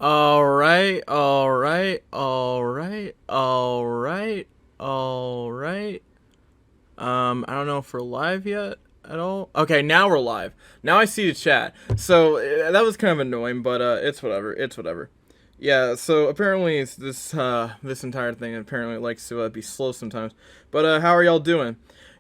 Alright, alright, alright, alright, alright. I don't know if we're live yet at all. Okay, now we're live. Now I see the chat. So that was kind of annoying, but it's whatever. It's whatever. Yeah, so apparently it's this entire thing apparently likes to be slow sometimes. But how are y'all doing?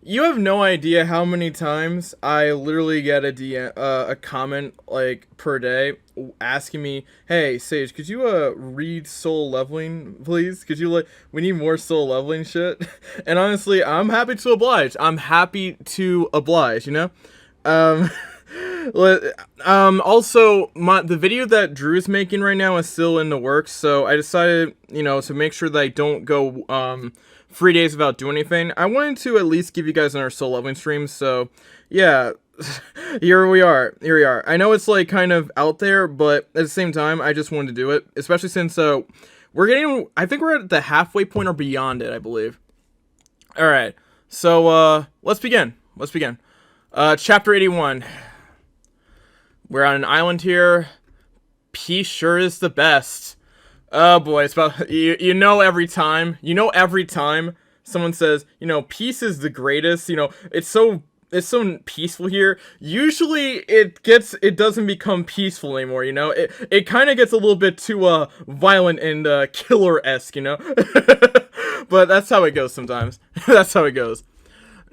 You have no idea how many times I literally get a comment like per day asking me, "Hey Sage, could you read soul leveling, please? Could you we need more soul leveling shit." And honestly, I'm happy to oblige. I'm happy to oblige. You know. Um, also, the video that Drew's making right now is still in the works, so I decided, to make sure that I don't go 3 days without doing anything. I wanted to at least give you guys another soul leveling stream, so yeah, here we are. Here we are. I know it's like kind of out there, but at the same time, I just wanted to do it, especially since we're getting. I think we're at the halfway point or beyond it, I believe. All right, so let's begin. Let's begin. Chapter 81. We're on an island here. Peace sure is the best. Oh boy, it's about every time someone says, peace is the greatest, it's so peaceful here. Usually it doesn't become peaceful anymore, It kind of gets a little bit too violent and killer-esque, But that's how it goes sometimes. That's how it goes.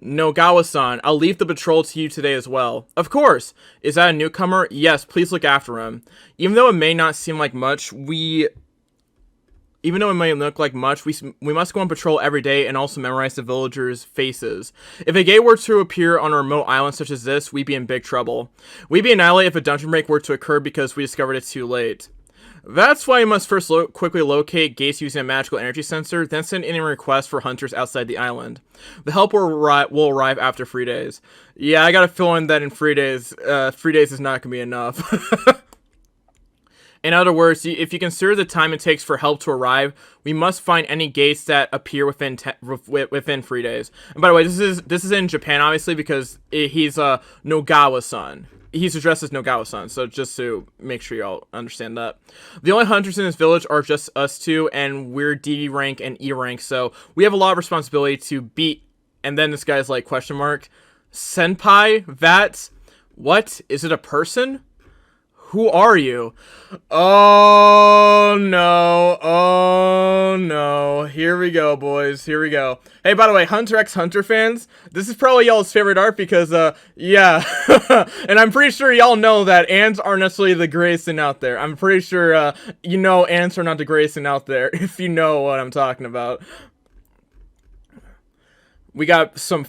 Nogawa-san, I'll leave the patrol to you today as well. Of course! Is that a newcomer? Yes, please look after him. Even though it may not seem like much, even though it may look like much, we must go on patrol every day and also memorize the villagers' faces. If a gate were to appear on a remote island such as this, we'd be in big trouble. We'd be annihilated if a dungeon break were to occur because we discovered it too late. That's why you must first quickly locate gates using a magical energy sensor, then send in a request for hunters outside the island. The help will arrive after 3 days. Yeah, I got a feeling that in 3 days, 3 days is not going to be enough. In other words, if you consider the time it takes for help to arrive, we must find any gates that appear within 3 days. And by the way, this is in Japan, obviously, because he's Nogawa-san. He's addressed as Nogawa-san, so just to make sure y'all understand that. The only hunters in this village are just us two, and we're D rank and E rank, so we have a lot of responsibility to beat. And then this guy's like, question mark, senpai, that, what, is it a person? Who are you? Oh no, oh no. Here we go, boys, here we go. Hey, by the way, Hunter x Hunter fans, this is probably y'all's favorite art because, yeah. And I'm pretty sure y'all know that ants aren't necessarily the greatest thing out there. I'm pretty sure, ants are not the greatest thing out there, if you know what I'm talking about. We got some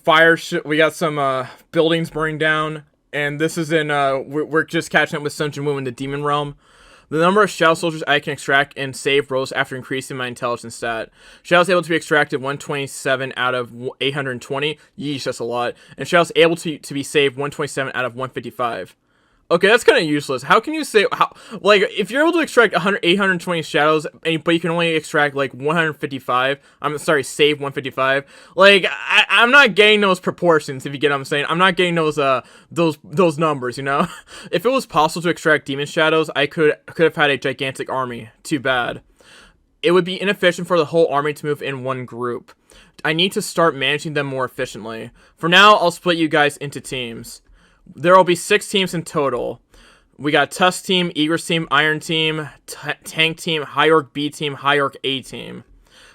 we got some, buildings burning down. And this is in, we're just catching up with Sun Jin Woo in the Demon Realm. The number of Shadow Soldiers I can extract and save rose after increasing my intelligence stat. Shadow's able to be extracted 127 out of 820. Yeesh, that's a lot. And Shadow's able to be saved 127 out of 155. Okay, that's kind of useless. How can you say, if you're able to extract 820 shadows, but you can only extract, 155, I'm sorry, save 155, I'm not getting those proportions, if you get what I'm saying. I'm not getting those numbers, If it was possible to extract demon shadows, I could have had a gigantic army. Too bad. It would be inefficient for the whole army to move in one group. I need to start managing them more efficiently. For now, I'll split you guys into teams. There will be 6 teams in total. We got Tusk Team, Eagers Team, Iron Team, Tank Team, High Orc B Team, High Orc A Team.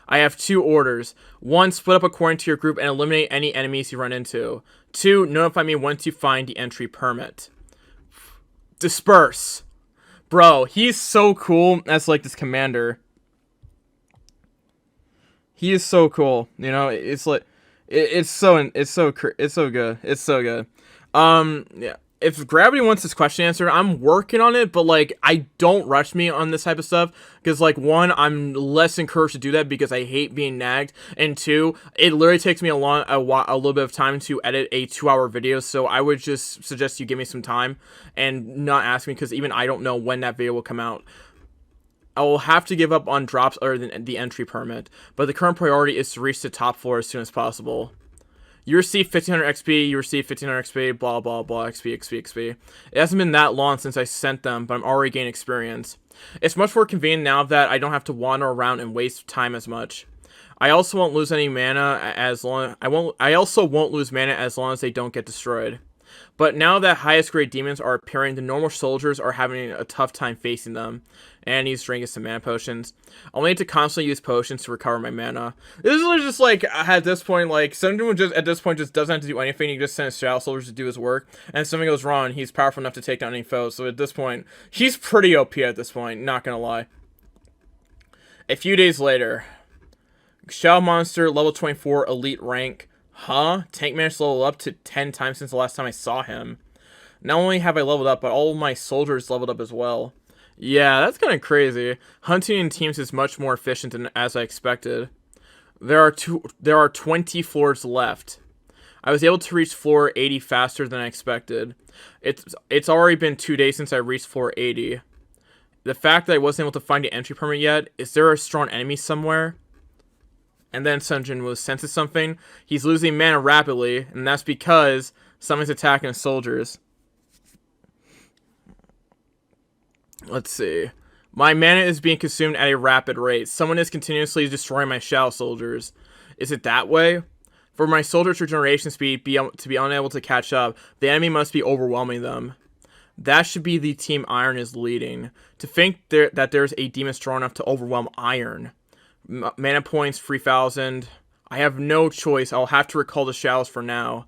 I have 2 orders. 1, split up according to your group and eliminate any enemies you run into. 2, notify me once you find the entry permit. Disperse. Bro, he's so cool as this commander. He is so cool. It's like it's so good. It's so good. Yeah. If Gravity wants this question answered, I'm working on it, but, I don't rush me on this type of stuff, because, 1, I'm less encouraged to do that because I hate being nagged, and 2, it literally takes me a little bit of time to edit a 2-hour video, so I would just suggest you give me some time, and not ask me, because even I don't know when that video will come out. I will have to give up on drops other than the entry permit, but the current priority is to reach the top floor as soon as possible. You receive 1500 XP, you receive 1500 XP, blah blah blah, XP, XP, XP. It hasn't been that long since I sent them, but I'm already gaining experience. It's much more convenient now that I don't have to wander around and waste time as much. I also won't lose any mana as long I also won't lose mana as long as they don't get destroyed. But now that highest grade demons are appearing, the normal soldiers are having a tough time facing them. And he's drinking some mana potions. I'll need to constantly use potions to recover my mana. This is just like, at this point, like, someone just, at this point, just doesn't have to do anything. He just sends shadow soldiers to do his work. And if something goes wrong, he's powerful enough to take down any foes. So at this point, he's pretty OP at this point, not gonna lie. A few days later, Shadow Monster, level 24, elite rank. Huh? Tank managed to level up to 10 times since the last time I saw him. Not only have I leveled up, but all of my soldiers leveled up as well. Yeah, that's kind of crazy. Hunting in teams is much more efficient than as I expected. There are 20 floors left. I was able to reach floor 80 faster than I expected. It's already been 2 days since I reached floor 80. The fact that I wasn't able to find an entry permit yet, is there a strong enemy somewhere? And then Sun Jin-woo senses something. He's losing mana rapidly, and that's because someone's attacking his soldiers. Let's see. My mana is being consumed at a rapid rate. Someone is continuously destroying my shadow soldiers. Is it that way? For my soldiers' regeneration speed to be unable to catch up, the enemy must be overwhelming them. That should be the team Iron is leading. To think that there's a demon strong enough to overwhelm Iron. Mana points, 3,000. I have no choice. I'll have to recall the shadows for now.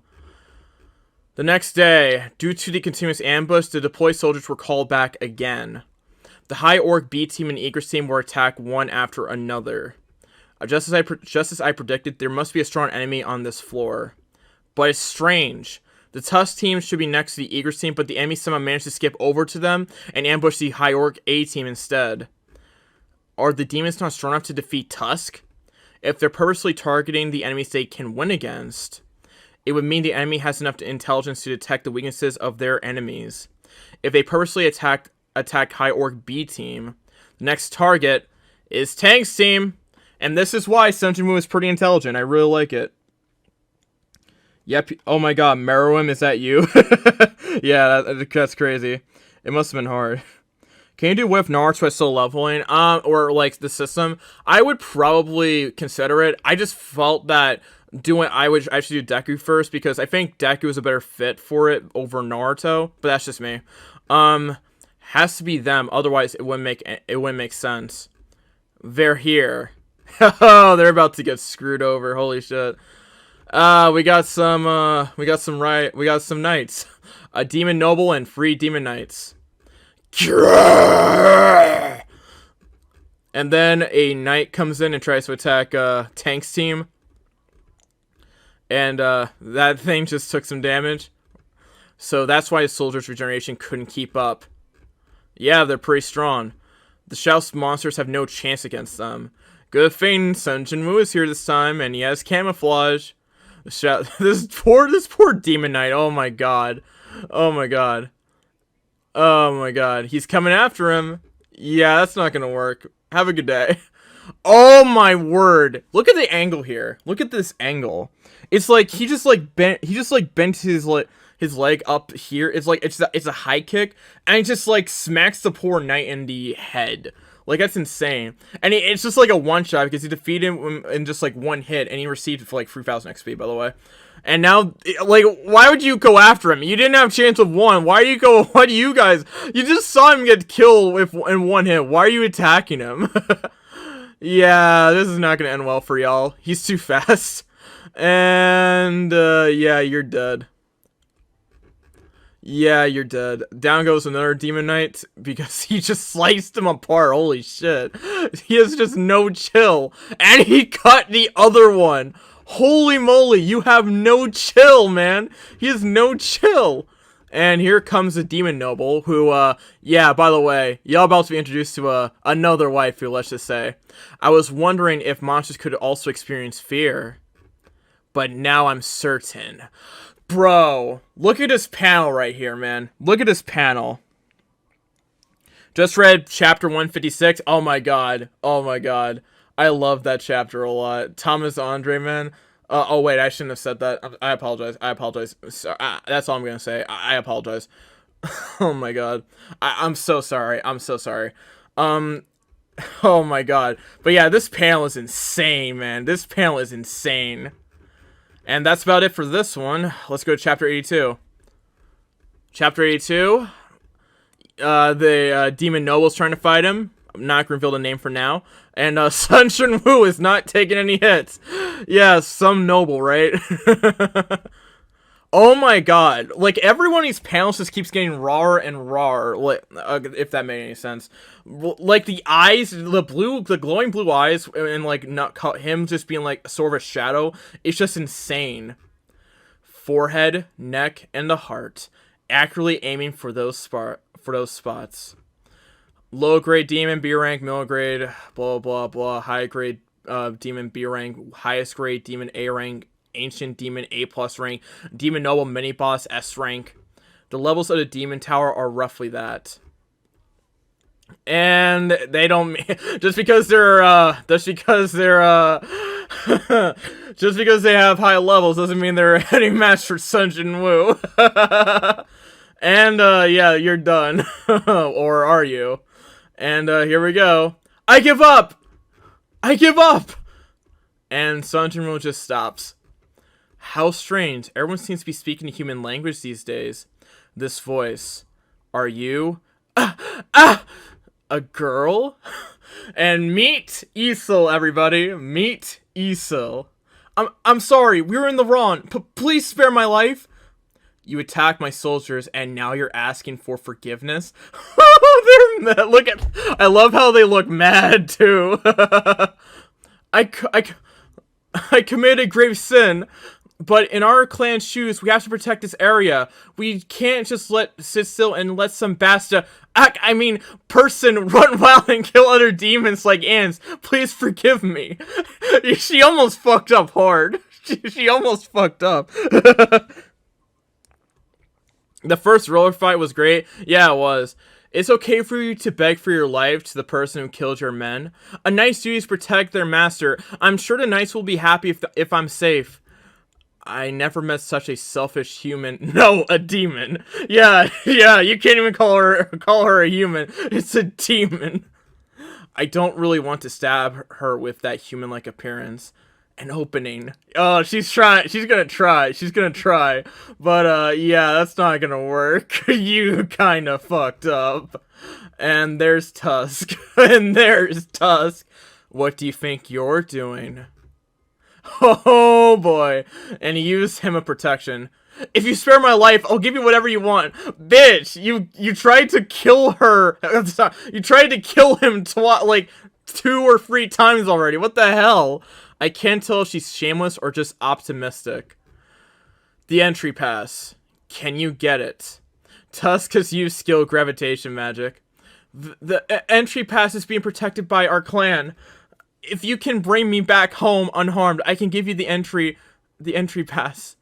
The next day, due to the continuous ambush, the deployed soldiers were called back again. The High Orc B team and Eagles team were attacked one after another. Just as I predicted, there must be a strong enemy on this floor. But it's strange. The Tusk team should be next to the Eagles team, but the enemy somehow managed to skip over to them and ambush the High Orc A team instead. Are the demons not strong enough to defeat Tusk? If they're purposely targeting the enemies they can win against, it would mean the enemy has enough intelligence to detect the weaknesses of their enemies. If they purposely attack High Orc B team, the next target is Tank's team. And this is why Sun Jin-woo is pretty intelligent. I really like it. Yep. Oh my god, Meruem, is that you? Yeah, that's crazy. It must have been hard. Can you do with Naruto is still leveling? Or like the system? I would probably consider it. I just felt that I should do Deku first because I think Deku is a better fit for it over Naruto. But that's just me. Has to be them. Otherwise, it wouldn't make sense. They're here. Oh, they're about to get screwed over. Holy shit. We got some knights. A demon noble and 3 demon knights. And then a knight comes in and tries to attack Tank's team. And that thing just took some damage. So that's why his soldiers' regeneration couldn't keep up. Yeah, they're pretty strong. The Shouse monsters have no chance against them. Good thing Sun Jin-woo is here this time, and he has camouflage. This poor demon knight. Oh my god. Oh my god. Oh my god. He's coming after him. Yeah, that's not gonna work. Have a good day. Oh my word. Look at the angle here. Look at this angle. It's like he just bent his leg up here. It's like it's a high kick, and he just like smacks the poor knight in the head. Like, that's insane. And it's just like a one-shot because he defeated him in just like one hit, and he received it for like 3,000 XP, by the way. And now, like, why would you go after him? You didn't have a chance with one. Why do you guys? You just saw him get killed in one hit. Why are you attacking him? Yeah, this is not gonna end well for y'all. He's too fast. And, yeah, you're dead. Yeah, you're dead. Down goes another demon knight because he just sliced him apart. Holy shit. He has just no chill. And he cut the other one. Holy moly, you have no chill, man. He has no chill. And here comes the demon noble who, yeah, by the way, y'all about to be introduced to another waifu, let's just say. I was wondering if monsters could also experience fear. But now I'm certain. Bro, look at this panel right here, man. Look at this panel. Just read chapter 156. Oh my god. Oh my god. I love that chapter a lot. Thomas Andre, man. Oh wait, I shouldn't have said that. I apologize. I apologize. So, that's all I'm gonna say. I apologize. Oh my god. I'm so sorry. I'm so sorry. Um. Oh my god. But yeah, this panel is insane, man. This panel is insane. And that's about it for this one. Let's go to chapter 82. Chapter 82. The demon noble's trying to fight him. I'm not gonna reveal the name for now. And Sun Shun Wu is not taking any hits. Yeah, some noble, right? Oh my god. Like, every one of these panels just keeps getting rawer and rawer. Like, if that made any sense. Like, the eyes, the glowing blue eyes, and, like, him just being, like, sort of a shadow. It's just insane. Forehead, neck, and the heart. Accurately aiming for those spots. Low grade demon, B rank, middle grade, blah, blah, blah. High grade demon, B rank. Highest grade demon, A rank. Ancient demon, A+ rank. Demon noble, mini boss, S rank. The levels of the demon tower are roughly that. And they don't just because just because they have high levels doesn't mean they're any match for Sun Jin Woo. And yeah, you're done. Or are you? And here we go. I give up. I give up. And Sun Jin Woo just stops. How strange. Everyone seems to be speaking a human language these days. This voice. Are you? A girl? And meet Isel, everybody. Meet Isel. I'm sorry. We were in the wrong. Please spare my life. You attacked my soldiers, and now you're asking for forgiveness? They're mad. Look at... I love how they look mad, too. I committed a grave sin. But in our clan's shoes, we have to protect this area. We can't just sit still and let some person run wild and kill other demons like ants. Please forgive me. She almost fucked up hard. She almost fucked up. The first roller fight was great. Yeah, it was. It's okay for you to beg for your life to the person who killed your men. A knight's duty is to protect their master. I'm sure the knights will be happy if I'm safe. I never met such a selfish human. No, a demon. Yeah, you can't even call her a human. It's a demon. I don't really want to stab her with that human-like appearance. An opening. Oh, she's gonna try. But, yeah, that's not gonna work. You kinda fucked up. And there's Tusk. And there's Tusk. What do you think you're doing? Oh boy. And he used him of protection. If you spare my life, I'll give you whatever you want. Bitch, you tried to kill her. You tried to kill him like 2 or 3 times already. What the hell? I can't tell if she's shameless or just optimistic. The entry pass. Can you get it? Tusk has used skill gravitation magic. The entry pass is being protected by our clan. If you can bring me back home unharmed, I can give you the entry pass.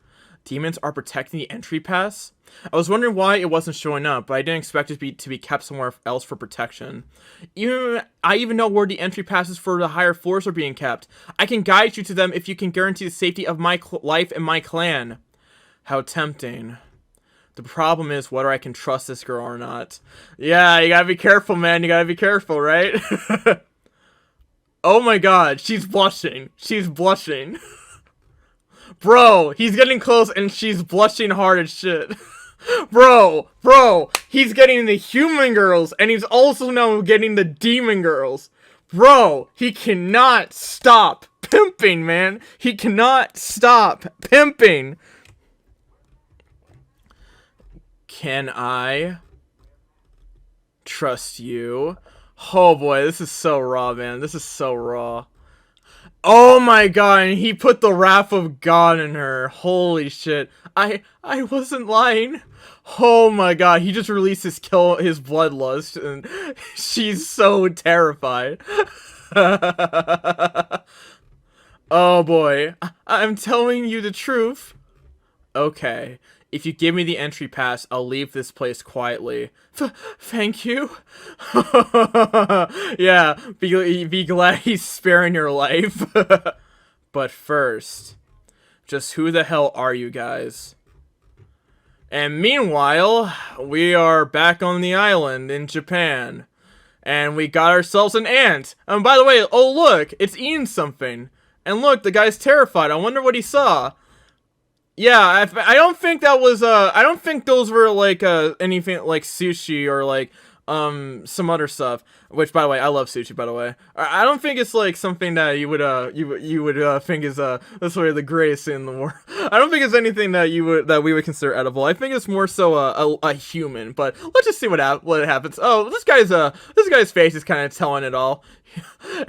Demons are protecting the entry pass? I was wondering why it wasn't showing up, but I didn't expect it to be kept somewhere else for protection. I even know where the entry passes for the higher floors are being kept. I can guide you to them if you can guarantee the safety of my life and my clan. How tempting. The problem is whether I can trust this girl or not. Yeah, you gotta be careful, man. You gotta be careful, right? Oh my god, she's blushing. She's blushing. Bro, he's getting close and she's blushing hard as shit. Bro, he's getting the human girls and he's also now getting the demon girls. Bro, he cannot stop pimping, man. He cannot stop pimping. Can I trust you? Oh boy, this is so raw, man. This is so raw. Oh my god, and he put the wrath of God in her. Holy shit. I wasn't lying. Oh my god, he just released his bloodlust, and she's so terrified. Oh boy. I'm telling you the truth. Okay. If you give me the entry pass, I'll leave this place quietly. Thank you. Yeah, be glad he's sparing your life. But first, Just who the hell are you guys? And meanwhile, we are back on the island in Japan. And we got ourselves an ant. And by the way, oh look, it's eating something. And look, the guy's terrified. I wonder what he saw. Yeah, I don't think that was, I don't think those were, like, anything like sushi or, like, some other stuff. Which, by the way, I love sushi, by the way. I don't think it's, like, something that you would, you would, think is, that's sort of the greatest in the world. I don't think it's anything that that we would consider edible. I think it's more so, a human. But let's just see what happens. Oh, this guy's face is kind of telling it all.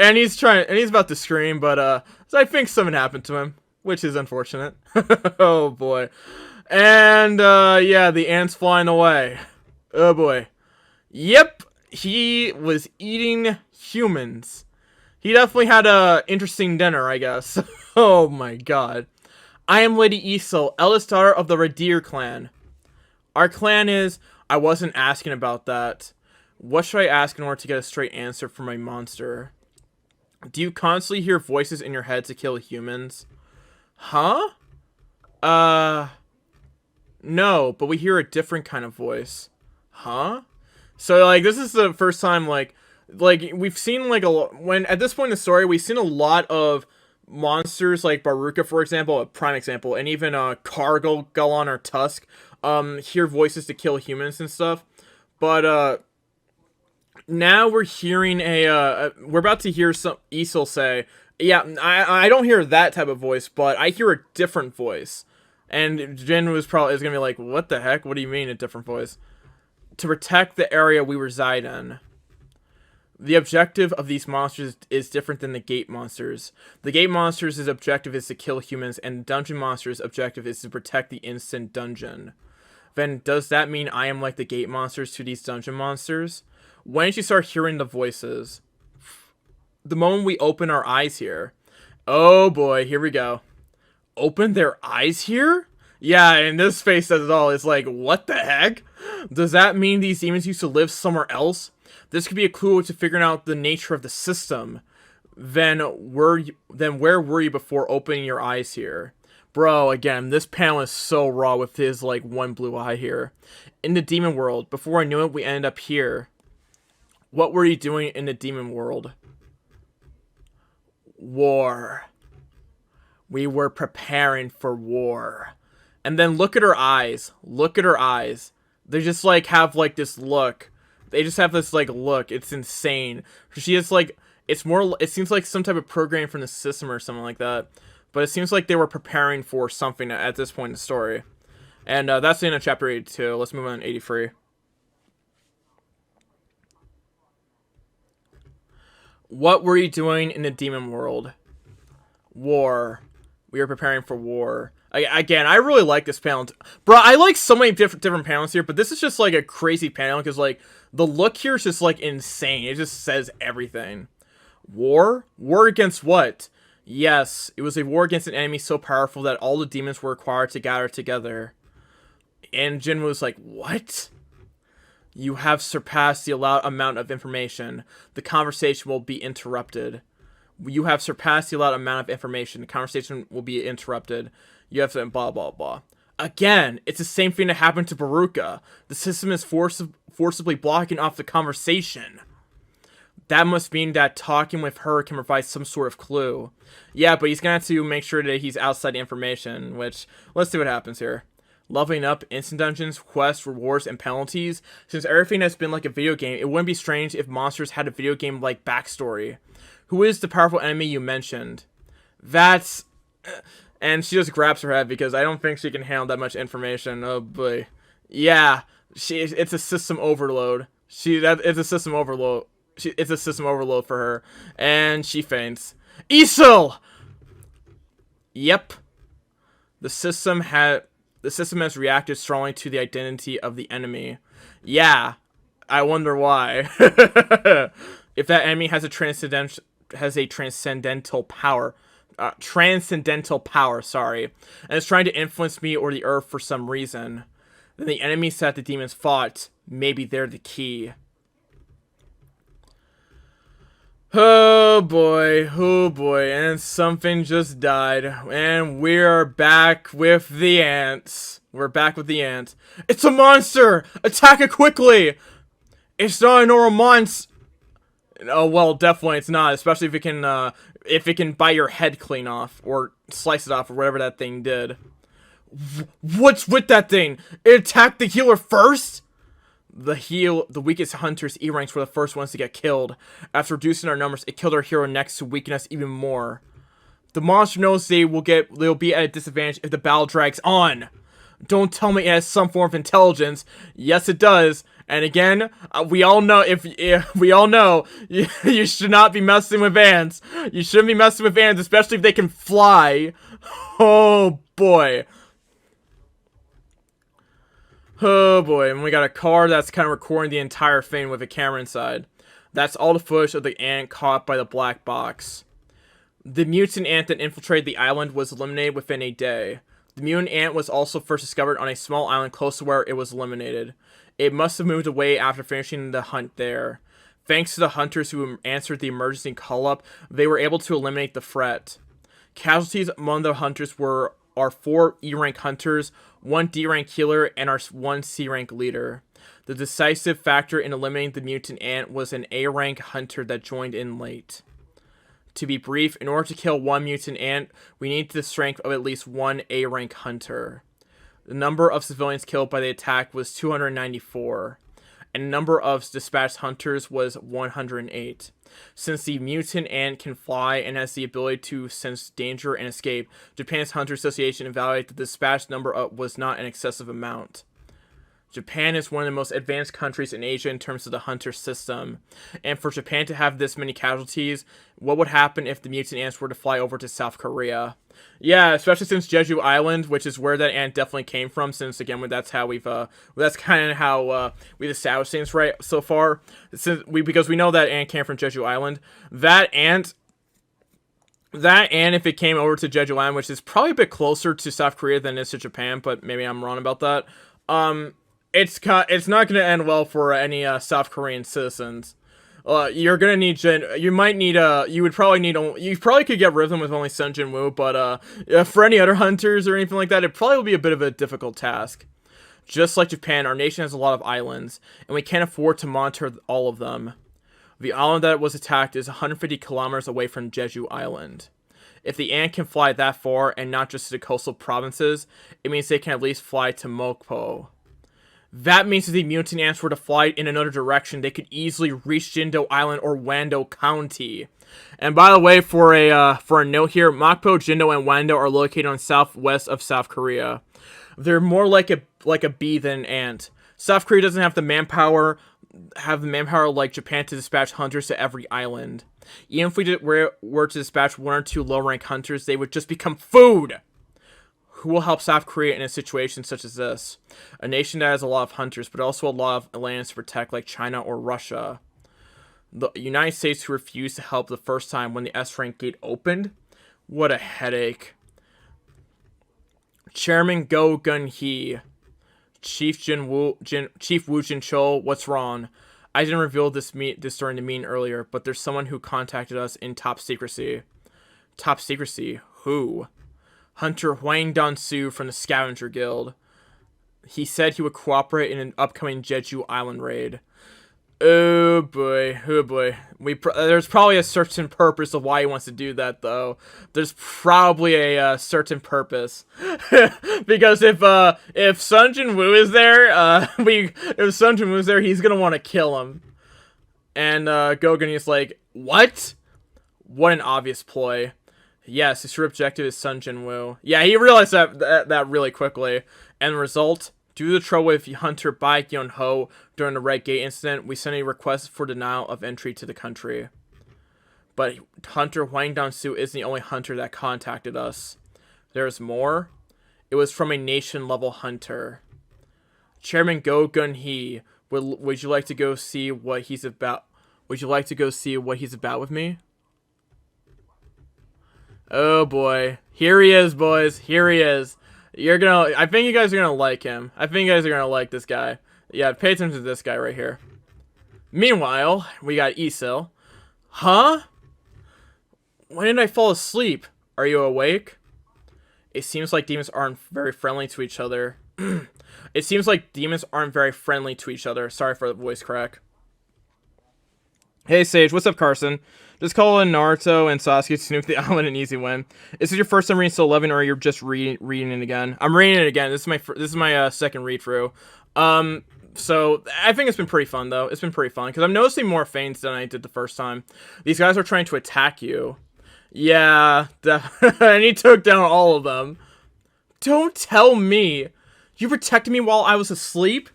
And he's about to scream, but, so I think something happened to him. Which is unfortunate. Oh, boy. And, yeah, the ant's flying away. Oh, boy. Yep, he was eating humans. He definitely had a interesting dinner, I guess. Oh, my God. I am Lady Isel, eldest daughter of the Radir clan. Our clan is... I wasn't asking about that. What should I ask in order to get a straight answer from my monster? Do you constantly hear voices in your head to kill humans? Huh? No, but we hear a different kind of voice. Huh? So, like, this is the first time, like, we've seen, like, at this point in the story, we've seen a lot of monsters, like Baruka, for example, a prime example, and even, Cargo, Gulon, or Tusk, hear voices to kill humans and stuff. But, now we're hearing we're about to hear Isel say, yeah, I don't hear that type of voice, but I hear a different voice. And Jin is gonna be like, what the heck? What do you mean a different voice? To protect the area we reside in. The objective of these monsters is different than the gate monsters. The gate monsters' objective is to kill humans, and the dungeon monsters' objective is to protect the instant dungeon. Then does that mean I am like the gate monsters to these dungeon monsters? When did you start hearing the voices? The moment we open our eyes here. Oh boy, here we go. Open their eyes here? Yeah, and this face says it all. It's like, what the heck? Does that mean these demons used to live somewhere else? This could be a clue to figuring out the nature of the system. Then where were you before opening your eyes here? Bro, again, this panel is so raw with his, like, one blue eye here. In the demon world, before I knew it, we ended up here. What were you doing in the demon world? War. We were preparing for war. And then look at her eyes. Look at her eyes. They just, like, have, like, this look. They just have this, like, look. It's insane. She is, like, it seems like some type of program from the system or something like that. But it seems like they were preparing for something at this point in the story. And that's the end of chapter 82. Let's move on to 83. What were you doing in the demon world? War. We were preparing for war. Again, I really like this panel. Bro, I like so many different panels here, but this is just like a crazy panel because, like, the look here is just, like, insane. It just says everything. War? War against what? Yes, it was a war against an enemy so powerful that all the demons were required to gather together. And Jin was like, what? You have surpassed the allowed amount of information. The conversation will be interrupted. You have surpassed the allowed amount of information. The conversation will be interrupted. You have to blah, blah, blah. Again, it's the same thing that happened to Baruka. The system is forcibly blocking off the conversation. That must mean that talking with her can provide some sort of clue. Yeah, but he's going to have to make sure that he's outside the information, which, let's see what happens here. Leveling up, instant dungeons, quests, rewards, and penalties. Since everything has been like a video game, it wouldn't be strange if monsters had a video game-like backstory. Who is the powerful enemy you mentioned? That's... And she just grabs her head because I don't think she can handle that much information. Oh boy. Yeah, it's a system overload. It's a system overload. It's a system overload for her. And she faints. Isel! Yep. The system has reacted strongly to the identity of the enemy. Yeah. I wonder why. If that enemy has a transcendental power, sorry, and is trying to influence me or the earth for some reason, then the enemies that the demons fought, maybe they're the key. Oh boy, and something just died, and we're back with the ants. We're back with the ants. It's a monster! Attack it quickly! It's not a normal monster. Oh well, definitely it's not, especially if it can bite your head clean off or slice it off or whatever that thing did. What's with that thing? It attacked the healer first? The weakest hunters, E ranks, were the first ones to get killed. After reducing our numbers, it killed our hero next to weaken us even more. The monster knows they'll be at a disadvantage if the battle drags on. Don't tell me it has some form of intelligence. Yes, it does. And again, we all know you should not be messing with ants. You shouldn't be messing with ants, especially if they can fly. Oh boy. Oh boy, and we got a car that's kind of recording the entire thing with a camera inside. That's all the footage of the ant caught by the black box. The mutant ant that infiltrated the island was eliminated within a day. The mutant ant was also first discovered on a small island close to where it was eliminated. It must have moved away after finishing the hunt there. Thanks to the hunters who answered the emergency call-up, they were able to eliminate the threat. Casualties among the hunters are 4 E-rank hunters, 1 D-rank healer, and our 1 C-rank leader. The decisive factor in eliminating the mutant ant was an A-rank hunter that joined in late. To be brief, in order to kill 1 mutant ant, we need the strength of at least 1 A-rank hunter. The number of civilians killed by the attack was 294, and the number of dispatched hunters was 108. Since the mutant ant can fly and has the ability to sense danger and escape, Japan's Hunter Association evaluated the dispatched number was not an excessive amount. Japan is one of the most advanced countries in Asia in terms of the hunter system, and for Japan to have this many casualties, what would happen if the mutant ants were to fly over to South Korea? Yeah, especially since Jeju Island, which is where that ant definitely came from, since again that's how that's kind of how we've established things right so far. Because we know that ant came from Jeju Island. That ant, if it came over to Jeju Island, which is probably a bit closer to South Korea than it is to Japan, but maybe I'm wrong about that. It's not gonna end well for any South Korean citizens. You're gonna need you probably could get rid of them with only Sun Jin Woo, but for any other hunters or anything like that, it probably will be a bit of a difficult task. Just like Japan, our nation has a lot of islands, and we can't afford to monitor all of them. The island that was attacked is 150 kilometers away from Jeju Island. If the ant can fly that far, and not just to the coastal provinces, it means they can at least fly to Mokpo. That means if the mutant ants were to fly in another direction, they could easily reach Jindo Island or Wando County. And by the way, for a note here, Mokpo, Jindo, and Wando are located on southwest of South Korea. They're more like a bee than an ant. South Korea doesn't have the manpower like Japan to dispatch hunters to every island. Even if we were to dispatch 1 or 2 low-rank hunters, they would just become food. Who will help South Korea in a situation such as this? A nation that has a lot of hunters, but also a lot of lands to protect, like China or Russia. The United States, who refused to help the first time when the S-rank gate opened? What a headache. Chairman Go Gun-hee. Chief Woo Jin Chol, what's wrong? I didn't reveal this during the meeting earlier, but there's someone who contacted us in top secrecy. Top secrecy? Who? Hunter Huang Dan-su from the Scavenger Guild. He said he would cooperate in an upcoming Jeju Island raid. Oh boy, oh boy. There's probably a certain purpose of why he wants to do that, though. There's probably a certain purpose. Because if Sun Jin Woo is there, if Sun Jin Woo is there, he's gonna want to kill him. And Gogan is like, what? What an obvious ploy. Yes, his true objective is Sun Jin Woo. Yeah, he realized that really quickly. And the result, due to the trouble with Hunter Bai Yeon Ho during the Red Gate incident, we sent a request for denial of entry to the country. But Hunter Huang Dan-su isn't the only hunter that contacted us. There's more. It was from a nation-level hunter. Chairman Go Gun-hee, would you like to go see what he's about? Would you like to go see what he's about with me? Oh boy. Here he is, boys. Here he is. I think you guys are gonna like him. I think you guys are gonna like this guy. Yeah, pay attention to this guy right here. Meanwhile, we got Isil. Huh? When did I fall asleep? Are you awake? It seems like demons aren't very friendly to each other. It seems like demons aren't very friendly to each other. Sorry for the voice crack. Hey Sage, what's up Carson? Just call in Naruto and Sasuke to snoop the island an easy win. Is this your first time reading Soul 11 or you're just reading it again? I'm reading it again. This is my second read through. So I think it's been pretty fun though. It's been pretty fun because I'm noticing more feints than I did the first time. These guys are trying to attack you. Yeah, and he took down all of them. Don't tell me. You protected me while I was asleep?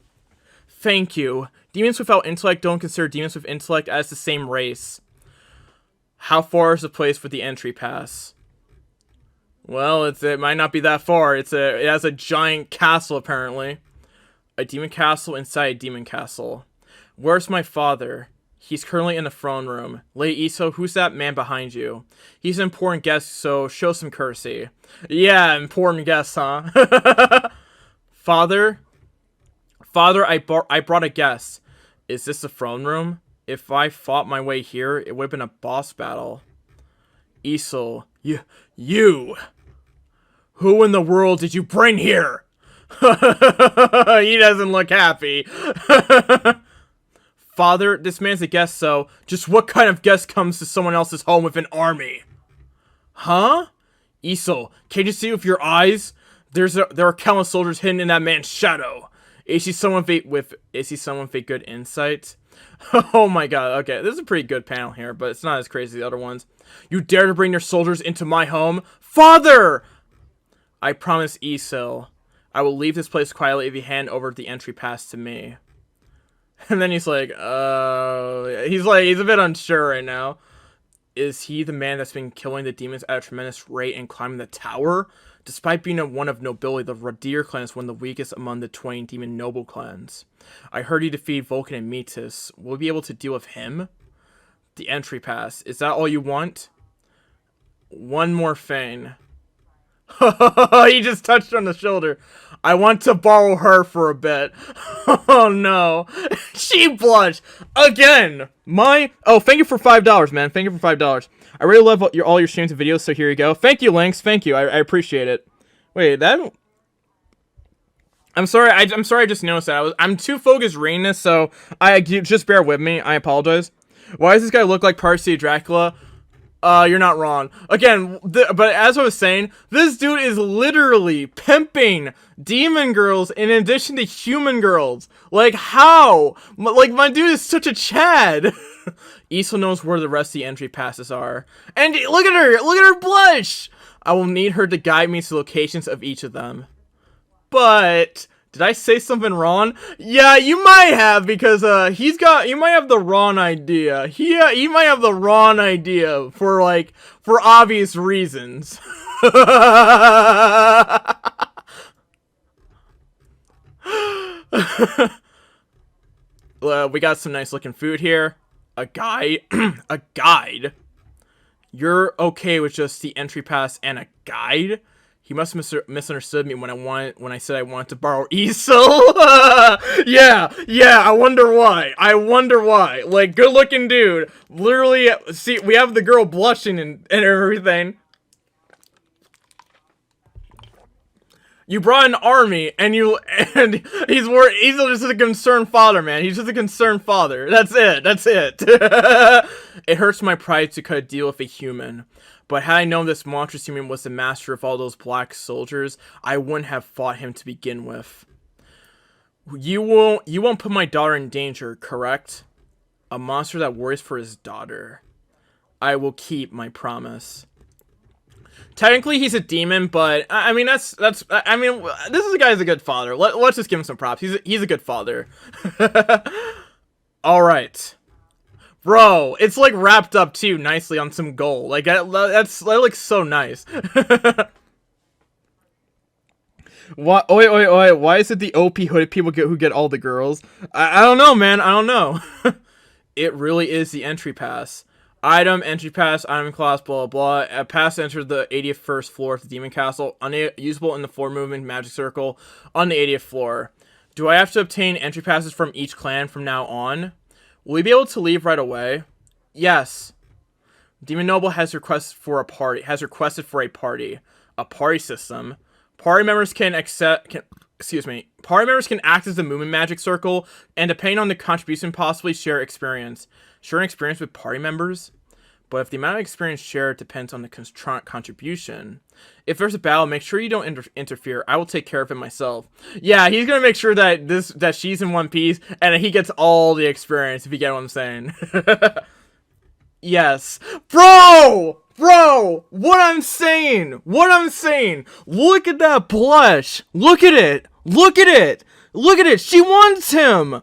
Thank you. Demons without intellect don't consider demons with intellect as the same race. How far is the place for the entry pass? Well, it might not be that far. It has a giant castle, apparently. A demon castle inside a demon castle. Where's my father? He's currently in the throne room. Lady Iso, who's that man behind you? He's an important guest, so show some courtesy. Yeah, important guest, huh? Father, I brought a guest. Is this the throne room? If I fought my way here, it would have been a boss battle. Iso, you! Who in the world did you bring here? He doesn't look happy. Father, this man's a guest, so just what kind of guest comes to someone else's home with an army? Huh? Iso, can you see with your eyes? There are countless soldiers hidden in that man's shadow. Is he someone with good insight? Oh my god, okay, this is a pretty good panel here, but it's not as crazy as the other ones. You dare to bring your soldiers into my home? Father! I promise Iso, I will leave this place quietly if you hand over the entry pass to me. And then he's like, he's a bit unsure right now. Is he the man that's been killing the demons at a tremendous rate and climbing the tower? Despite being one of nobility, the Radir clan is one of the weakest among the 20 demon noble clans. I heard he defeated Vulcan and Metis. Will we be able to deal with him? The entry pass. Is that all you want? One more thing. He just touched on the shoulder. I want to borrow her for a bit. Oh no. She blushed. Again. Oh, thank you for $5, man. Thank you for $5. I really love all your streams and videos, so here you go. Thank you, Lynx. Thank you. I appreciate it. Wait, that... I'm sorry. I'm sorry. I just noticed that. I'm too focused reading this, so just bear with me. I apologize. Why does this guy look like Parsi Dracula? You're not wrong. Again, but as I was saying, this dude is literally pimping demon girls in addition to human girls. Like, how? Like, my dude is such a Chad. Iso knows where the rest of the entry passes are. And look at her blush! I will need her to guide me to locations of each of them. But... did I say something wrong? Yeah, you might have, because you might have the wrong idea. He might have the wrong idea for obvious reasons. We got some nice looking food here. A guide. A guide. You're okay with just the entry pass and a guide? He must have misunderstood me when I said I wanted to borrow Iso. yeah, I wonder why. Like, good looking dude. Literally, see, we have the girl blushing and everything. You brought an army, and he's just a concerned father, man. He's just a concerned father. That's it. It hurts my pride to cut a deal with a human. But had I known this monstrous human was the master of all those black soldiers, I wouldn't have fought him to begin with. You won't put my daughter in danger, correct? A monster that worries for his daughter. I will keep my promise. Technically, he's a demon, but I mean this is a guy's a good father. Let's just give him some props. He's a good father. All right. Bro, it's like wrapped up too nicely on some gold. Like that looks so nice. What? Oh, wait. Why is it the OP hooded people who get all the girls? I don't know, man. I don't know. It really is the entry pass. Item, entry pass, item class, blah, blah, blah. A pass to enter the 81st floor of the Demon Castle. Unusable in the 4 movement magic circle on the 80th floor. Do I have to obtain entry passes from each clan from now on? Will we be able to leave right away? Yes. Demon Noble has requested for a party. A party system. Party members can Party members can act as the movement magic circle, and depending on the contribution, possibly share experience. Share an experience with party members. But if the amount of experience shared depends on the contribution, if there's a battle, make sure you don't interfere. I will take care of it myself. Yeah, he's gonna make sure that she's in one piece and he gets all the experience. If you get what I'm saying. Yes, bro, what I'm saying. Look at that blush. Look at it. She wants him.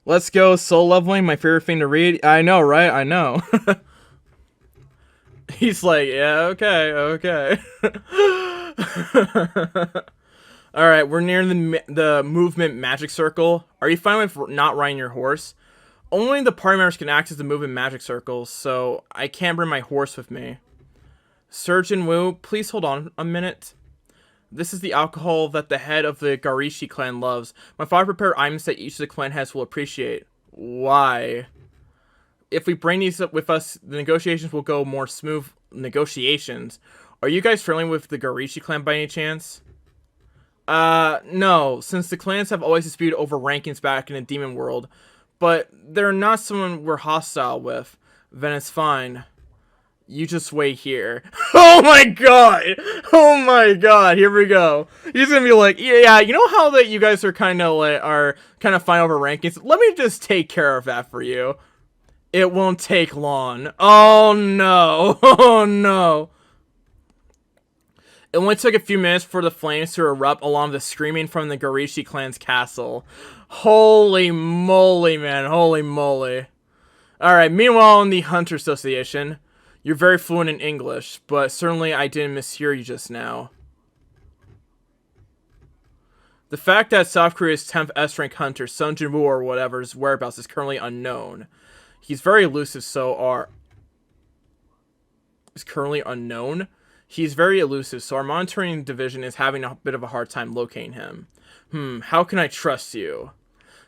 Let's go, soul leveling, my favorite thing to read. I know, right? I know. He's like, yeah, okay. Alright, we're near the movement magic circle. Are you fine with not riding your horse? Only the party members can access the movement magic circle, so I can't bring my horse with me. Surgeon Wu, please hold on a minute. This is the alcohol that the head of the Garishi clan loves. My father prepared items that each of the clan heads will appreciate. Why? If we bring these up with us, the negotiations will go more smooth. Negotiations? Are you guys friendly with the Garishi clan by any chance? No. Since the clans have always disputed over rankings back in the demon world. But they're not someone we're hostile with. Then it's fine. You just wait here. Oh my god, here we go. He's gonna be like, yeah, you know how that you guys are kind of fine over rankings? Let me just take care of that for you. It won't take long. Oh no. It only took a few minutes for the flames to erupt along the screaming from the Garishi clan's castle. Holy moly, man, holy moly. Alright, meanwhile in the Hunter Association, you're very fluent in English, but certainly I didn't mishear you just now. The fact that South Korea's 10th S-rank hunter, Sun Jin-woo or whatever's whereabouts is currently unknown. He's very elusive, He's very elusive, so our monitoring division is having a bit of a hard time locating him. How can I trust you?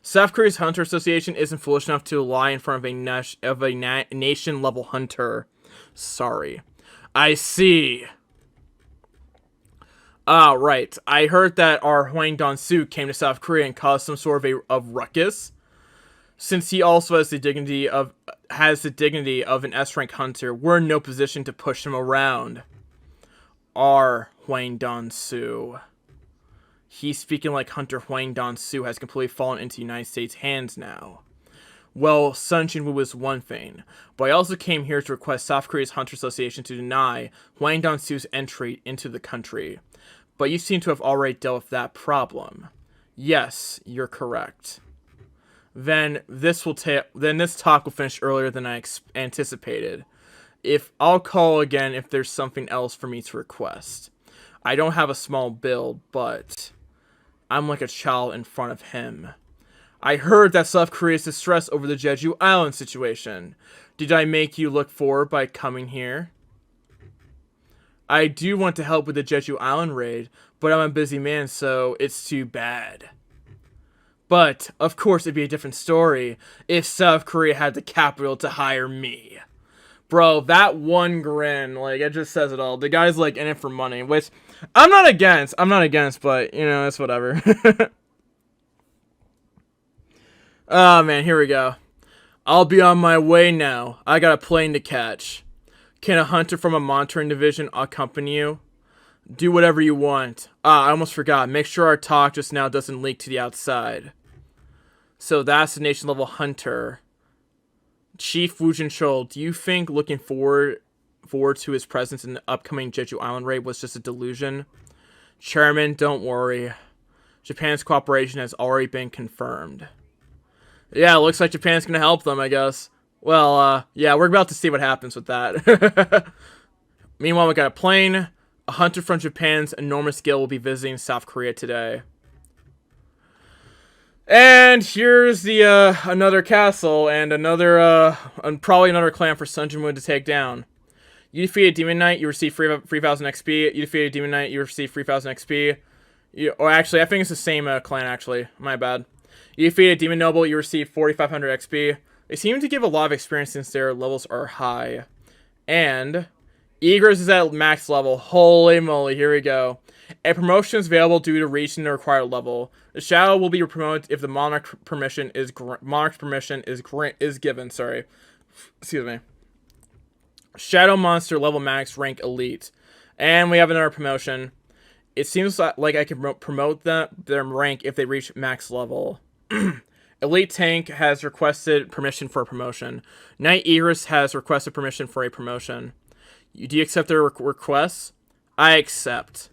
South Korea's Hunter Association isn't foolish enough to lie in front of a nation-level hunter. Sorry. I see. Right. I heard that our Hwang Dong-soo came to South Korea and caused some sort of ruckus. Since he also has the dignity of an S-rank hunter, we're in no position to push him around. Our Hwang Dong-soo. He's speaking like Hunter Hwang Dong-soo has completely fallen into United States hands now. Well, Sun Jin-woo is one thing, but I also came here to request South Korea's Hunter Association to deny Hwang Dong-soo's entry into the country. But you seem to have already dealt with that problem. Yes, you're correct. Then this talk will finish earlier than I anticipated. I'll call again if there's something else for me to request. I don't have a small build, but I'm like a child in front of him. I heard that South Korea is distressed over the Jeju Island situation. Did I make you look forward by coming here? I do want to help with the Jeju Island raid, but I'm a busy man, so it's too bad. But, of course, it'd be a different story if South Korea had the capital to hire me. Bro, that one grin, like, it just says it all. The guy's, like, in it for money, which I'm not against, but, you know, it's whatever. Oh, man, here we go. I'll be on my way now. I got a plane to catch. Can a hunter from a monitoring division accompany you? Do whatever you want. I almost forgot. Make sure our talk just now doesn't leak to the outside. So that's the nation-level hunter. Chief Woo Jin-chul, do you think looking forward to his presence in the upcoming Jeju Island raid was just a delusion? Chairman, don't worry. Japan's cooperation has already been confirmed. Yeah, it looks like Japan's gonna help them, I guess. Well, yeah, we're about to see what happens with that. Meanwhile, we got a plane. A hunter from Japan's enormous scale will be visiting South Korea today. And here's the, another castle and probably another clan for Sun Jin-woo to take down. You defeated Demon Knight, you receive 3,000 XP. You defeated Demon Knight, you receive 3,000 XP. Or actually, I think it's the same clan, actually. My bad. You defeat a Demon Noble, you receive 4,500 XP. They seem to give a lot of experience since their levels are high. And Egress is at max level. Holy moly, here we go. A promotion is available due to reaching the required level. The Shadow will be promoted if the monarch's permission is given. Sorry, excuse me. Shadow monster level max rank elite, and we have another promotion. It seems like I can promote their rank if they reach max level. Elite Tank has requested permission for a promotion. Knight Egress has requested permission for a promotion. Do you accept their requests? I accept.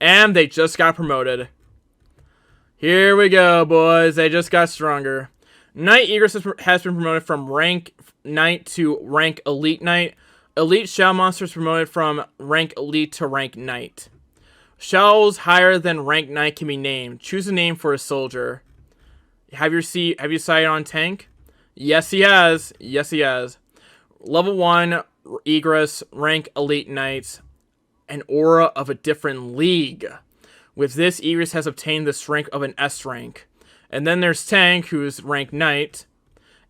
And they just got promoted. Here we go, boys. They just got stronger. Knight Egress has been promoted from rank Knight to rank Elite Knight. Elite Shadow Monster is promoted from rank Elite to rank Knight. Shadows higher than rank Knight can be named. Choose a name for a soldier. Have you decided on tank? Yes, he has. Yes, he has. Level 1, Egress, rank Elite Knight. An aura of a different league. With this, Egress has obtained the rank of an S rank. And then there's Tank, who's rank Knight.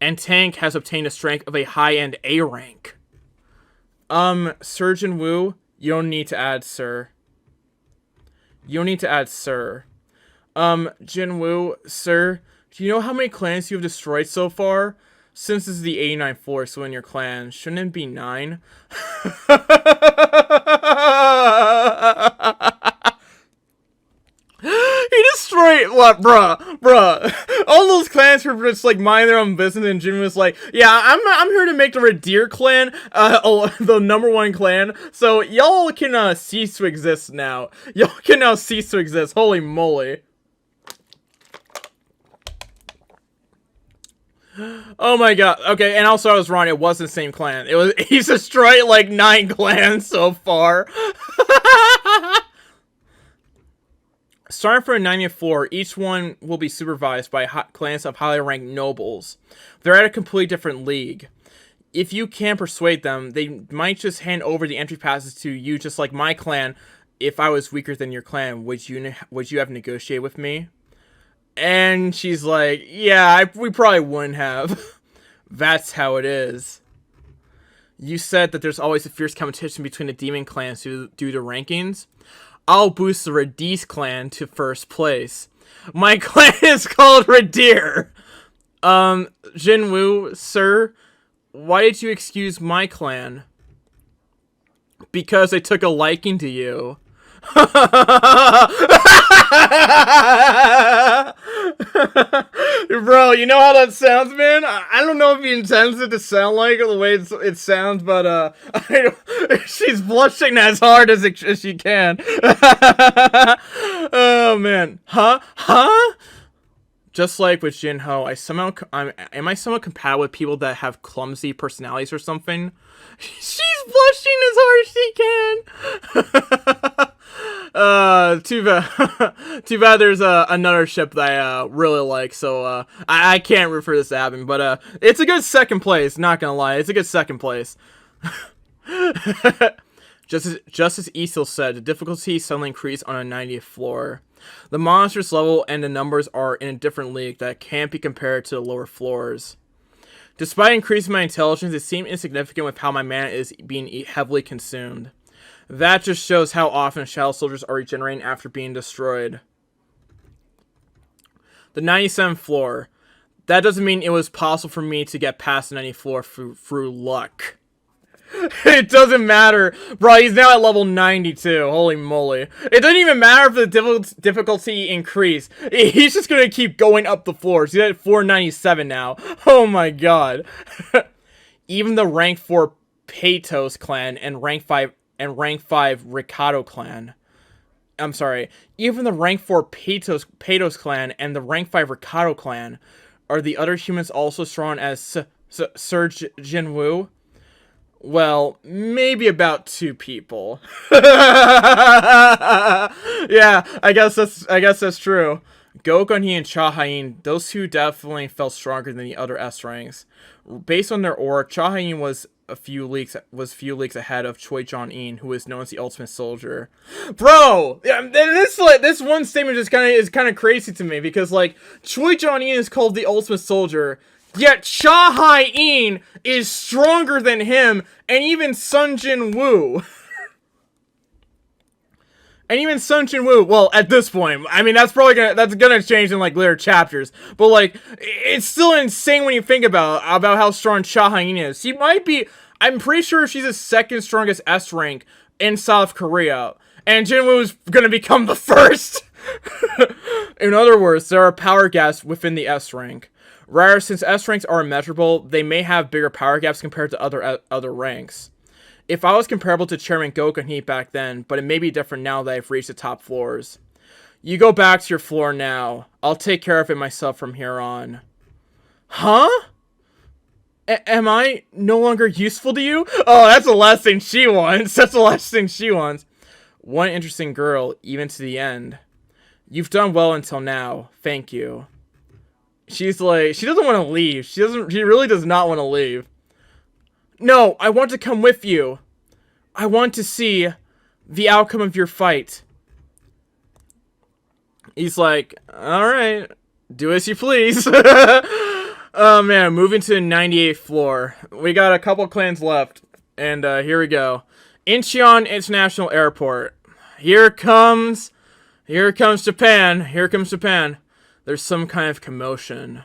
And Tank has obtained a strength of a high-end A rank. Surgeon Wu, you don't need to add Sir. You don't need to add Sir. Jin Wu, Sir, do you know how many clans you have destroyed so far? Since this is the 89th floor, so in your clan, shouldn't it be 9? He destroyed what, bruh. All those clans were just like minding their own business, and Jimmy was like, "Yeah, I'm here to make the Redeer clan, the #1 clan. So y'all can cease to exist now. Y'all can now cease to exist. Holy moly." Oh my god. Okay, and also I was wrong. It wasn't the same clan. He's destroyed like 9 clans so far. Starting from a 90th floor, each one will be supervised by clans of highly ranked nobles. They're at a completely different league. If you can persuade them, they might just hand over the entry passes to you, just like my clan. If I was weaker than your clan, would you have negotiated with me? And she's like, yeah, we probably wouldn't have. That's how it is. You said that there's always a fierce competition between the demon clans due to rankings. I'll boost the Radis clan to first place. My clan is called Redeer. Jinwoo, sir, why did you excuse my clan? Because I took a liking to you. Bro, you know how that sounds, man? I don't know if he intends it to sound like the way it sounds, but she's blushing as hard as she can. Oh man, huh? Just like with Jinho, am I somewhat compatible with people that have clumsy personalities or something? She's blushing as hard as she can. Too bad. Too bad. There's another ship that I really like, so I can't root for this to happen. But it's a good second place. Not gonna lie, it's a good second place. Just as Esil said, the difficulty suddenly increased on a 90th floor. The monsters level and the numbers are in a different league that can't be compared to the lower floors. Despite increasing my intelligence, it seemed insignificant with how my mana is being heavily consumed. That just shows how often Shadow Soldiers are regenerating after being destroyed. The 97th floor. That doesn't mean it was possible for me to get past the 90th floor through luck. It doesn't matter. Bro, he's now at level 92. Holy moly. It doesn't even matter if the difficulty increased. He's just gonna keep going up the floors. He's at 497 now. Oh my god. Even the rank 4 Peitos clan and rank 5 Ricado clan. I'm sorry. Even the rank 4 Peitos clan and the rank 5 Ricado clan. Are the other humans also strong as Sir Jinwoo? Well, maybe about 2 people. Yeah, I guess that's true. Gokun and Chahain, those two definitely felt stronger than the other S ranks. Based on their aura, Chahain was few leagues ahead of Choi Jong-in, who is known as the Ultimate Soldier. Bro, yeah, this one statement is kind of crazy to me, because like Choi Jong-in is called the Ultimate Soldier, yet Cha Hai-in is stronger than him, and even Sun Jin-woo. And even Sun Jin-woo, well, at this point, I mean, that's gonna change in, like, later chapters. But, like, it's still insane when you think about how strong Cha Ha-in is. She might be, I'm pretty sure she's the second strongest S rank in South Korea. And Jin-woo's gonna become the first! In other words, there are power gaps within the S rank. Rather, since S ranks are immeasurable, they may have bigger power gaps compared to other ranks. If I was comparable to Chairman Gokun back then, but it may be different now that I've reached the top floors. You go back to your floor now. I'll take care of it myself from here on. Huh? Am I no longer useful to you? Oh, that's the last thing she wants. That's the last thing she wants. One interesting girl, even to the end. You've done well until now. Thank you. She's like, she doesn't want to leave. She really does not want to leave. No, I want to come with you. I want to see the outcome of your fight. He's like, alright, do as you please. Oh man, moving to the 98th floor. We got a couple clans left. And here we go. Incheon International Airport. Here comes Japan. Here comes Japan. There's some kind of commotion.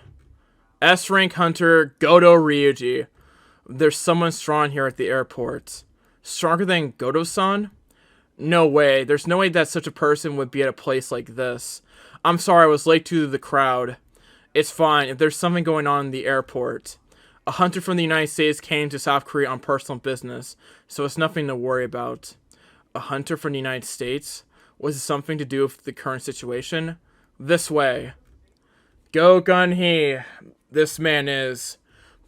S-rank hunter Goto Ryuji. There's someone strong here at the airport. Stronger than Goto-san? No way. There's no way that such a person would be at a place like this. I'm sorry, I was late to the crowd. It's fine. If there's something going on in the airport. A hunter from the United States came to South Korea on personal business, so it's nothing to worry about. A hunter from the United States? Was it something to do with the current situation? This way. Go Gun-hee. This man is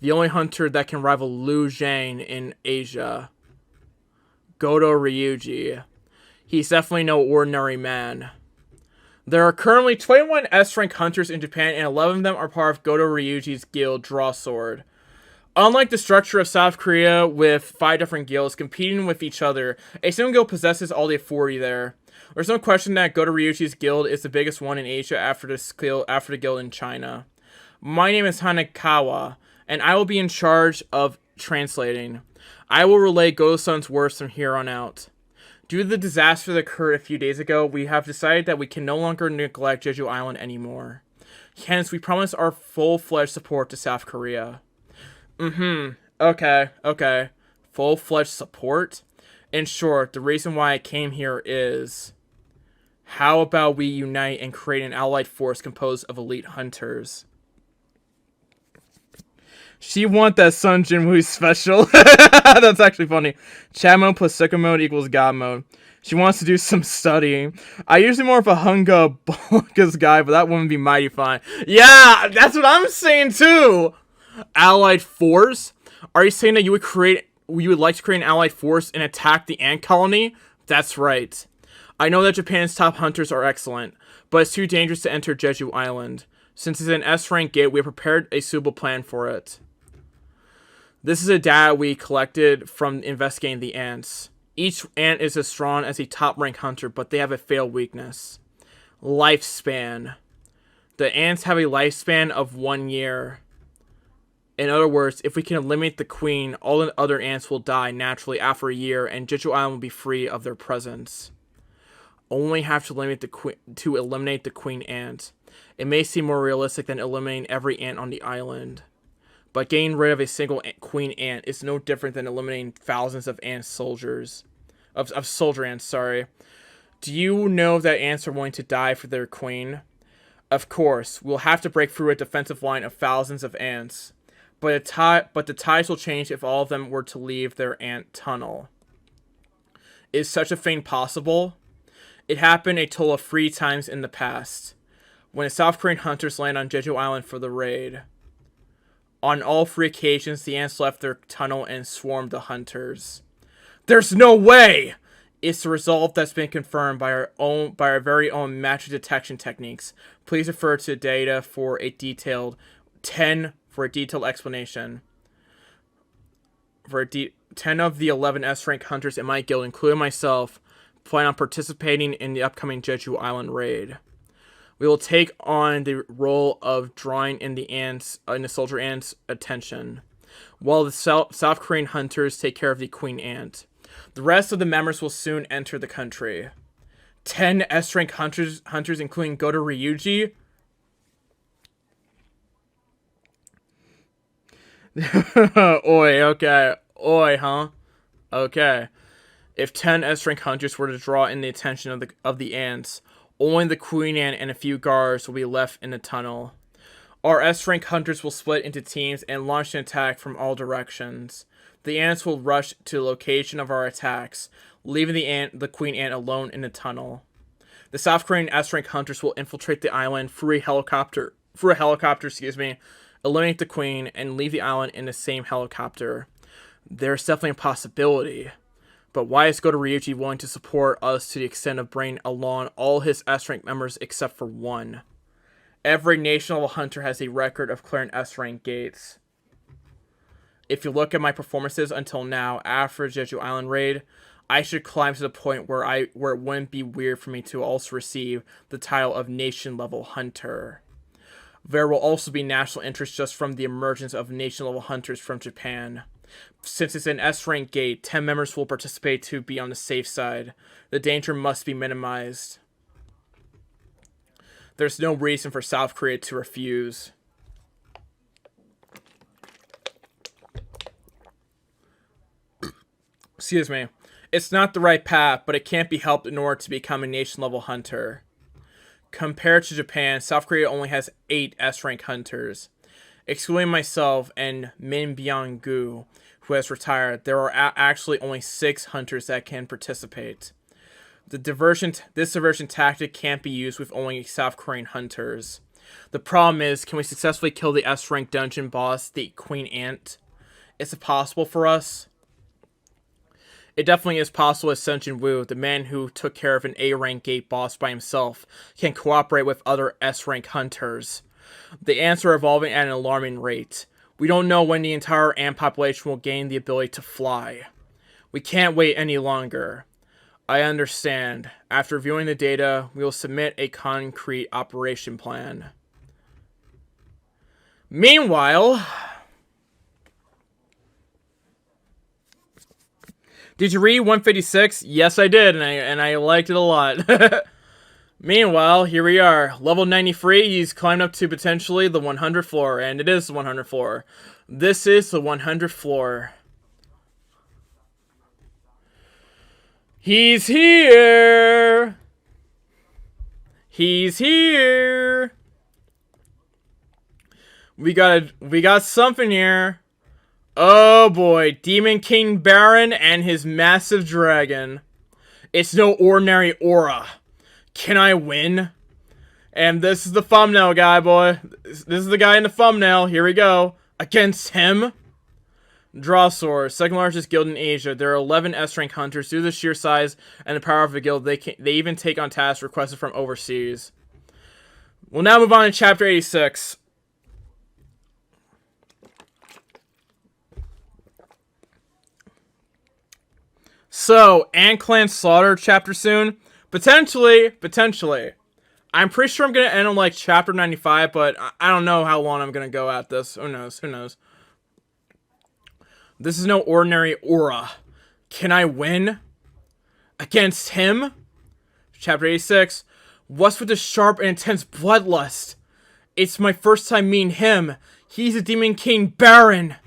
the only hunter that can rival Liu Zhang in Asia. Goto Ryuji. He's definitely no ordinary man. There are currently 21 S-rank hunters in Japan, and 11 of them are part of Goto Ryuji's guild, Draw Sword. Unlike the structure of South Korea with 5 different guilds competing with each other, a single guild possesses all the authority there. There's no question that Goto Ryuji's guild is the biggest one in Asia after the guild in China. My name is Hanekawa, and I will be in charge of translating. I will relay Goto-san's words from here on out. Due to the disaster that occurred a few days ago, we have decided that we can no longer neglect Jeju Island anymore. Hence, we promise our full-fledged support to South Korea. Okay. Full-fledged support? In short, the reason why I came here is... How about we unite and create an allied force composed of elite hunters? She want that Sun Jin-woo special. That's actually funny. Chat mode plus second mode equals God mode. She wants to do some studying. I usually more of a Hunga Bulgas guy, but that wouldn't be mighty fine. Yeah, that's what I'm saying too. Allied force? Are you saying that you would like to create an allied force and attack the ant colony? That's right. I know that Japan's top hunters are excellent, but it's too dangerous to enter Jeju Island. Since it's an S-rank gate, we have prepared a suitable plan for it. This is a data we collected from investigating the ants. Each ant is as strong as a top-rank hunter, but they have a fatal weakness. Lifespan. The ants have a lifespan of 1 year. In other words, if we can eliminate the queen, all the other ants will die naturally after a year, and Jeju Island will be free of their presence. Only have to eliminate the queen ant. It may seem more realistic than eliminating every ant on the island. But getting rid of a single queen ant is no different than eliminating thousands of ant soldiers. Of soldier ants, sorry. Do you know that ants are willing to die for their queen? Of course, we'll have to break through a defensive line of thousands of ants. But the tides will change if all of them were to leave their ant tunnel. Is such a thing possible? It happened a total of 3 times in the past. When the South Korean hunters landed on Jeju Island for the raid. On all 3 occasions, the ants left their tunnel and swarmed the hunters. There's no way! It's the result that's been confirmed by our very own magic detection techniques. Please refer to data for a detailed explanation. 10 of the 11 S-rank hunters in my guild, including myself, plan on participating in the upcoming Jeju Island raid. We will take on the role of drawing in the soldier ants' attention, while the South Korean hunters take care of the queen ant. The rest of the members will soon enter the country. 10 S-rank hunters, including Goto Ryuji. Oi, okay. Oi, huh? Okay. If 10 S-rank hunters were to draw in the attention of the ants, only the queen ant and a few guards will be left in the tunnel. Our S-rank hunters will split into teams and launch an attack from all directions. The ants will rush to the location of our attacks, leaving the queen ant alone in the tunnel. The South Korean S-rank hunters will infiltrate the island through a helicopter, eliminate the queen, and leave the island in the same helicopter. There's definitely a possibility. But why is Goto Ryuji willing to support us to the extent of bringing along all his S-rank members except for one? Every nation level hunter has a record of clearing S-rank gates. If you look at my performances until now, after Jeju Island raid, I should climb to the point where it wouldn't be weird for me to also receive the title of nation level hunter. There will also be national interest just from the emergence of nation level hunters from Japan. Since it's an S-rank gate, 10 members will participate to be on the safe side. The danger must be minimized. There's no reason for South Korea to refuse. Excuse me. It's not the right path, but it can't be helped in order to become a nation-level hunter. Compared to Japan, South Korea only has 8 S-rank hunters. Excluding myself and Min Byung-gu, who has retired, there are actually only 6 hunters that can participate. This diversion tactic can't be used with only South Korean hunters. The problem is, can we successfully kill the S-rank dungeon boss, the Queen Ant? Is it possible for us? It definitely is possible as Sun Jin-woo, the man who took care of an A-rank gate boss by himself, can cooperate with other S-rank hunters. The ants are evolving at an alarming rate. We don't know when the entire ant population will gain the ability to fly. We can't wait any longer. I understand. After reviewing the data, we will submit a concrete operation plan. Meanwhile, did you read 156? Yes, I did, and I liked it a lot. Meanwhile, here we are. Level 93, he's climbed up to potentially the 100th floor, and it is the 100th floor. This is the 100th floor. He's here! He's here! We got something here. Oh boy, Demon King Baran and his massive dragon. It's no ordinary aura. Can I win? And this is the thumbnail guy, boy. This is the guy in the thumbnail. Here we go. Against him. Draw Sword, second largest guild in Asia. There are 11 S-rank hunters. Due to the sheer size and the power of the guild, they even take on tasks requested from overseas. We'll now move on to Chapter 86. So, Ant Clan Slaughter chapter soon? Potentially. I'm pretty sure I'm going to end on, like, chapter 95, but I don't know how long I'm going to go at this. Who knows? This is no ordinary aura. Can I win? Against him? Chapter 86. What's with the sharp and intense bloodlust? It's my first time meeting him. He's a Demon King Baran.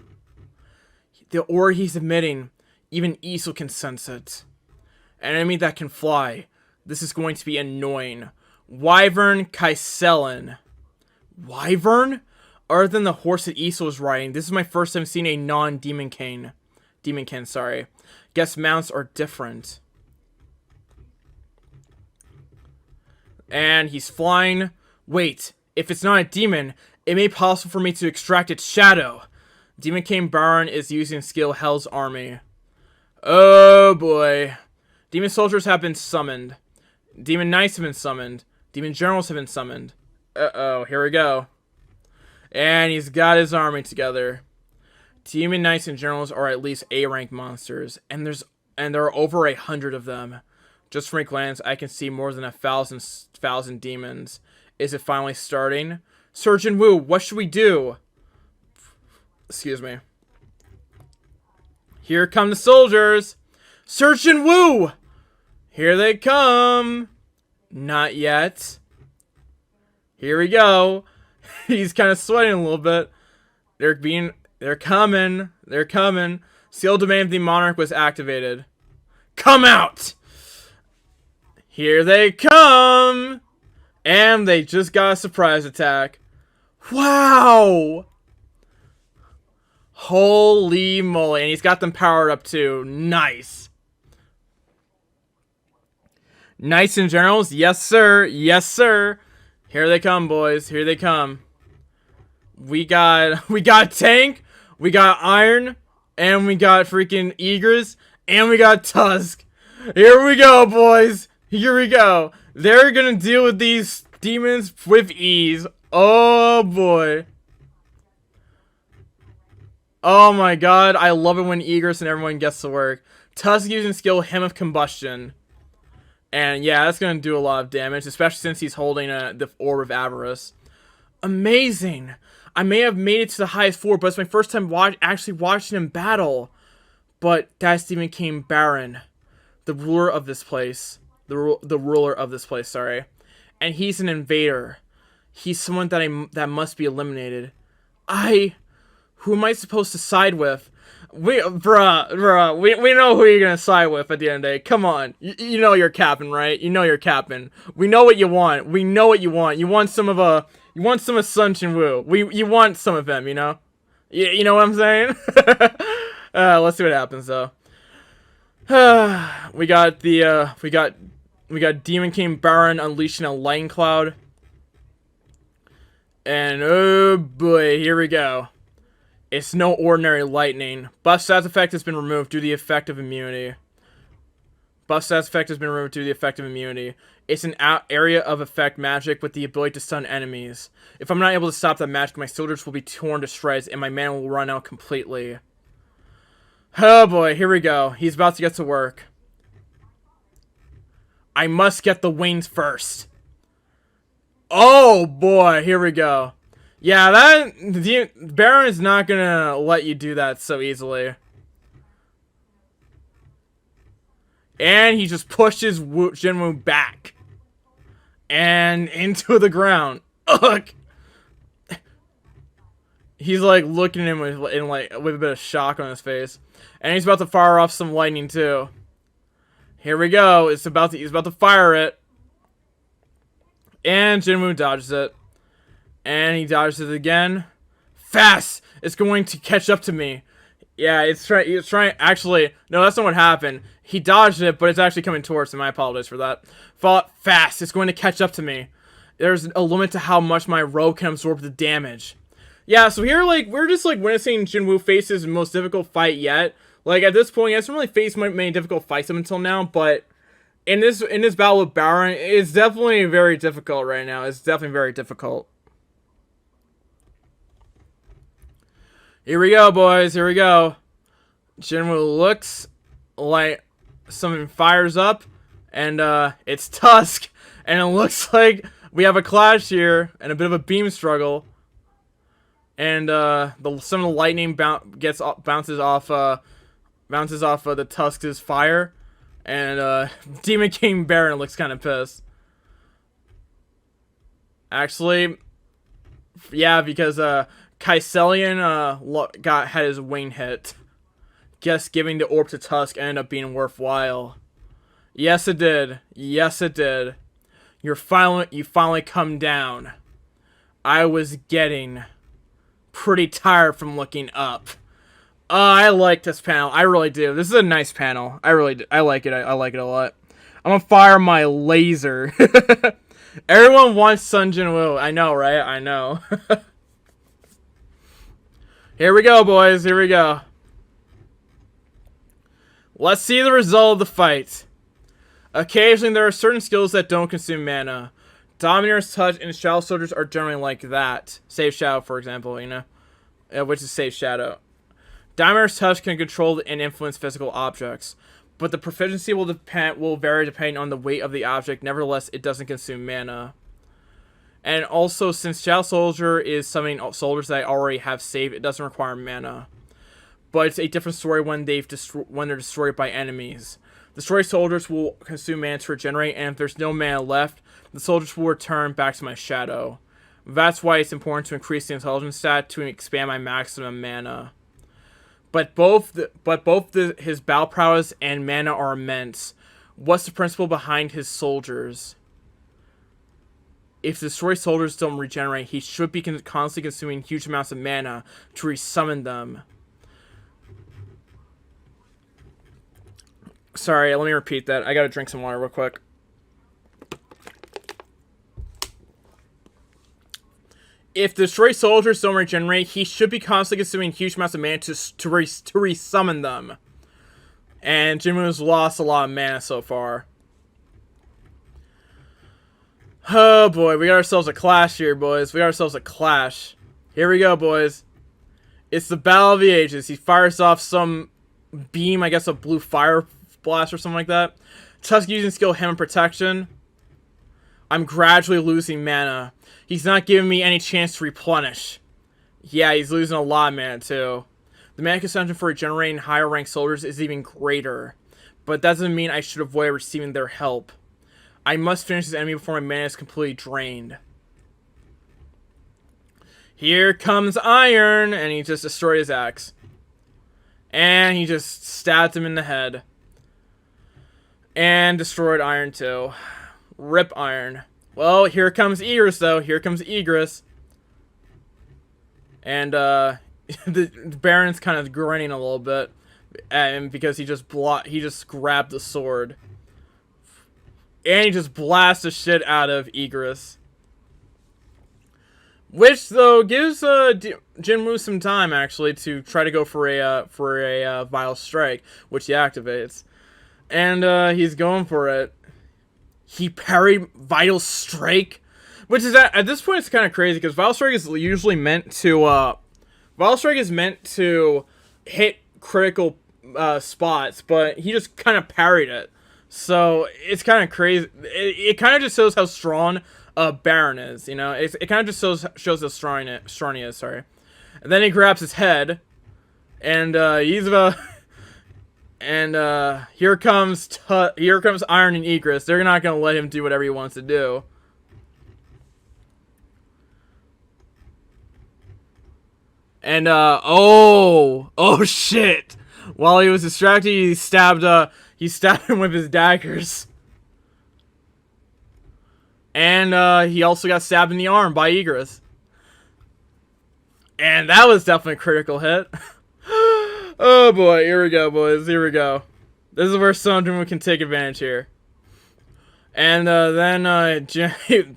The aura he's emitting, even Isel can sense it. An enemy that can fly. This is going to be annoying. Wyvern Kaiselin. Wyvern? Other than the horse that Isel was riding, this is my first time seeing a non-Demon King. Sorry. Guess mounts are different. And he's flying. Wait, if it's not a demon, it may be possible for me to extract its shadow. Demon King Baran is using skill Hell's Army. Oh boy. Demon soldiers have been summoned. Demon knights have been summoned. Demon generals have been summoned. Uh-oh, here we go. And he's got his army together. Demon Knights and Generals are at least A-rank monsters, and there are over 100 of them. Just from a glance, I can see more than 1,000 demons. Is it finally starting? Surgeon Wu, what should we do? Excuse me. Here come the soldiers! Surgeon Wu! Here they come! Not yet. Here we go. He's kind of sweating a little bit. They're coming. They're coming. Seal domain of the monarch was activated. Come out! Here they come! And they just got a surprise attack. Wow! Holy moly. And he's got them powered up too. Nice. Knights and Generals. Yes, sir. Yes, sir. Here they come, boys. Here they come. We got Tank. We got Iron. And we got freaking Eagers. And we got Tusk. Here we go, boys. Here we go. They're gonna deal with these demons with ease. Oh, boy. Oh, my God. I love it when Eagers and everyone gets to work. Tusk using skill Hymn of Combustion. And, yeah, that's gonna do a lot of damage. Especially since he's holding the Orb of Avarice. Amazing. I may have made it to the highest 4, but it's my first time actually watching him battle. But that's Demon King Baran. The ruler of this place. The ruler of this place, sorry. And he's an invader. He's someone that must be eliminated. Who am I supposed to side with? Bruh, we know who you're gonna side with at the end of the day. Come on. You know you're capping, right? You know you're capping. We know what you want. We know what you want. You want some of Sun Chin Wu. You want some of them, you know? You know what I'm saying? Let's see what happens though. we got Demon King Baran unleashing a lightning cloud. And oh boy, here we go. It's no ordinary lightning. Buff stats effect has been removed due to the effect of immunity. It's an area of effect magic with the ability to stun enemies. If I'm not able to stop that magic, my soldiers will be torn to shreds and my mana will run out completely. Oh boy, here we go. He's about to get to work. I must get the wings first. Oh boy, here we go. Yeah, Baron is not gonna let you do that so easily. And he just pushes Jinwoo back. And into the ground. Ugh! He's like looking at him with a bit of shock on his face. And he's about to fire off some lightning too. Here we go. He's about to fire it. And Jinwoo dodges it. And he dodges it again. Fast! It's going to catch up to me. Yeah, it's trying. Actually, no, that's not what happened. He dodged it, but it's actually coming towards him. I apologize for that. Fought fast. It's going to catch up to me. There's a limit to how much my robe can absorb the damage. Yeah, so here, we're just, witnessing Jinwoo face his most difficult fight yet. At this point, he hasn't really faced many difficult fights up until now, but in this battle with Baron, it's definitely very difficult right now. It's definitely very difficult. Here we go, boys. Here we go. Jinwoo looks like something fires up, and it's Tusk. And it looks like we have a clash here and a bit of a beam struggle. And some of the lightning bounces off of the Tusk's fire, and Demon King Baron looks kind of pissed. Actually, yeah, because Kaiselian had his wing hit. Guess giving the orb to Tusk ended up being worthwhile. Yes, it did. Yes, it did. You finally come down. I was getting pretty tired from looking up. I like this panel. I really do. This is a nice panel. I really do. I like it. I like it a lot. I'm gonna fire my laser. Everyone wants Sun Jin Woo. I know, right? I know. Here we go, boys. Here we go. Let's see the result of the fight. Occasionally, there are certain skills that don't consume mana. Dominator's Touch and Shadow Soldiers are generally like that. Save Shadow, for example, you know? Which is Save Shadow. Diamond's touch can control and influence physical objects, but the proficiency will vary depending on the weight of the object. Nevertheless, it doesn't consume mana. And also, since Shadow Soldier is summoning soldiers that I already have saved, it doesn't require mana. But it's a different story when they're destroyed by enemies. Destroyed soldiers will consume mana to regenerate, and if there's no mana left, the soldiers will return back to my shadow. That's why it's important to increase the intelligence stat to expand my maximum mana. But his battle prowess and mana are immense. What's the principle behind his soldiers? If the destroyed soldiers don't regenerate, he should be constantly consuming huge amounts of mana to resummon them. Sorry, let me repeat that. I gotta drink some water real quick. If the destroyed soldiers don't regenerate, he should be constantly consuming huge amounts of mana to resummon them. And Jinwoo's lost a lot of mana so far. Oh boy, we got ourselves a clash here, boys. We got ourselves a clash. Here we go, boys. It's the Battle of the Ages. He fires off some beam, I guess a blue fire blast or something like that. Tusk using skill Hymn Protection. I'm gradually losing mana. He's not giving me any chance to replenish. Yeah, he's losing a lot of mana too. The mana consumption for regenerating higher ranked soldiers is even greater. But that doesn't mean I should avoid receiving their help. I must finish this enemy before my mana is completely drained. Here comes Iron! And he just destroyed his axe. And he just stabbed him in the head. And destroyed Iron too. Rip Iron. Well, here comes Egress though. Here comes Egress. And the Baron's kind of grinning a little bit. And because he just grabbed the sword. And he just blasts the shit out of Egress. Which, though, gives Jinwoo some time, actually, to try to go for a Vile Strike, which he activates. And he's going for it. He parried Vital Strike? Which is, at this point, it's kind of crazy, because Vile Strike is usually meant to, Vile Strike is meant to hit critical spots, but he just kind of parried it. So, it's kind of crazy. It kind of just shows how strong Baran is, you know? It kind of just shows how strong he is, sorry. And then he grabs his head, and he's about... And here comes Iron and Egress. They're not going to let him do whatever he wants to do. And, oh shit! While he was distracted, he stabbed him with his daggers. And, he also got stabbed in the arm by Egress. And that was definitely a critical hit. Oh boy, here we go, boys, here we go. This is where Sunderman can take advantage here. And,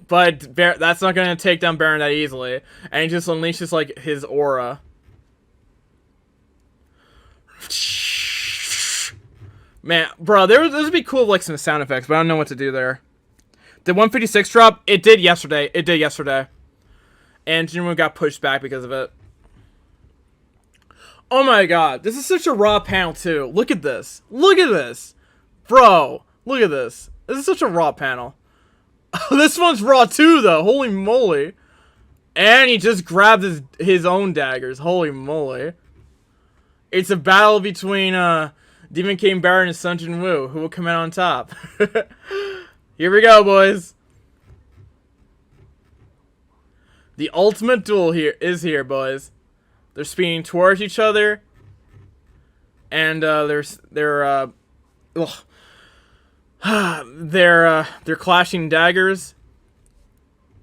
but that's not gonna take down Baron that easily. And he just unleashes, like, his aura. Man, bro, this would be cool with, like, some sound effects, but I don't know what to do there. Did 156 drop? It did yesterday. It did yesterday. And Jinwoo got pushed back because of it. Oh my god. This is such a raw panel, too. Look at this. Look at this. Bro, look at this. This is such a raw panel. This one's raw, too, though. Holy moly. And he just grabbed his own daggers. Holy moly. It's a battle between, Demon King Baron and Sun Jinwoo. Who will come out on top? Here we go, boys. The ultimate duel is here, boys. They're speeding towards each other, and they're clashing daggers.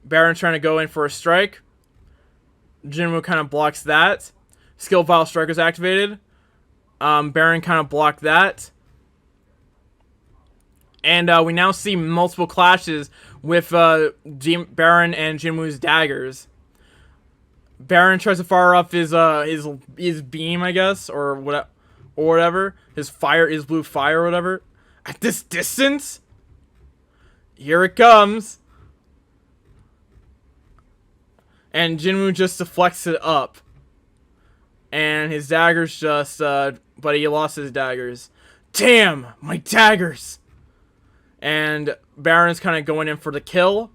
Baron trying to go in for a strike. Jinwoo kind of blocks that. Skill Vile Strike is activated. Baron kind of blocked that. And we now see multiple clashes with Baron and Jinwoo's daggers. Baron tries to fire off his beam, I guess, or whatever. His blue fire, or whatever. At this distance, here it comes, and Jinwoo just deflects it up. And his daggers just, but he lost his daggers. Damn, my daggers! And Baron's kind of going in for the kill.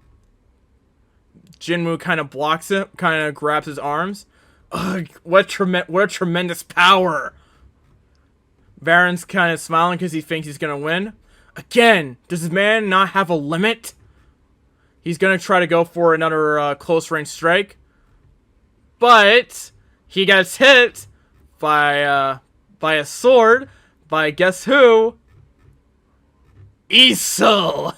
Jinwoo kind of blocks it, kind of grabs his arms. Ugh, what a tremendous power! Baron's kind of smiling because he thinks he's going to win. Again, does this man not have a limit? He's going to try to go for another close range strike. But he gets hit by a sword by guess who? Isol!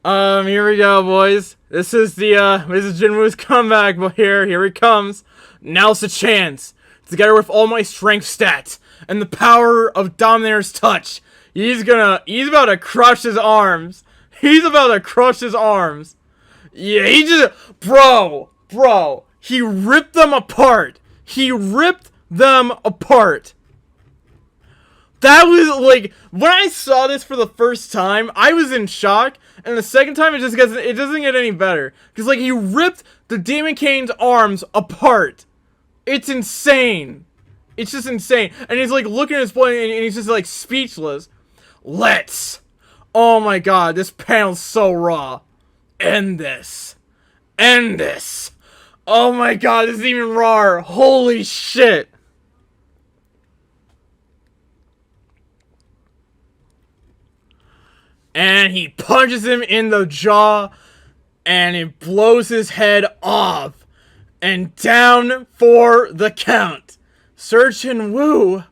Here we go, boys. This is Jinwoo's comeback, but here he comes. Now's the chance. Together with all my strength stats and the power of Dominator's touch, he's about to crush his arms. He's about to crush his arms. Yeah, bro, he ripped them apart. He ripped them apart. That was, like, when I saw this for the first time, I was in shock, and the second time it doesn't get any better. Because, like, he ripped the Demon Kane's arms apart. It's insane. It's just insane. And he's, like, looking at his boy, and he's just, like, speechless. Oh my god, this panel's so raw. End this. End this. Oh my god, this is even rawer. Holy shit. And he punches him in the jaw, and it blows his head off. And down for the count. Surgeon Wu,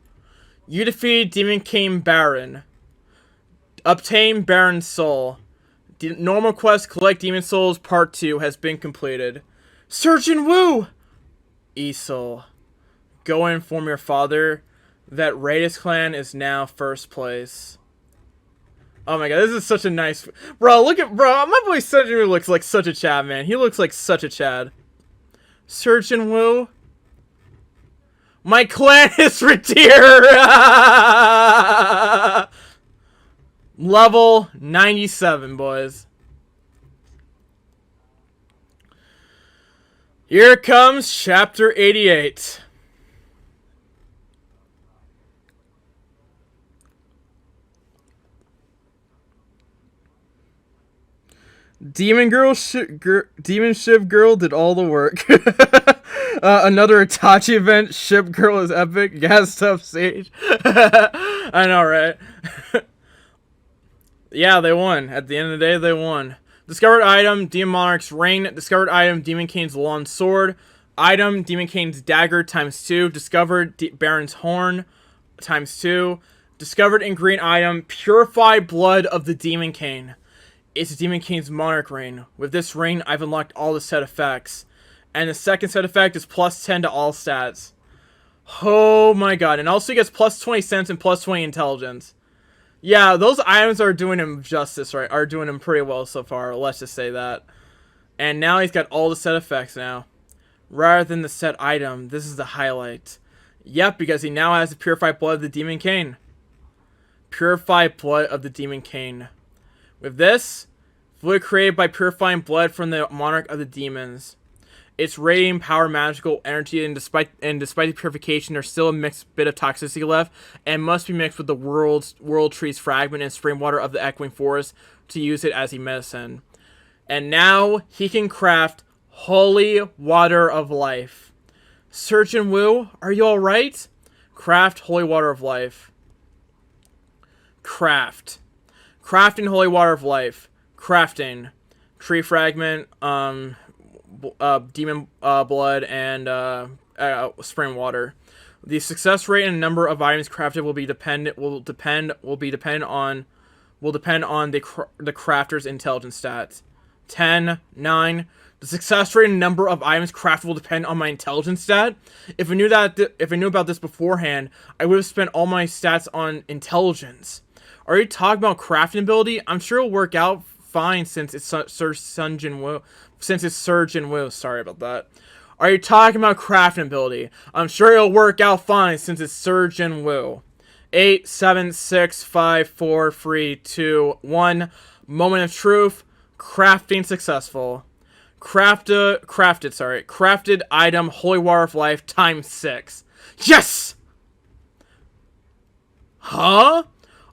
you defeated Demon King Baran. Obtain Baran's soul. The normal quest, collect demon souls, part 2 has been completed. Surgeon Wu! Isol, go and inform your father that Raidus clan is now first place. Oh my god, this is such a nice... Bro, my boy Surgeon Wu looks like such a Chad, man. He looks like such a Chad. Surgeon Wu? My clan is retired! Level 97, boys. Here comes Chapter 88. Demon Ship Girl did all the work. Another Itachi event. Ship Girl is epic. Gas Tough Sage. I know, right? Yeah, they won. At the end of the day, they won. Discovered item, Demon Monarch's Ring. Discovered item, Demon Kane's Long Sword. Item, Demon Kane's Dagger ×2. Discovered Baron's Horn ×2. Discovered ingredient item, Purified Blood of the Demon Kane. It's Demon Kane's Monarch Ring. With this ring, I've unlocked all the set effects. And the second set effect is +10 to all stats. Oh my god. And also he gets +20 sense and +20 intelligence. Yeah, those items are doing him justice, right? Are doing him pretty well so far, let's just say that. And now he's got all the set effects now. Rather than the set item, this is the highlight. Yep, because he now has the Purified Blood of the Demon Kane. Purified Blood of the Demon Kane. With this, fluid created by purifying blood from the Monarch of the Demons. It's radiating power, magical energy, and despite the purification, there's still a mixed bit of toxicity left, and must be mixed with the world tree's fragment and spring water of the echoing forest to use it as a medicine. And now he can craft Holy Water of Life. Surgeon Wu, are you all right? Craft Holy Water of Life. Crafting Holy Water of Life. Crafting tree fragment, demon blood, and spring water. The success rate and number of items crafted will depend on the crafter's intelligence stats. 10, 9. The success rate and number of items crafted will depend on my intelligence stat. If I knew about this beforehand, I would have spent all my stats on intelligence. Are you talking about crafting ability? I'm sure it'll work out fine since it's Surgeon Wu. Sorry about that. Are you talking about crafting ability? I'm sure it'll work out fine since it's Surgeon Wu. 8, 7, 6, 5, 4, 3, 2, 1. Moment of truth. Crafting successful. Crafted item Holy Water of Life ×6. Yes! Huh?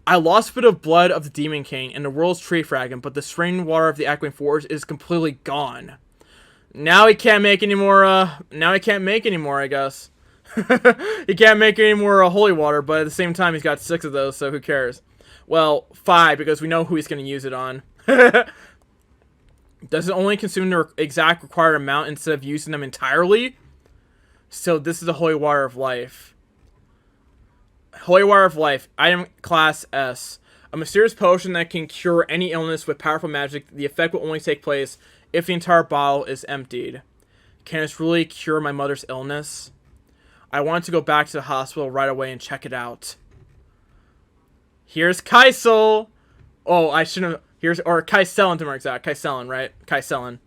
I lost a bit of blood of the Demon King and the world's tree fragment, but the spring water of the Echoing Forest is completely gone. Now he can't make any more, I guess. He can't make any more holy water, but at the same time, he's got 6 of those, so who cares? Well, 5, because we know who he's going to use it on. Does it only consume the exact required amount instead of using them entirely? So this is the Holy Water of Life. Holy Water of Life, item class S. A mysterious potion that can cure any illness with powerful magic. The effect will only take place if the entire bottle is emptied. Can this really cure my mother's illness? I want to go back to the hospital right away and check it out. Here's Kaisel. Oh, I shouldn't have. Or Kaiselen to be exact. Kaiselen, right? Kaiselen.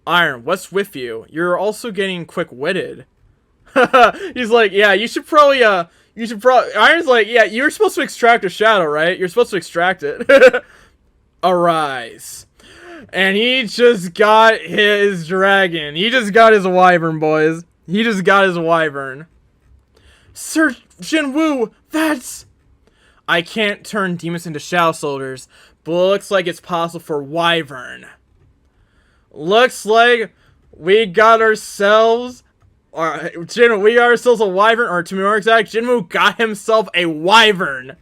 Iron, what's with you? You're also getting quick-witted. He's like, yeah, you should probably, Iron's like, yeah, you're supposed to extract a shadow, right? You're supposed to extract it. Arise. And he just got his dragon. He just got his wyvern, boys. He just got his wyvern. Sir Jinwoo, that's... I can't turn demons into shadow soldiers, but it looks like it's possible for wyvern. Looks like we got ourselves... we got ourselves a wyvern, or to be more exact, Jinwoo got himself a wyvern.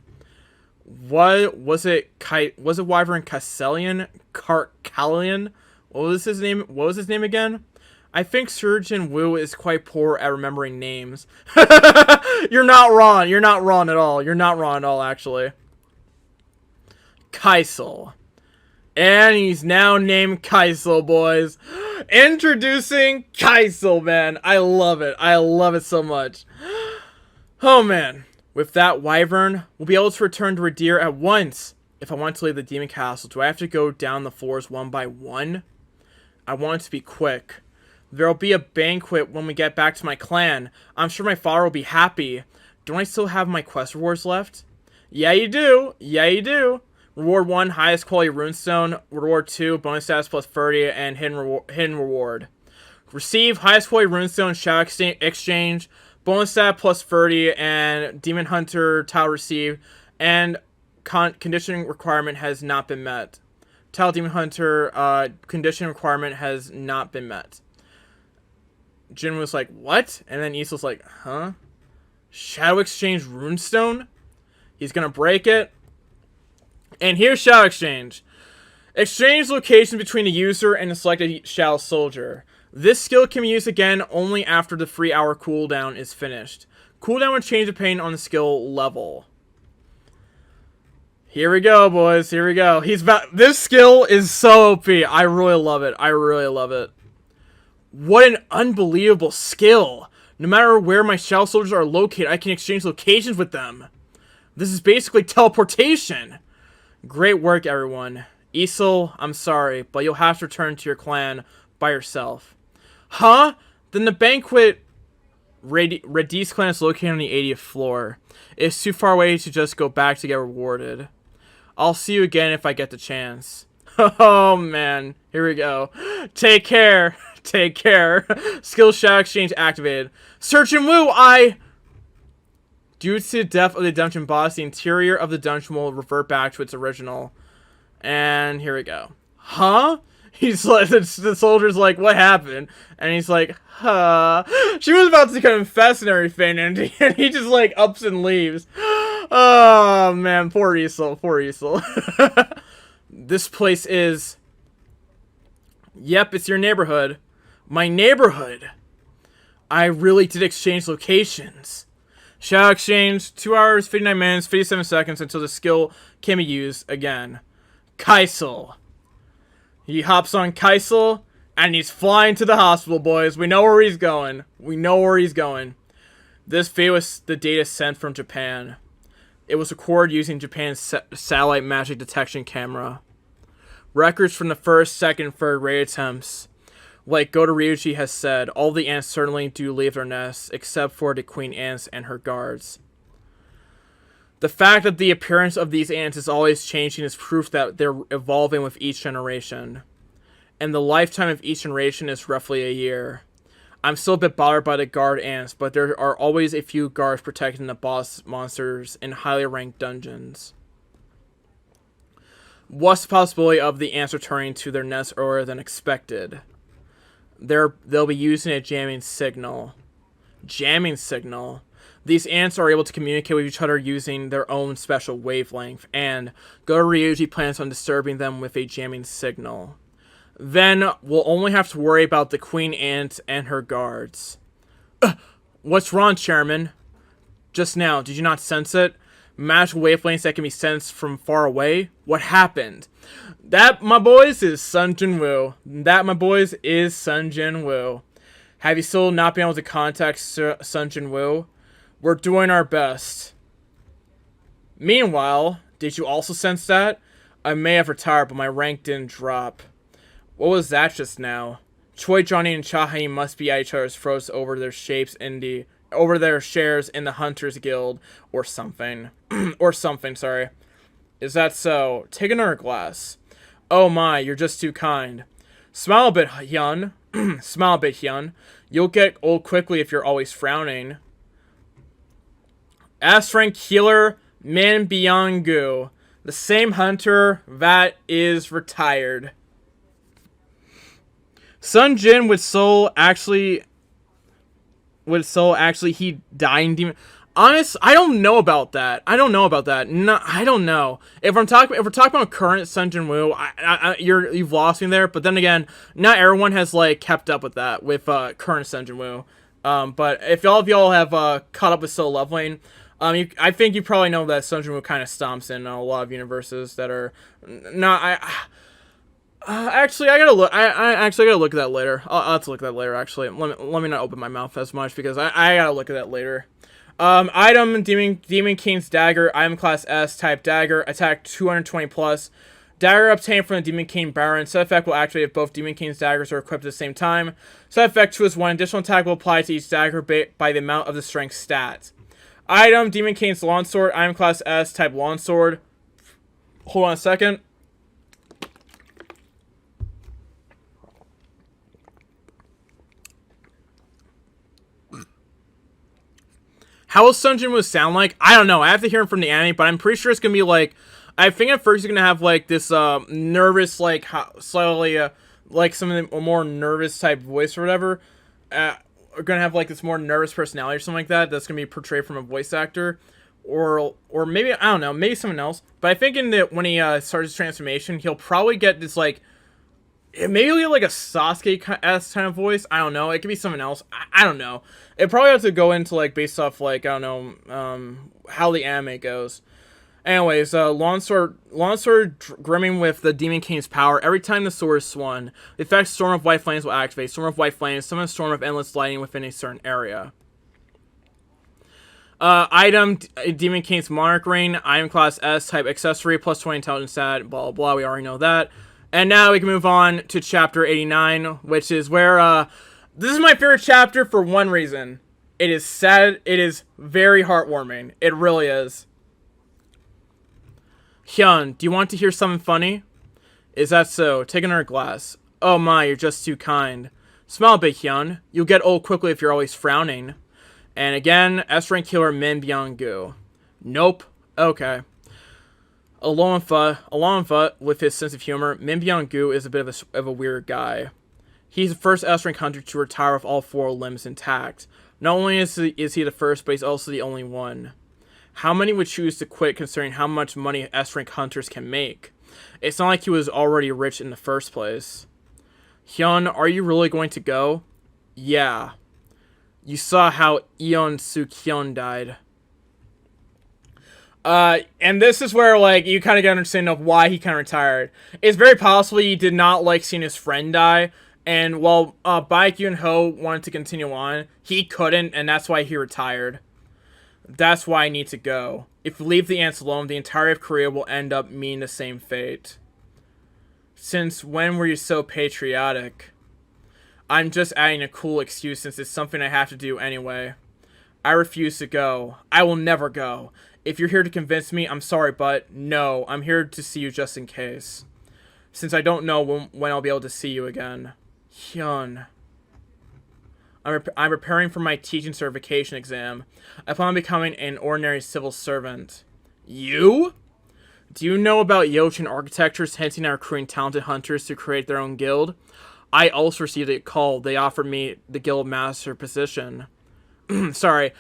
What was it? Was it wyvern Casselian? Carcalian? What was his name? What was his name again? I think Surgeon Wu is quite poor at remembering names. You're not wrong. You're not wrong at all. You're not wrong at all, actually. Kaisel. And he's now named Kaisel, boys. Introducing Kaisel, man. I love it. I love it so much. Oh, man. With that wyvern, we'll be able to return to Radir at once. If I want to leave the demon castle, do I have to go down the floors one by one? I want it to be quick. There'll be a banquet when we get back to my clan. I'm sure my father will be happy. Don't I still have my quest rewards left? Yeah, you do. Yeah, you do. Reward 1, highest quality runestone. Reward 2, bonus status plus 30 and hidden reward. Receive highest quality runestone shadow exchange. Bonus stat plus 30 and demon hunter tile received. And conditioning requirement has not been met. Tile demon hunter condition requirement has not been met. Jin was like, what? And then Isel's like, huh? Shadow exchange runestone? He's gonna break it. And here's Shadow Exchange. Exchange location between the user and the selected Shadow Soldier. This skill can be used again only after the 3-hour cooldown is finished. Cooldown will change depending on the skill level. Here we go, boys. Here we go. This skill is so OP. I really love it. I really love it. What an unbelievable skill. No matter where my Shadow Soldiers are located, I can exchange locations with them. This is basically teleportation. Great work, everyone. Isel, I'm sorry, but you'll have to return to your clan by yourself. Huh? Then the banquet... Radis clan is located on the 80th floor. It's too far away to just go back to get rewarded. I'll see you again if I get the chance. Oh, man. Here we go. Take care. Take care. Skill Shadow Exchange activated. Search and Woo, Due to the death of the dungeon boss, the interior of the dungeon will revert back to its original. And here we go. Huh? He's like, the soldier's like, what happened? And he's like, huh. She was about to confess and everything, and he just like ups and leaves. Oh, man. Poor Isel. Poor Isel. This place is... Yep, it's your neighborhood. My neighborhood. I really did exchange locations. Shadow Exchange, 2 hours, 59 minutes, 57 seconds until the skill can be used again. Kaisel. He hops on Kaisel, and he's flying to the hospital, boys. We know where he's going. We know where he's going. This video was the data sent from Japan. It was recorded using Japan's satellite magic detection camera. Records from the first, second, third raid attempts. Like Goto Ryuji has said, all the ants certainly do leave their nests, except for the queen ants and her guards. The fact that the appearance of these ants is always changing is proof that they're evolving with each generation. and the lifetime of each generation is roughly a year. I'm still a bit bothered by the guard ants, but there are always a few guards protecting the boss monsters in highly ranked dungeons. What's the possibility of the ants returning to their nest earlier than expected? They'll be using a jamming signal. Jamming signal? These ants are able to communicate with each other using their own special wavelength, and Go Ryuji plans on disturbing them with a jamming signal. Then we'll only have to worry about the queen ant and her guards. What's wrong, Chairman? Just now, did you not sense it? Magical wavelengths that can be sensed from far away? What happened? That, my boys, is Sun Jinwoo. That, my boys, is Sun Jinwoo. Have you still not been able to contact Sun Jinwoo? We're doing our best. Meanwhile, did you also sense that? I may have retired, but my rank didn't drop. What was that just now? Choi, Johnny, and Chahi must be at each other's throats over their shares in the Hunters Guild, or something. Sorry. Is that so? Take another glass. Oh my, you're just too kind. Smile a bit, Hyun. Smile a bit, Hyun. You'll get old quickly if you're always frowning. S-rank healer Min Byung-gu, the same hunter that is retired. Sun Jin would soul actually he dying demon. Honest, I don't know about that. No, I don't know. If we're talking about current Sun Jin Woo, you've lost me there. But then again, not everyone has like kept up with that with current Sun Jin Woo. But if all of y'all have caught up with soul leveling, I think you probably know that Sun Jin Woo kind of stomps in a lot of universes that are not. Actually, I gotta look. I actually gotta look at that later. I'll have to look at that later. Actually, let me not open my mouth as much because I gotta look at that later. Item Demon King's dagger. Item class S type dagger. Attack 220 plus. Dagger obtained from the Demon King Baran. Side effect will activate if both Demon King's daggers are equipped at the same time. Side effect 2 is 1. Additional attack will apply to each dagger by the amount of the strength stat. Item Demon King's longsword. Item class S type longsword. Hold on a second. How will Sun Jin sound like? I don't know. I have to hear him from the anime, but I'm pretty sure it's gonna be like. I think at first he's gonna have like this nervous, like slightly like some of the more nervous type voice or whatever. Are gonna have like this more nervous personality or something like that. That's gonna be portrayed from a voice actor, or maybe I don't know, maybe someone else. But I think when he starts his transformation, he'll probably get this like. Maybe he'll get like a Sasuke-esque kind of voice. I don't know. It could be someone else. I don't know. It probably has to go into like based off like I don't know how the anime goes. Anyways, longsword grimming with the Demon King's power. Every time the sword is swung, the effect Storm of White Flames will activate. Storm of White Flames summons Storm of Endless Lightning within a certain area. Item Demon King's Monarch Ring. Item class S type accessory plus 20 intelligence stat. Blah blah blah. We already know that. And now we can move on to chapter 89, which is where, this is my favorite chapter for one reason. It is sad. It is very heartwarming. It really is. Hyun, do you want to hear something funny? Is that so? Take another glass. Oh my, you're just too kind. Smile a bit, Hyun. You'll get old quickly if you're always frowning. And again, S-rank killer Min Byung-gu. Nope. Okay. Alonfa, with his sense of humor, Min Byung-gu is a bit of a weird guy. He's the first S-rank hunter to retire with all 4 limbs intact. Not only is he the first, but he's also the only one. How many would choose to quit considering how much money S-rank hunters can make? It's not like he was already rich in the first place. Hyun, are you really going to go? Yeah. You saw how Eon Suk-hyun died. And this is where, like, you kind of get an understanding of why he kind of retired. It's very possible he did not like seeing his friend die, and while, Baek Yoon-ho wanted to continue on, he couldn't, and that's why he retired. That's why I need to go. If we leave the ants alone, the entirety of Korea will end up meeting the same fate. Since when were you so patriotic? I'm just adding a cool excuse since it's something I have to do anyway. I refuse to go. I will never go. If you're here to convince me, I'm sorry, but no, I'm here to see you just in case. since I don't know when I'll be able to see you again. Hyun. I'm preparing for my teaching certification exam. I plan on becoming an ordinary civil servant. You? Do you know about Yochin architectures hinting at recruiting talented hunters to create their own guild? I also received a call. They offered me the guild master position. Sorry,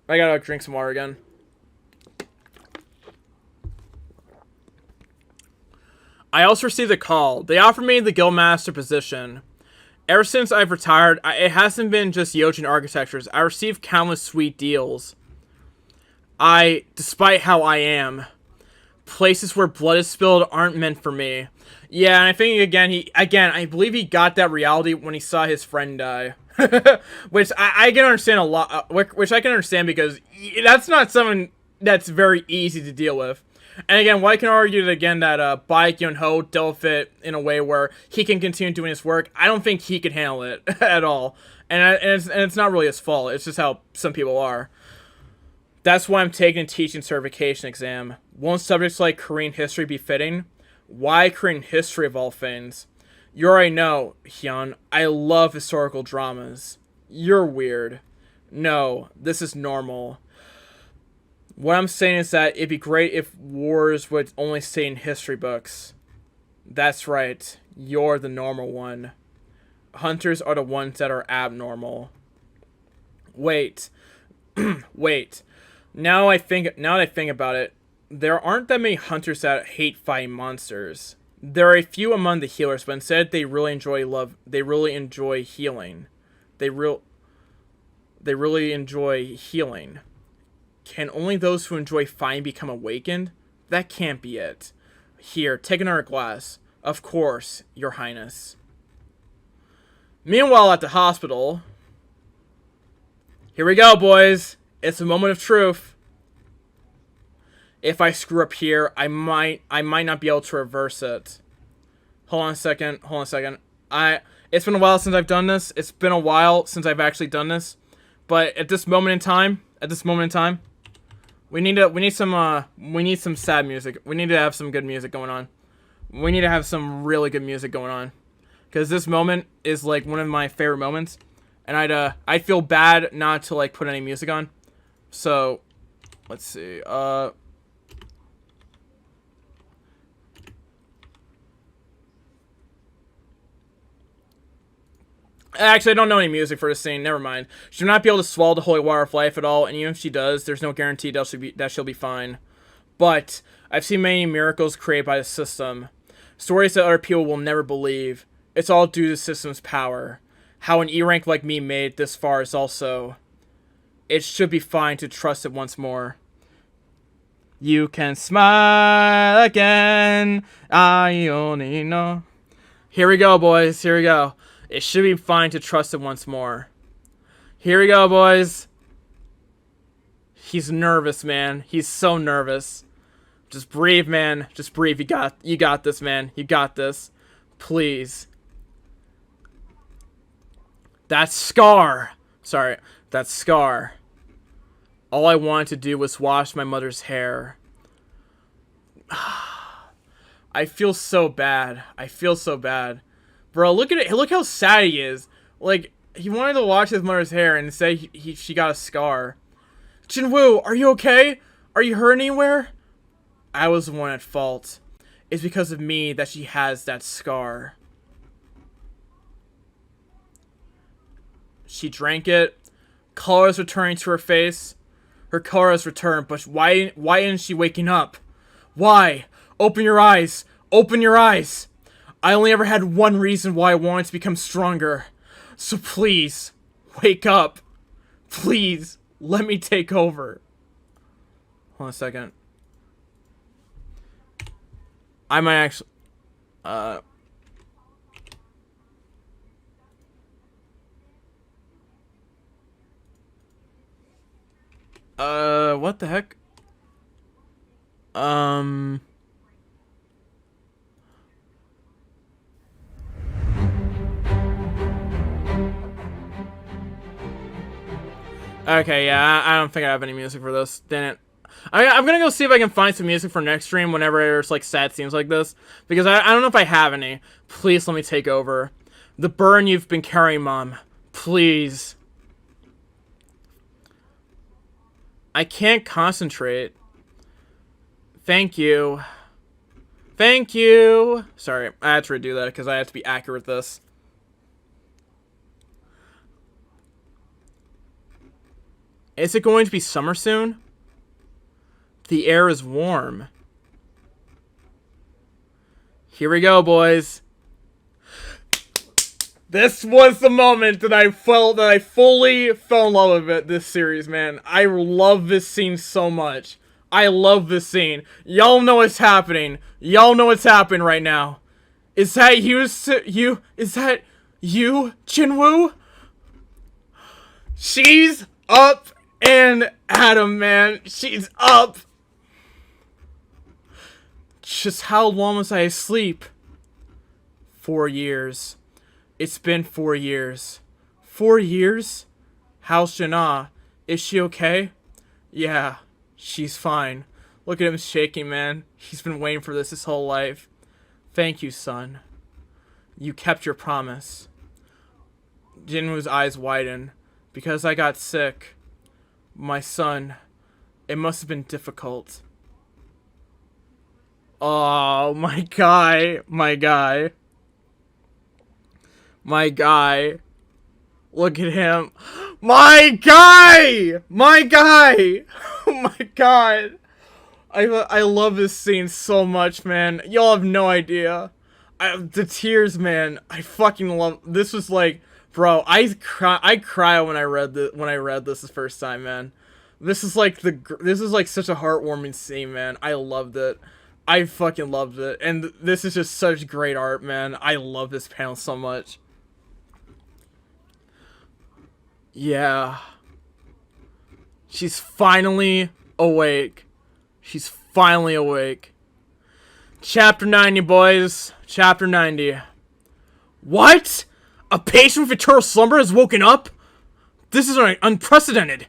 I gotta drink some water again. I also received a call. They offered me the guild master position. Ever since I've retired, it hasn't been just Yochin architectures. I received countless sweet deals. Despite how I am, places where blood is spilled aren't meant for me. Yeah, and I think I believe he got that reality when he saw his friend die. Which I can understand a lot, which I can understand because that's not something that's very easy to deal with. And again, one can argue that Baek Yun-ho dealt with it in a way where he can continue doing his work. I don't think he could handle it at all. And it's not really his fault. It's just how some people are. That's why I'm taking a teaching certification exam. Won't subjects like Korean history be fitting? Why Korean history of all things? You already know, Hyun, I love historical dramas. You're weird. No, this is normal. What I'm saying is that it'd be great if wars would only stay in history books. That's right. You're the normal one. Hunters are the ones that are abnormal. Wait. Wait. Now that I think about it, there aren't that many hunters that hate fighting monsters. There are a few among the healers, but instead they really enjoy healing. They really enjoy healing. Can only those who enjoy fighting become awakened? That can't be it. Here, take another glass. Of course, Your Highness. Meanwhile, at the hospital... Here we go, boys. It's a moment of truth. If I screw up here, I might not be able to reverse it. Hold on a second. It's been a while since I've done this. It's been a while since I've actually done this. But at this moment in time, we need some sad music. We need to have some good music going on. We need to have some really good music going on. Because this moment is like one of my favorite moments. And I'd feel bad not to like put any music on. So, let's see. Actually, I don't know any music for this scene. Never mind. She will not be able to swallow the holy water of life at all, and even if she does, there's no guarantee that she'll be fine. But I've seen many miracles created by the system. Stories that other people will never believe. It's all due to the system's power. How an E-rank like me made it this far is also... It should be fine to trust it once more. You can smile again. I only know. Here we go, boys. Here we go. It should be fine to trust it once more. Here we go, boys. He's nervous, man. He's so nervous. Just breathe, man. Just breathe. You got this, man. You got this. Please. That scar. Sorry. That scar. All I wanted to do was wash my mother's hair. I feel so bad. I feel so bad. Bro, look at it. Look how sad he is. Like, he wanted to wash his mother's hair and say she got a scar. Jinwoo, are you okay? Are you hurt anywhere? I was the one at fault. It's because of me that she has that scar. She drank it. Color is returning to her face. Her color has returned, but why isn't she waking up? Why? Open your eyes. Open your eyes. I only ever had one reason why I wanted to become stronger. So please, wake up. Please, let me take over. Hold on a second. I might actually... what the heck? Okay, yeah, I don't think I have any music for this. Didn't. I'm gonna go see if I can find some music for next stream whenever there's like sad scenes like this, because I don't know if I have any. Please let me take over. The burn you've been carrying, Mom. Please. I can't concentrate. Thank you. Thank you. Sorry, I had to redo that because I have to be accurate with this. Is it going to be summer soon? The air is warm. Here we go, boys. This was the moment that I felt that I fully fell in love with it, this series, man. I love this scene so much. I love this scene. Y'all know what's happening. Y'all know what's happening right now. Is that you, is that you, Jinwoo? She's up and at him, man. She's up. Just how long was I asleep? 4 years. It's been 4 years. 4 years? How's Jana? Is she okay? Yeah, she's fine. Look at him shaking, man. He's been waiting for this his whole life. Thank you, son. You kept your promise. Jinwoo's eyes widen. Because I got sick. My son. It must have been difficult. Oh, my guy. My guy. My guy. Look at him. My guy! My guy! Oh my god. I love this scene so much, man. Y'all have no idea. The tears, man. I fucking love. This was like, bro. I cry when I read this the first time, man. This is like such a heartwarming scene, man. I loved it. I fucking loved it, and this is just such great art, man. I love this panel so much. Yeah. She's finally awake. She's finally awake. Chapter 90, boys. Chapter 90. What? A patient with eternal slumber has woken up? This is unprecedented.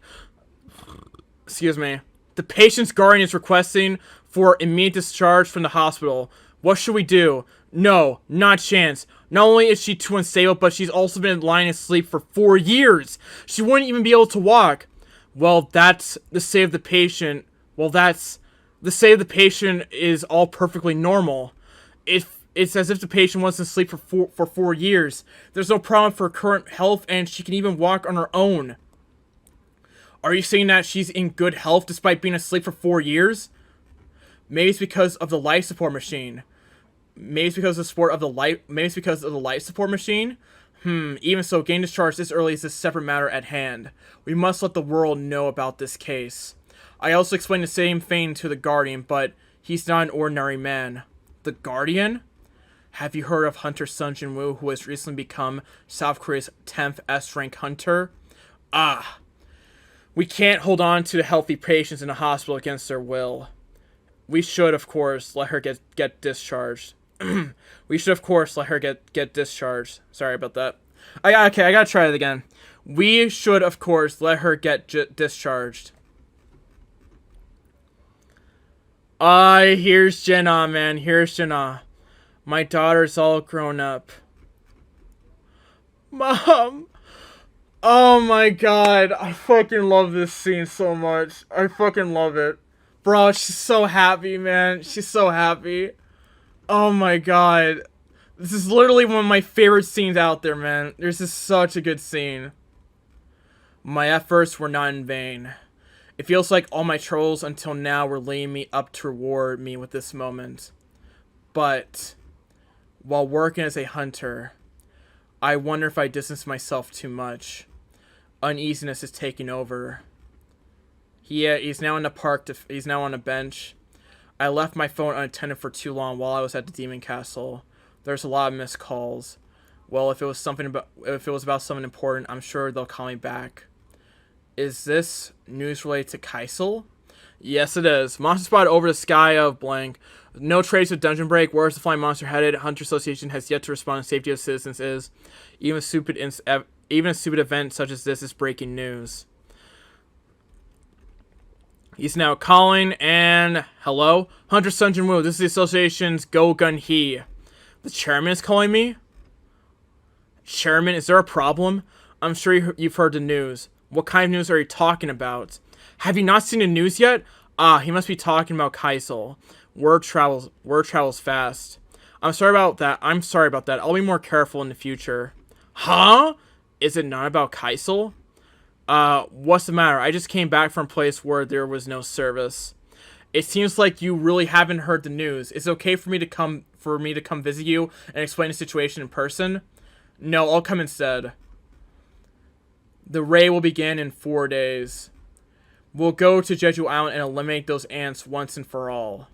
Excuse me. The patient's guardian is requesting for immediate discharge from the hospital. What should we do? No, not a chance. Not only is she too unstable, but she's also been lying asleep for 4 years. She wouldn't even be able to walk. Well, that's the state of the patient. Well, that's the state of the patient is all perfectly normal. It's as if the patient wants to sleep for 4 years. There's no problem for her current health, and she can even walk on her own. Are you saying that she's in good health despite being asleep for 4 years? Maybe it's because of the life support machine. Maybe it's because of the support of the life. Maybe it's because of the life support machine. Even so, getting discharged this early is a separate matter at hand. We must let the world know about this case. I also explained the same thing to the Guardian, but he's not an ordinary man. The Guardian? Have you heard of Hunter Sun Jinwoo, who has recently become South Korea's 10th S-rank hunter? Ah. We can't hold on to the healthy patients in the hospital against their will. We should, of course, let her get discharged. We should, of course, let her get discharged. Sorry about that. Okay, I gotta try it again. We should, of course, let her get discharged. Here's Jenna, man. Here's Jenna. My daughter's all grown up. Mom! Oh my god. I fucking love this scene so much. I fucking love it. Bro, she's so happy, man. She's so happy. Oh my god. This is literally one of my favorite scenes out there, man. This is such a good scene. My efforts were not in vain. It feels like all my troubles until now were laying me up to reward me with this moment. But while working as a hunter, I wonder if I distance myself too much. Uneasiness is taking over. He's now in the park. He's now on a bench. I left my phone unattended for too long while I was at the Demon Castle. There's a lot of missed calls. Well, if it was about something important, I'm sure they'll call me back. Is this news related to Kaisel? Yes, it is. Monster spotted over the sky of blank. No trace of dungeon break. Where is the flying monster headed? Hunter Association has yet to respond. Safety of citizens is. Even a stupid event such as this is breaking news. He's now calling, and hello? Hunter Sun Jin-woo, this is the association's Go Gun Hee. The chairman is calling me? Chairman, is there a problem? I'm sure you've heard the news. What kind of news are you talking about? Have you not seen the news yet? Ah, he must be talking about Kaisel. Word travels fast. I'm sorry about that. I'll be more careful in the future. Huh? Is it not about Kaisel? What's the matter? I just came back from a place where there was no service. It seems like you really haven't heard the news. Is it okay for me to come visit you and explain the situation in person? No, I'll come instead. The raid will begin in 4 days. We'll go to Jeju Island and eliminate those ants once and for all.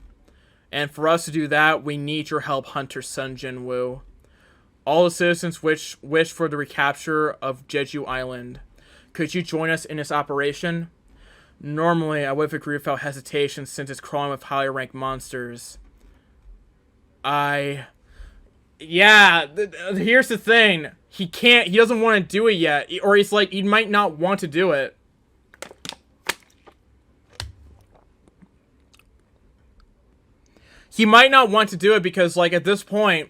And for us to do that, we need your help, Hunter Sun Jin-woo. All the citizens wish for the recapture of Jeju Island. Could you join us in this operation? Normally, I would have agreed without hesitation since it's crawling with higher ranked monsters. Yeah, here's the thing. He doesn't want to do it yet. Or he's like, he might not want to do it. He might not want to do it because, like, at this point,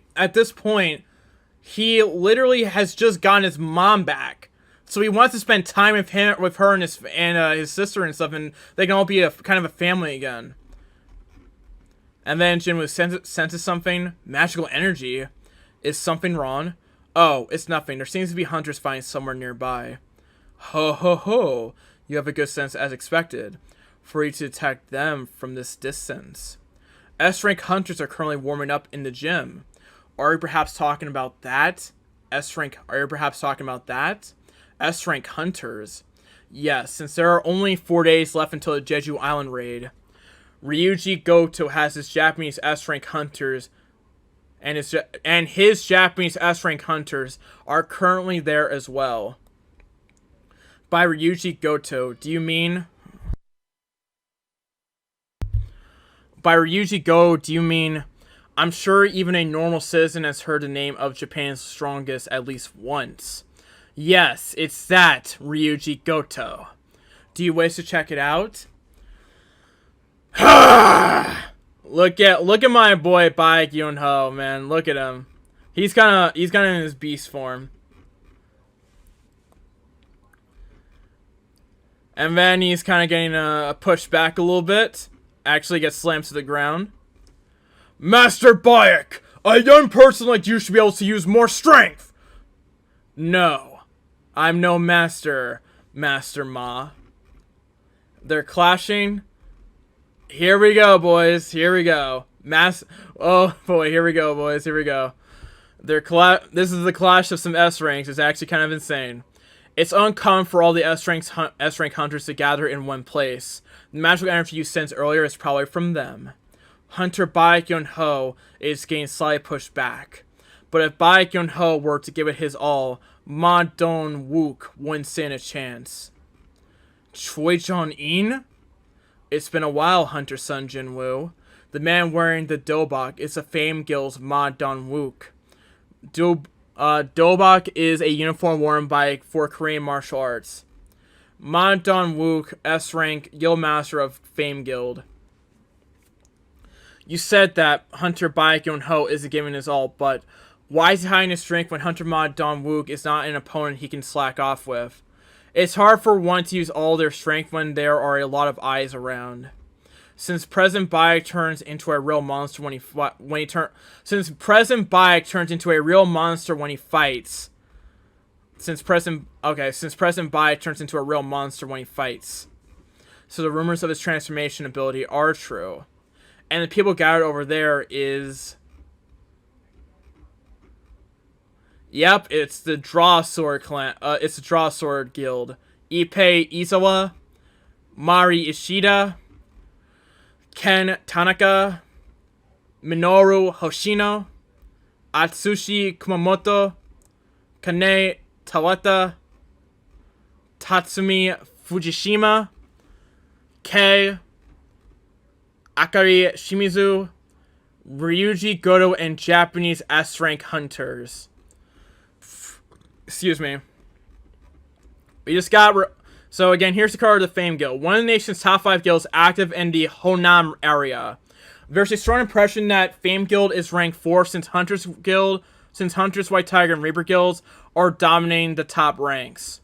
he literally has just gotten his mom back. So he wants to spend time with her and his sister and stuff, and they can all be kind of a family again. And then Jinwoo senses something. Magical energy. Is something wrong? Oh, it's nothing. There seems to be hunters fighting somewhere nearby. Ho ho ho. You have a good sense as expected. For you to detect them from this distance. S-rank hunters are currently warming up in the gym. Are you perhaps talking about that? S-rank hunters. Yes, since there are only 4 days left until the Jeju Island raid. Ryuji Goto has his Japanese S-rank hunters and his Japanese S-rank hunters are currently there as well. By Ryuji Goto, do you mean... I'm sure even a normal citizen has heard the name of Japan's strongest at least once. Yes, it's that, Ryuji Goto. Do you wish to check it out? Look at my boy Baek Yoon-ho, man. Look at him. He's kinda in his beast form. And then he's kinda getting pushed back a little bit. Actually gets slammed to the ground. Master Baek! A young person like you should be able to use more strength! No. I'm no master, Master Ma. They're clashing. Here we go, boys. Here we go. Oh boy, here we go, boys. Here we go. This is the clash of some S ranks. It's actually kind of insane. It's uncommon for all the S rank hunters to gather in one place. The magical energy you sensed earlier is probably from them. Hunter Baek Yoon-ho is getting slightly pushed back. But if Baek Yoon-ho were to give it his all, Ma Dong-wook wouldn't stand a chance. Choi Jong-in? It's been a while, Hunter Sun Jin-woo. The man wearing the dobok is the famed guild's Ma Dong-wook. Dobok is a uniform worn for Korean martial arts. Ma Dong-wook, S-rank, guild master of famed guild. You said that Hunter Baek Yoon-ho isn't giving his all, but why is he hiding his strength when Hunter Ma Dong-wook is not an opponent he can slack off with? It's hard for one to use all their strength when there are a lot of eyes around. Since President Baek turns into a real monster when he fights. Since President Baek turns into a real monster when he fights. So the rumors of his transformation ability are true. And the people gathered over there is... Yep, it's the Draw Sword clan. It's the Draw Sword Guild. Ippei Izawa, Mari Ishida, Ken Tanaka, Minoru Hoshino, Atsushi Kumamoto, Kane Tawata, Tatsumi Fujishima, Kei Akari Shimizu, Ryuji Goto, and Japanese S-rank hunters. Excuse me. We just got So again, here's the card of the Fame Guild. One of the nation's top 5 guilds active in the Honam area. There's a strong impression that Fame Guild is ranked 4 since Hunters, White Tiger, and Reaper guilds are dominating the top ranks.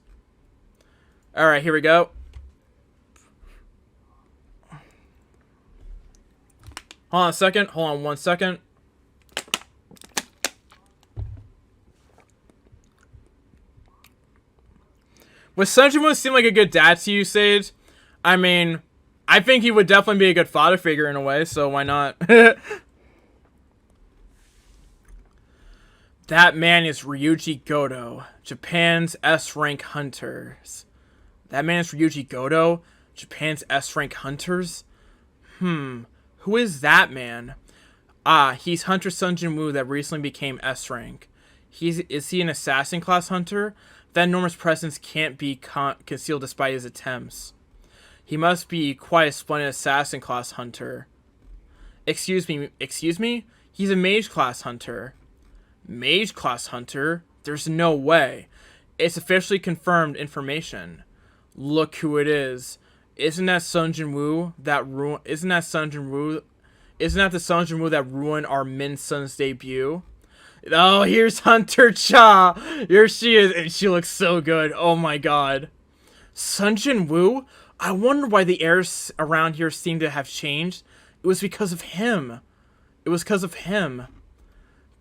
Alright, here we go. Hold on a second. Hold on 1 second. Would Sun Jin Woo seem like a good dad to you, Sage? I mean, I think he would definitely be a good father figure in a way, so why not? That man is Ryuji Goto, Japan's S-rank hunters. That man is Ryuji Goto, Japan's S-rank hunters? Who is that man? Ah, he's Hunter Sun Jin Woo that recently became S-rank. Is he an assassin class hunter? That enormous presence can't be concealed despite his attempts. He must be quite a splendid assassin class hunter. Excuse me? He's a mage class hunter. Mage class hunter? There's no way. It's officially confirmed information. Look who it is. Isn't that Sun Jin Woo that Isn't that the Sun Jin Woo that ruined our Min Sun's debut? Oh, here's Hunter Cha. Here she is, and she looks so good. Oh my god. Sun Jin Woo? I wonder why the airs around here seem to have changed. It was because of him.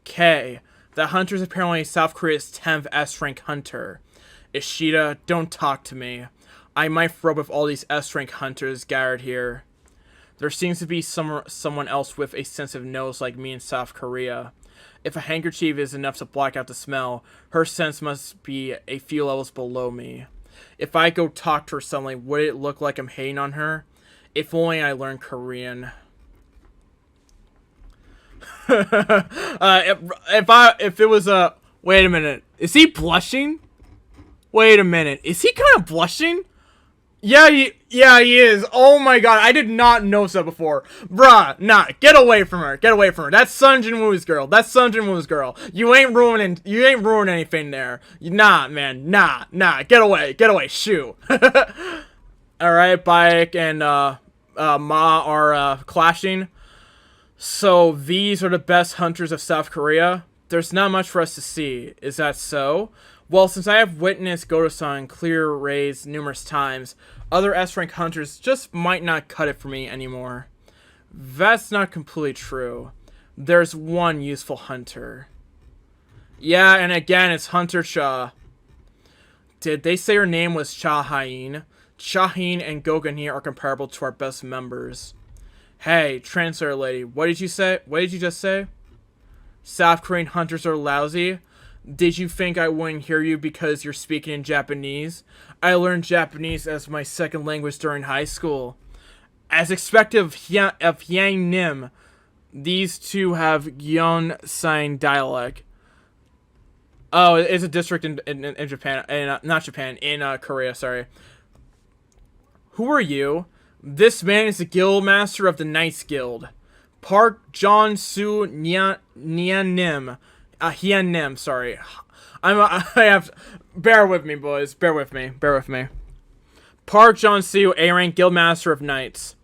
Okay. The hunter is apparently South Korea's 10th S-rank hunter. Ishida, don't talk to me. I might throw up with all these S-rank hunters gathered here. There seems to be someone else with a sensitive nose like me in South Korea. If a handkerchief is enough to block out the smell, her sense must be a few levels below me. If I go talk to her suddenly, would it look like I'm hating on her? If only I learned Korean. If it was a... Wait a minute. Is he blushing? Wait a minute. Is he kind of blushing? Yeah, he is. Oh my god, I did not notice that before. Bruh, nah, get away from her. That's Sun Jin Woo's girl. You ain't ruining anything there. Nah, man, nah. Get away, shoo. Alright, Bayek and Ma are clashing. So these are the best hunters of South Korea. There's not much for us to see. Is that so? Well, since I have witnessed Goto-san clear rays numerous times, other S-rank hunters just might not cut it for me anymore. That's not completely true. There's one useful hunter. Yeah, and again, it's Hunter Cha. Did they say her name was Cha Hain? Cha Hain and Gogani are comparable to our best members. Hey, translator lady, what did you say? What did you just say? South Korean hunters are lousy? Did you think I wouldn't hear you because you're speaking in Japanese? I learned Japanese as my second language during high school. As expected of Yang Nim, these two have Gyeongsang dialect. Oh, it's a district in Japan, not Japan, in Korea, sorry. Who are you? This man is the guild master of the Knights Guild. Park John Soo Nyan Nim. Hien Nim, sorry. I have... Bear with me, boys. Bear with me. Park Jong-soo, A-rank Guildmaster of Knights.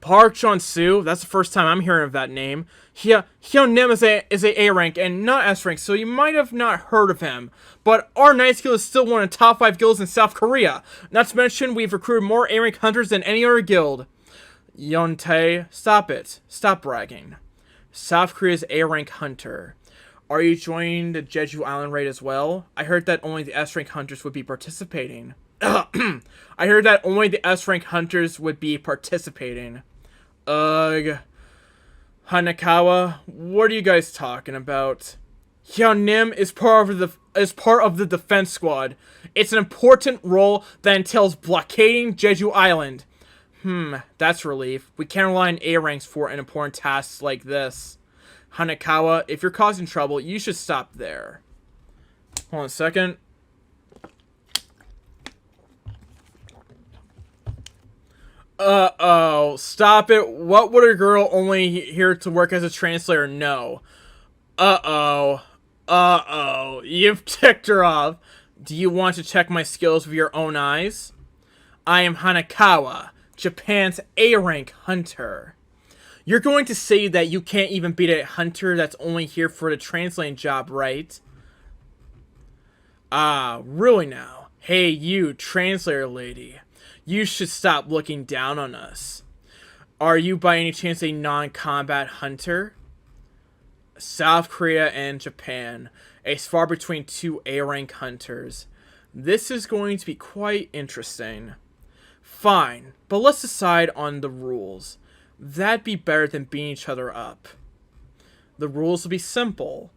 Park Jong-soo, that's the first time I'm hearing of that name. Hien Nim is a A-rank and not S-rank, so you might have not heard of him. But our Knights Guild is still one of the top 5 guilds in South Korea. Not to mention, we've recruited more A-rank hunters than any other guild. Yontae, stop it. Stop bragging. South Korea's A-rank hunter. Are you joining the Jeju Island raid as well? I heard that only the S-rank hunters would be participating. Ugh. Hanakawa, what are you guys talking about? Hyeonim is part of the defense squad. It's an important role that entails blockading Jeju Island. That's relief. We can't rely on A-ranks for an important task like this. Hanakawa, if you're causing trouble, you should stop there. Hold on a second. Uh-oh. Stop it. What would a girl only here to work as a translator know? Uh-oh. Uh-oh. You've ticked her off. Do you want to check my skills with your own eyes? I am Hanakawa, Japan's A-rank hunter. You're going to say that you can't even beat a hunter that's only here for the translating job, right? Ah, really now? Hey you, translator lady. You should stop looking down on us. Are you by any chance a non-combat hunter? South Korea and Japan. A spar between two A-rank hunters. This is going to be quite interesting. Fine, but let's decide on the rules. That'd be better than beating each other up. The rules will be simple.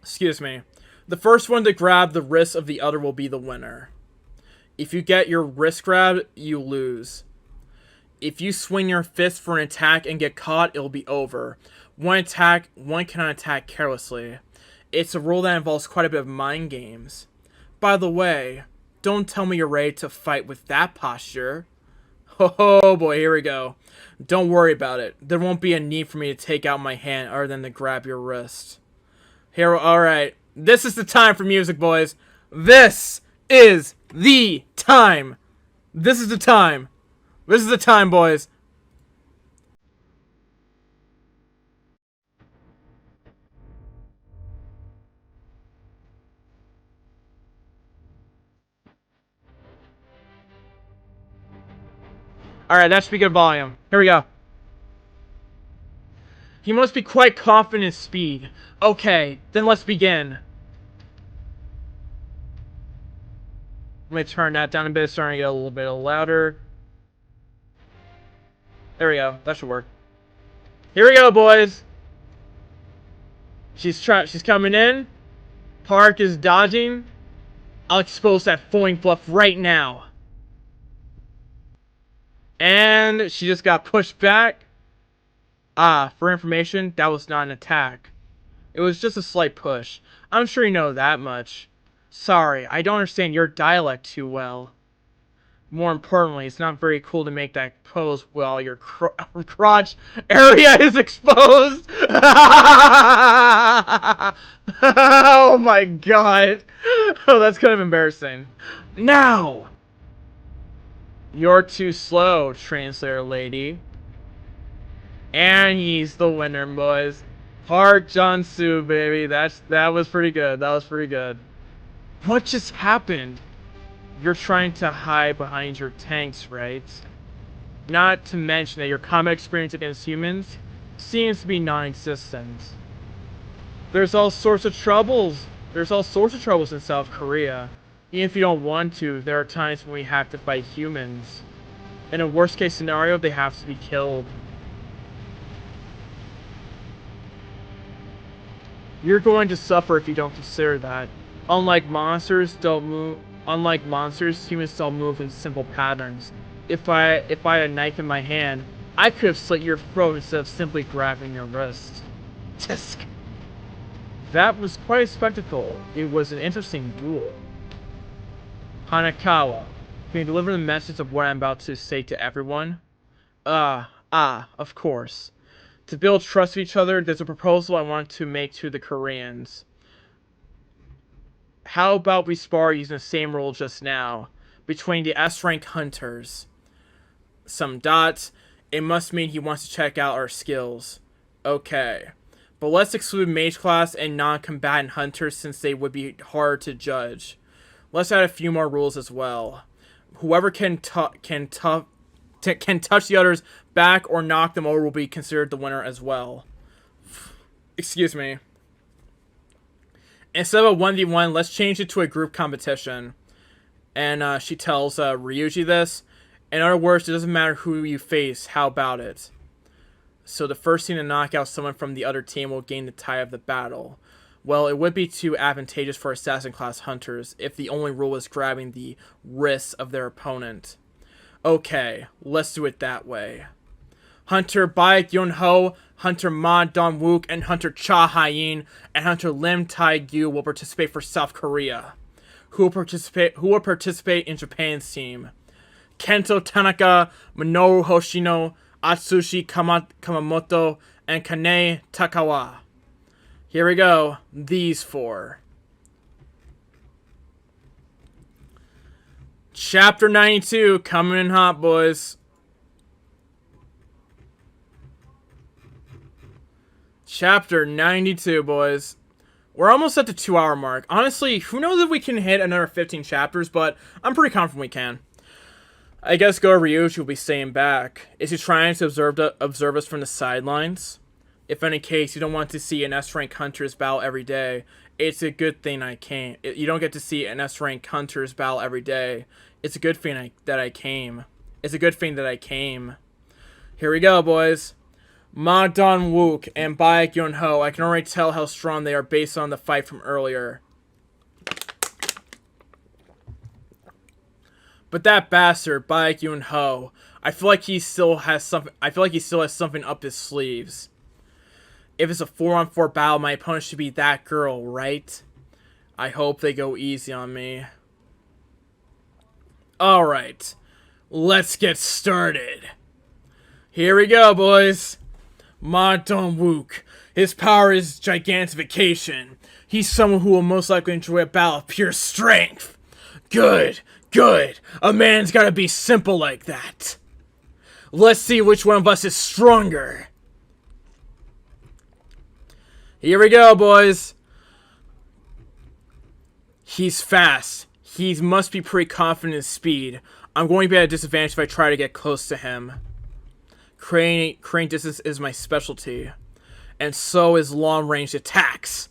Excuse me. The first one to grab the wrist of the other will be the winner. If you get your wrist grabbed, you lose. If you swing your fist for an attack and get caught, it'll be over. One cannot attack carelessly. It's a rule that involves quite a bit of mind games. By the way, don't tell me you're ready to fight with that posture. Oh boy, here we go. Don't worry about it. There won't be a need for me to take out my hand other than to grab your wrist. Here, alright. This is the time for music, boys. This is the time. This is the time. This is the time, boys. Alright, that should be good volume. Here we go. He must be quite confident in speed. Okay, then let's begin. Let me turn that down a bit, starting to get a little bit louder. There we go, that should work. Here we go, boys. She's coming in. Park is dodging. I'll expose that foin fluff right now. And she just got pushed back. Ah, for information, that was not an attack. It was just a slight push. I'm sure you know that much. Sorry, I don't understand your dialect too well. More importantly, it's not very cool to make that pose while your crotch area is exposed. Oh my god. Oh, that's kind of embarrassing. Now! You're too slow, translator lady. And he's the winner, boys. Park Jun-soo, baby. That was pretty good. That was pretty good. What just happened? You're trying to hide behind your tanks, right? Not to mention that your combat experience against humans seems to be non-existent. There's all sorts of troubles. There's all sorts of troubles in South Korea. Even if you don't want to, there are times when we have to fight humans. In a worst case scenario, they have to be killed. You're going to suffer if you don't consider that. Unlike monsters, humans don't move in simple patterns. If I had a knife in my hand, I could have slit your throat instead of simply grabbing your wrist. Tisk! That was quite a spectacle. It was an interesting duel. Hanakawa, can you deliver the message of what I'm about to say to everyone? Of course. To build trust with each other, there's a proposal I want to make to the Koreans. How about we spar using the same rule just now, between the S-rank hunters? Some dots. It must mean he wants to check out our skills. Okay. But let's exclude mage class and non-combatant hunters since they would be hard to judge. Let's add a few more rules as well. Whoever can touch the other's back or knock them over will be considered the winner as well. Excuse me. Instead of a 1v1, let's change it to a group competition. And she tells Ryuji this. In other words, it doesn't matter who you face, how about it? So the first team to knock out someone from the other team will gain the tie of the battle. Well, it would be too advantageous for assassin class hunters if the only rule was grabbing the wrists of their opponent. Okay, let's do it that way. Hunter Bai Gyun-ho, Hunter Ma Dong-wook, and Hunter Cha Hyein, and Hunter Lim Tae-gyu will participate for South Korea. Who will participate in Japan's team? Kento Tanaka, Minoru Hoshino, Atsushi Kamamoto, and Kane Takawa. Here we go. These four. Chapter 92 coming in hot, boys. Chapter 92, boys. We're almost at the 2-hour mark. Honestly, who knows if we can hit another 15 chapters, but I'm pretty confident we can. I guess Go Ryuji will be staying back. Is he trying to observe us from the sidelines? If any case, you don't want to see an S-rank Hunter's battle every day. It's a good thing I came. You don't get to see an S-rank Hunter's battle every day. It's a good thing that I came. It's a good thing that I came. Here we go, boys. Ma Dong-wook and Baek Yun-ho. I can already tell how strong they are based on the fight from earlier. But that bastard, Baek Yun-ho, I feel like he still has something up his sleeves. If it's a 4-on-4 battle, my opponent should be that girl, right? I hope they go easy on me. Alright. Let's get started. Here we go, boys. Ma Dong-wook. His power is gigantification. He's someone who will most likely enjoy a battle of pure strength. Good. Good. A man's gotta be simple like that. Let's see which one of us is stronger. Here we go, boys. He's fast. He must be pretty confident in speed. I'm going to be at a disadvantage if I try to get close to him. Crane distance is my specialty. And so is long-range attacks.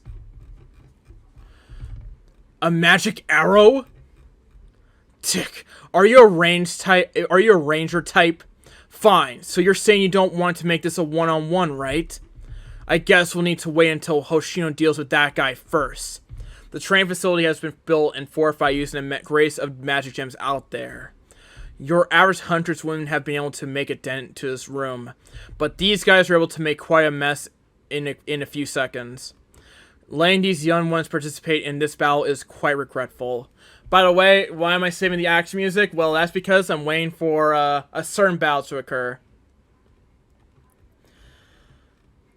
A magic arrow? Tick. Are you a ranger type? Fine. So you're saying you don't want to make this a one-on-one, right? I guess we'll need to wait until Hoshino deals with that guy first. The train facility has been built and fortified using the greatest of magic gems out there. Your average hunters wouldn't have been able to make a dent to this room, but these guys are able to make quite a mess in a few seconds. Letting these young ones participate in this battle is quite regretful. By the way, why am I saving the action music? Well, that's because I'm waiting for a certain battle to occur.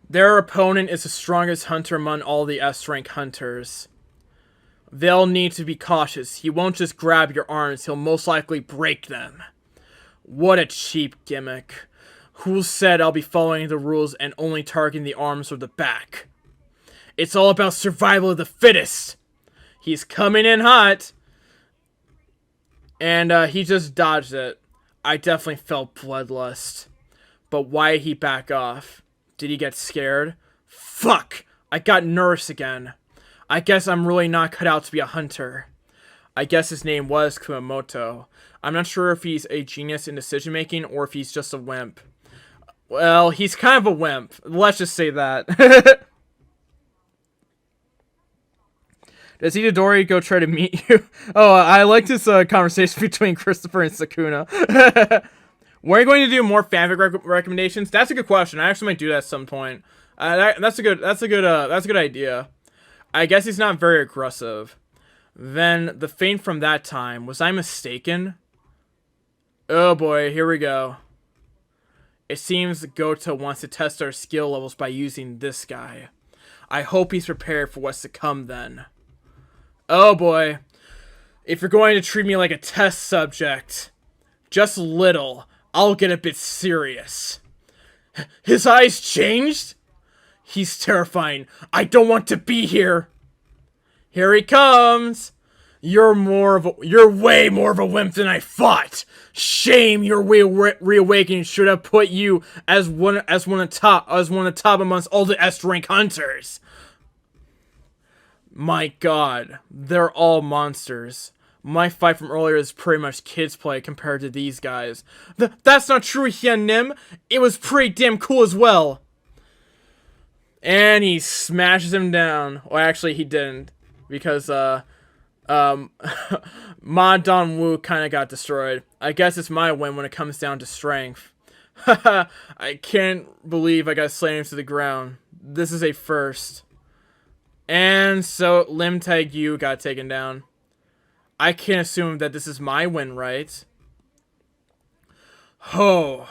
Their opponent is the strongest hunter among all the S-rank hunters. They'll need to be cautious. He won't just grab your arms, he'll most likely break them. What a cheap gimmick. Who said I'll be following the rules and only targeting the arms or the back? It's all about survival of the fittest. He's coming in hot. And he just dodged it. I definitely felt bloodlust. But why did he back off? Did he get scared? Fuck! I got nervous again. I guess I'm really not cut out to be a hunter. I guess his name was Kumamoto. I'm not sure if he's a genius in decision making or if he's just a wimp. Well, he's kind of a wimp. Let's just say that. Does Itadori go try to meet you? Oh, I like this conversation between Christopher and Sakuna. We're going to do more fanfic recommendations. That's a good question. I actually might do that at some point. That's a good idea. I guess he's not very aggressive. Then the feint from that time, was I mistaken? Oh boy, here we go. It seems Goto wants to test our skill levels by using this guy. I hope he's prepared for what's to come then. Oh boy. If you're going to treat me like a test subject, just a little, I'll get a bit serious. His eyes changed? He's terrifying. I don't want to be here. Here he comes. You're way more of a wimp than I thought. Shame your reawakening should have put you as one of the top amongst all the S-rank hunters. My god, they're all monsters. My fight from earlier is pretty much kids play compared to these guys. That's not true, Hyun Nim. It was pretty damn cool as well. And he smashes him down. Well, actually, he didn't. Because, Ma Dong-wook kind of got destroyed. I guess it's my win when it comes down to strength. Haha, I can't believe I got slammed to the ground. This is a first. And so, Lim Tae-gyu got taken down. I can't assume that this is my win, right? Oh.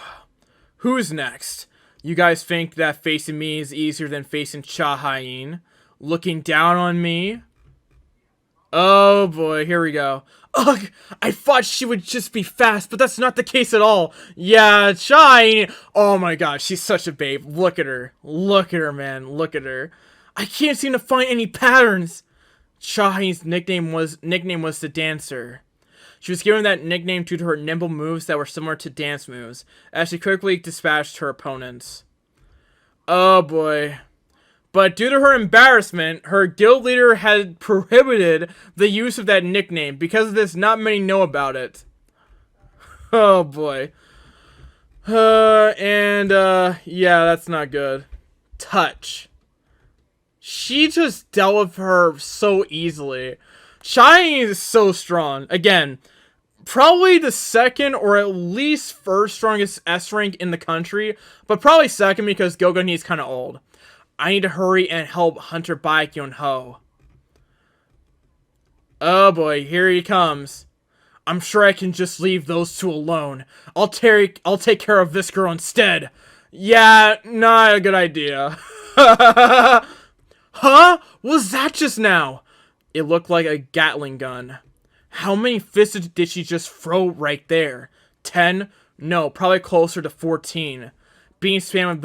Who's next? You guys think that facing me is easier than facing Cha Hain? Looking down on me? Oh boy, here we go. Ugh, I thought she would just be fast, but that's not the case at all. Yeah, Shine. Oh my god, she's such a babe. Look at her. Look at her, man. Look at her. I can't seem to find any patterns. Shahi's nickname was the Dancer. She was given that nickname due to her nimble moves that were similar to dance moves, as she quickly dispatched her opponents. Oh boy. But due to her embarrassment, her guild leader had prohibited the use of that nickname. Because of this, not many know about it. Oh boy. Yeah, that's not good. Touch. She just dealt with her so easily. Shiny is so strong. Again, probably the second or at least first strongest S rank in the country, but probably second because Gogon is kind of old. I need to hurry and help Hunter buy Gyunho. Oh boy, here he comes. I'm sure I can just leave those two alone. I'll take care of this girl instead. Yeah, not a good idea. Huh? What was that just now? It looked like a Gatling gun. How many fists did she just throw right there? 10? No, probably closer to 14. Being spammed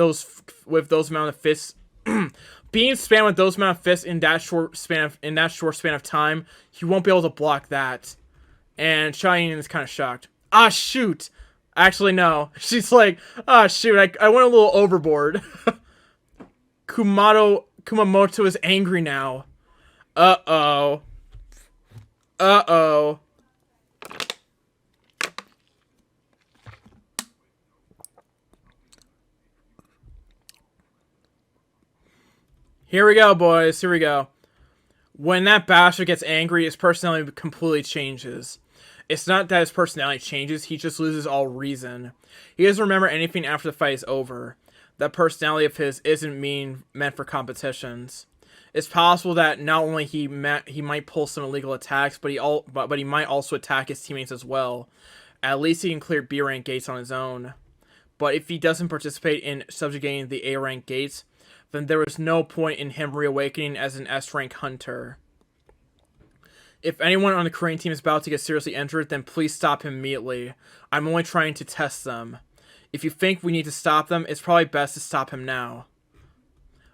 with those amount of fists being spammed with those amount of fists in that short span of time, he won't be able to block that. And Cheyenne is kind of shocked. Ah, shoot! Actually, no. She's like, ah, shoot, I went a little overboard. Kumamoto is angry now. Uh-oh. Uh-oh. Here we go, boys. Here we go. When that bastard gets angry, his personality completely changes. It's not that his personality changes, he just loses all reason. He doesn't remember anything after the fight is over. That personality of his isn't meant for competitions. It's possible that not only he might pull some illegal attacks, but he might also attack his teammates as well. At least he can clear B rank gates on his own. But if he doesn't participate in subjugating the A rank gates, then there is no point in him reawakening as an S rank hunter. If anyone on the Korean team is about to get seriously injured, then please stop him immediately. I'm only trying to test them. If you think we need to stop them, it's probably best to stop him now.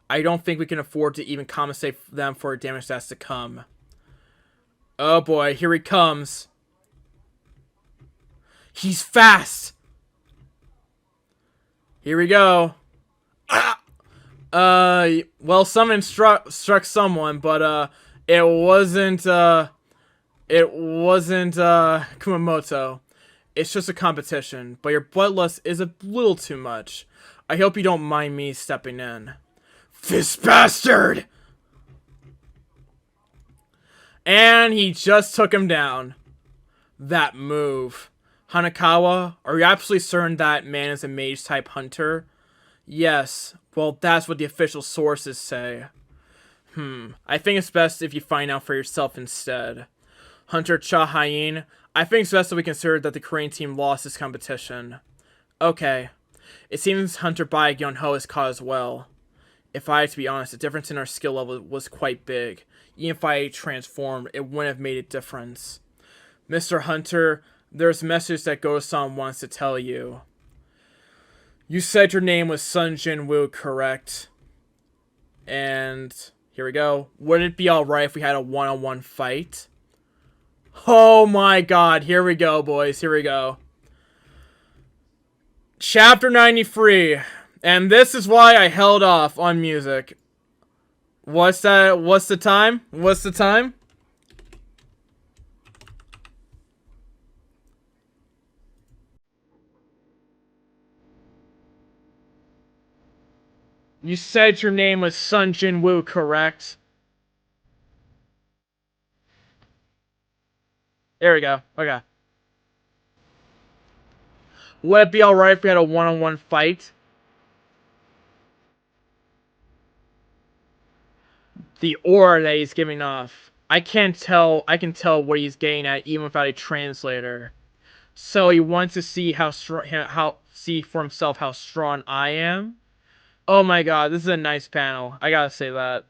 I don't think we can afford to even compensate them for damage that's to come. Oh boy, here he comes. He's fast! Here we go. Ah! Well, someone struck someone, but, it wasn't Kumamoto. It's just a competition, but your bloodlust is a little too much. I hope you don't mind me stepping in. This bastard! And he just took him down. That move. Hanakawa, are you absolutely certain that man is a mage-type hunter? Yes. Well, that's what the official sources say. I think it's best if you find out for yourself instead. Hunter Cha Hyin, I think it's best that we consider that the Korean team lost this competition. Okay. It seems Hunter Bai Gyunho is caught as well. If I had to be honest, the difference in our skill level was quite big. Even if I transformed, it wouldn't have made a difference. Mr. Hunter, there's a message that Go-san wants to tell you. You said your name was Sun Jin Woo, correct? And here we go. Would it be alright if we had a one-on-one fight? Oh my god, here we go, boys. Here we go. Chapter 93. And this is why I held off on music. What's that? What's the time? What's the time? You said your name was Sun Jin Woo, correct? There we go. Okay. Would it be alright if we had a one-on-one fight? The aura that he's giving off. I can tell what he's getting at even without a translator. So he wants to see see for himself how strong I am. Oh my god, this is a nice panel. I gotta say that.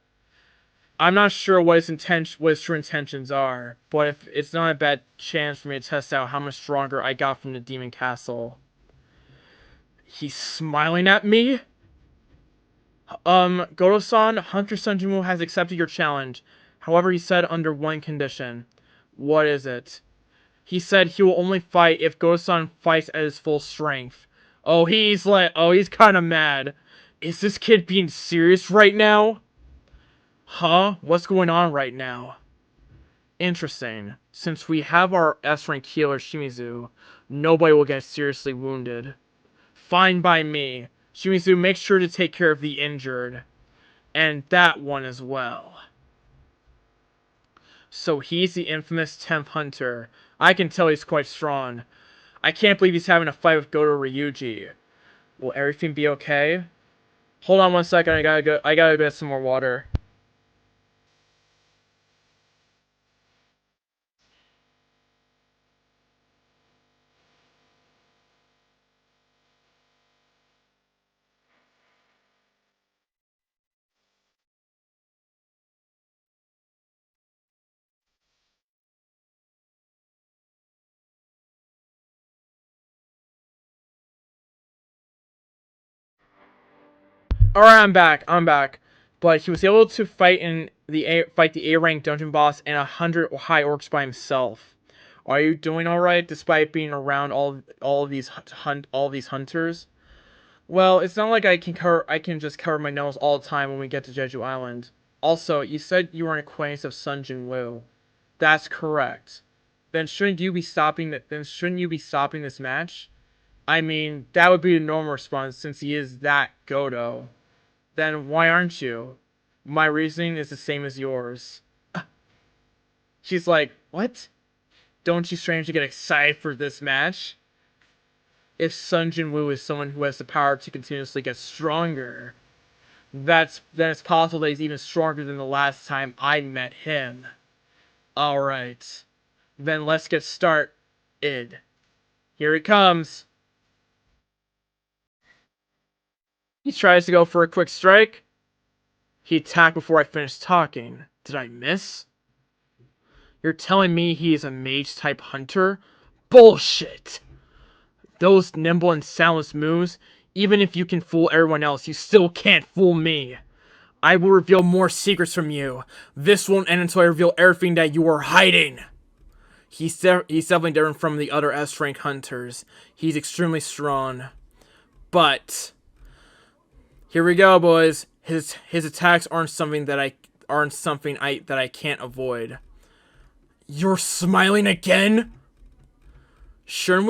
I'm not sure what his true intentions are, but if it's not a bad chance for me to test out how much stronger I got from the Demon Castle. He's smiling at me? Goto-san, Hunter Sunjimu has accepted your challenge. However, he said under one condition. What is it? He said he will only fight if Goto-san fights at his full strength. He's kinda mad. Is this kid being serious right now? Huh? What's going on right now? Interesting. Since we have our S-rank healer Shimizu, nobody will get seriously wounded. Fine by me. Shimizu, make sure to take care of the injured. And that one as well. So he's the infamous 10th Hunter. I can tell he's quite strong. I can't believe he's having a fight with Goto Ryuji. Will everything be okay? Hold on one second, I gotta get some more water. Alright, I'm back. But he was able to fight the A-rank dungeon boss and 100 high orcs by himself. Are you doing alright despite being around all of these hunters? Well, it's not like I can just cover my nose all the time when we get to Jeju Island. Also, you said you were an acquaintance of Sun Jin-woo. That's correct. Then shouldn't you be stopping this match? I mean, that would be the normal response since he is that Goto. Then why aren't you? My reasoning is the same as yours. She's like, what? Don't you strangely get excited for this match? If Sun Jin-woo is someone who has the power to continuously get stronger, then it's possible that he's even stronger than the last time I met him. Alright. Then let's get started. Here it comes. He tries to go for a quick strike. He attacked before I finished talking. Did I miss? You're telling me he is a mage-type hunter? Bullshit! Those nimble and soundless moves, even if you can fool everyone else, you still can't fool me. I will reveal more secrets from you. This won't end until I reveal everything that you are hiding. He's definitely different from the other S-rank hunters. He's extremely strong. But here we go, boys. His attacks aren't something that I can't avoid. You're smiling again? Shouldn't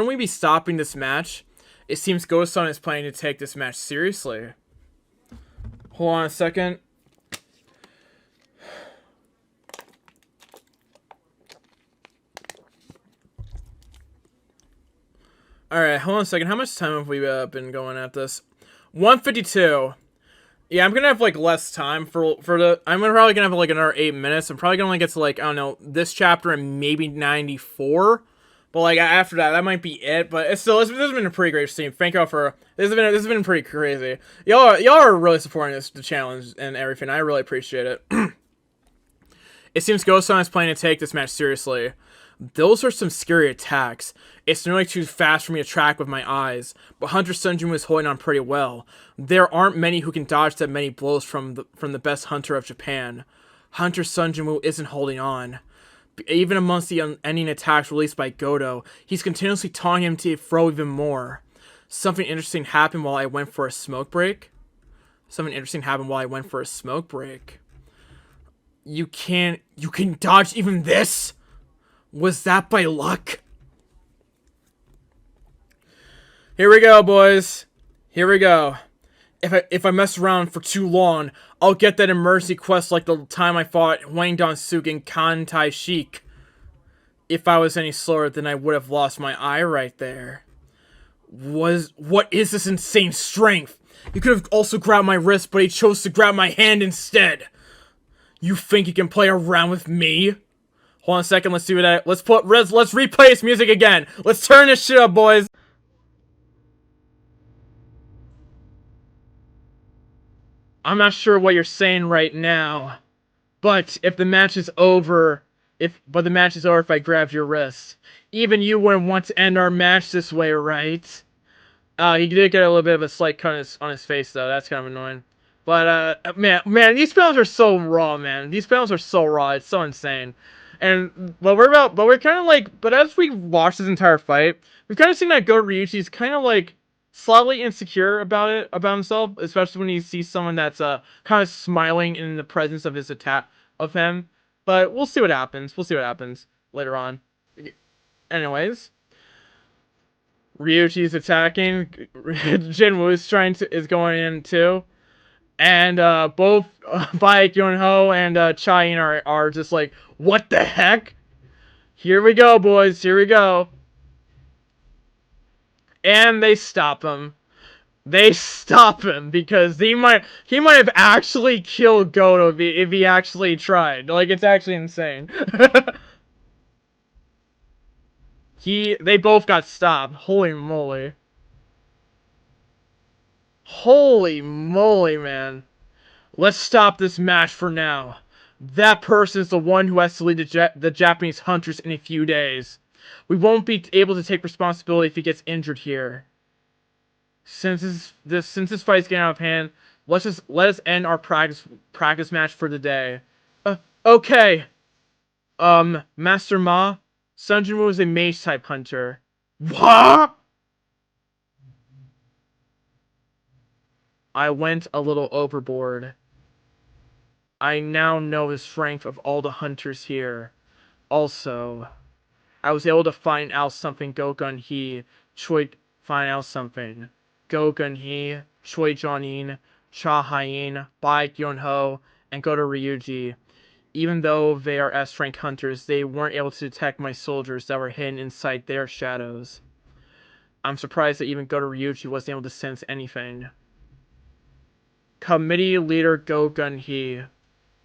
we be stopping this match? It seems Goto-san is planning to take this match seriously. Hold on a second. Alright, hold on a second. How much time have we been going at this? 152. Yeah, I'm gonna have like less time for the. Probably gonna have like another 8 minutes. I'm probably gonna only get to like, I don't know, this chapter and maybe 94. But like after that might be it. But it's still, this has been a pretty great stream. Thank y'all for this has been pretty crazy. Y'all are really supporting the challenge and everything. I really appreciate it. It seems Goto-san is planning to take this match seriously. Those are some scary attacks. It's nearly too fast for me to track with my eyes, but Hunter Sunjin was holding on pretty well. There aren't many who can dodge that many blows from the best hunter of Japan. Hunter Sunjin isn't holding on. Even amongst the unending attacks released by Goto, he's continuously taunting him to throw even more. Something interesting happened while I went for a smoke break. You can dodge even this? Was that by luck? Here we go, boys. Here we go. If I mess around for too long, I'll get that emergency quest like the time I fought Wang Dong-suk in Kantai Sheik. If I was any slower, then I would have lost my eye right there. What is this insane strength? He could have also grabbed my wrist, but he chose to grab my hand instead. You think you can play around with me? Hold on a second, let's do that. Let's replay this music again. Let's turn this shit up, boys. I'm not sure what you're saying right now. But if the match is over, the match is over if I grab your wrist. Even you wouldn't want to end our match this way, right? He did get a little bit of a slight cut on his face, though. That's kind of annoying. But, man, these panels are so raw, man. These panels are so raw. It's so insane. But we're kind of like, but as we watch this entire fight, we've kind of seen that Go Ryuichi's kind of like, slightly insecure about himself, especially when he sees someone that's, kind of smiling in the presence of his attack, of him. But we'll see what happens. We'll see what happens later on. Anyways. Ryuichi's attacking. Jinwoo is going in too, and both Baek Yonho and Chain are just like, what the heck? Here we go, boys. Here we go. And they stop him. They stop him because he might have actually killed Goto if he actually tried. Like, it's actually insane. They both got stopped. Holy moly. Holy moly, man. Let's stop this match for now. That person is the one who has to lead the Japanese hunters in a few days. We won't be able to take responsibility if he gets injured here. Since this fight's getting out of hand, let us end our practice match for the day. Okay. Master Ma, Sun Jinwoo is a mage type hunter. What? I went a little overboard. I now know the strength of all the hunters here. Also, I was able to find out something Gogun Hee, Choi Jonin, Cha Hien, Bai Yonho, and Goto Ryuji. Even though they are S-rank hunters, they weren't able to detect my soldiers that were hidden inside their shadows. I'm surprised that even Goto Ryuji wasn't able to sense anything. Committee Leader Gogun Hee.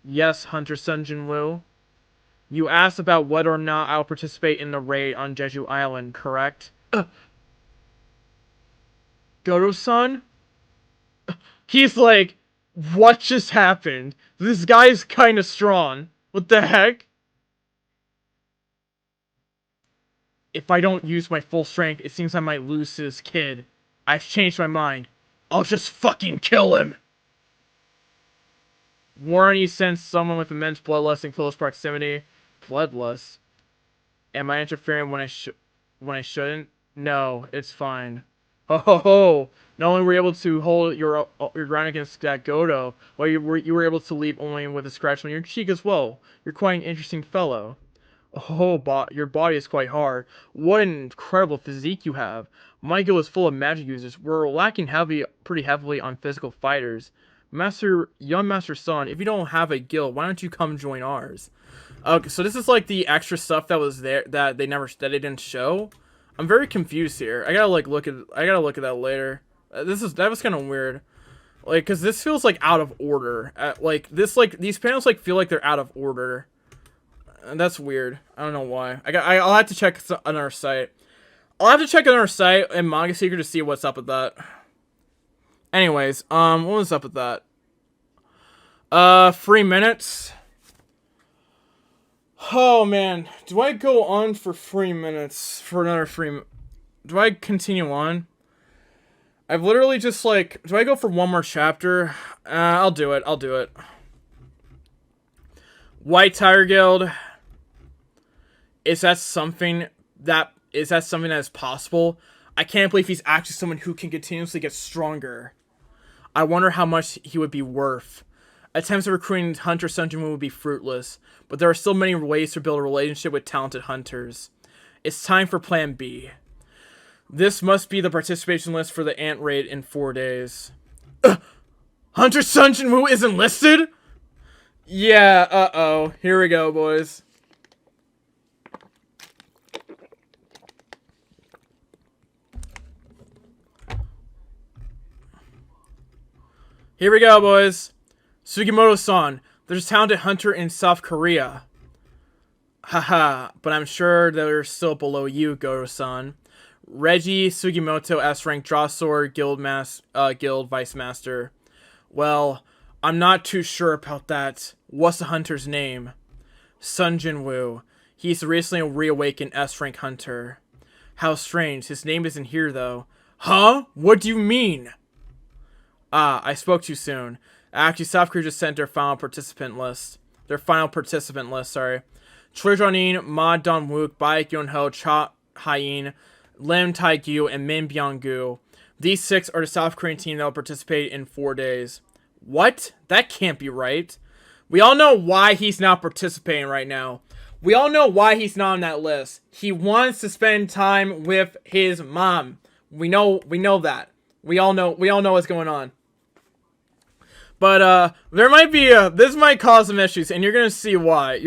Yes, Hunter Sun Jinwoo. You asked about whether or not I'll participate in the raid on Jeju Island, correct? Goto-san? He's like, what just happened? This guy's kinda strong. What the heck? If I don't use my full strength, it seems I might lose to this kid. I've changed my mind. I'll just fucking kill him! Warren, you sense someone with immense bloodlust in close proximity. Bloodlust? Am I interfering when I shouldn't? No, it's fine. Ho ho ho! Not only were you able to hold your ground against that Goto, but you were able to leave only with a scratch on your cheek as well. You're quite an interesting fellow. Oh, your body is quite hard. What an incredible physique you have. My guild is full of magic users. We're lacking pretty heavily on physical fighters. Young Master Son, if you don't have a guild, why don't you come join ours? Okay, so this is like the extra stuff that was there that they didn't show. I'm very confused here. I gotta look at that later. That was kind of weird. Like, cause this feels like out of order. These panels like feel like they're out of order. And that's weird. I don't know why. I'll have to check another site. I'll have to check another site and Manga Seeker to see what's up with that. Anyways, what was up with that? 3 minutes. Oh man, do I go on for 3 minutes for another 3? Do I continue on? I've literally just like, do I go for one more chapter? I'll do it. I'll do it. White Tiger Guild. Is that something that is possible? I can't believe he's actually someone who can continuously get stronger. I wonder how much he would be worth. Attempts at recruiting Hunter Sun Jinwoo would be fruitless, but there are still many ways to build a relationship with talented hunters. It's time for Plan B. This must be the participation list for the Ant Raid in 4 days. Hunter Sun Jinwoo isn't listed? Yeah, uh-oh. Here we go, boys. Here we go, boys. Sugimoto-san, there's a talented hunter in South Korea. Haha, but I'm sure they're still below you, Goto-san. Reggie Sugimoto, S-rank Drawsword Guild Vice Master. Well, I'm not too sure about that. What's the hunter's name? Sun Jinwoo. He's a recently reawakened S-rank hunter. How strange. His name isn't here, though. Huh? What do you mean? Ah, I spoke too soon. Actually, South Korea just sent their final participant list. Sorry. Choi Jong-in, Ma Dong-wook, Baek Yoon-ho, Cha Hae-in, Lim Tae-gyu, and Min Byung-gu. These 6 are the South Korean team that will participate in 4 days. What? That can't be right. We all know why he's not participating right now. We all know why he's not on that list. He wants to spend time with his mom. We know that. We all know what's going on. But there might be this might cause some issues, and you're gonna see why.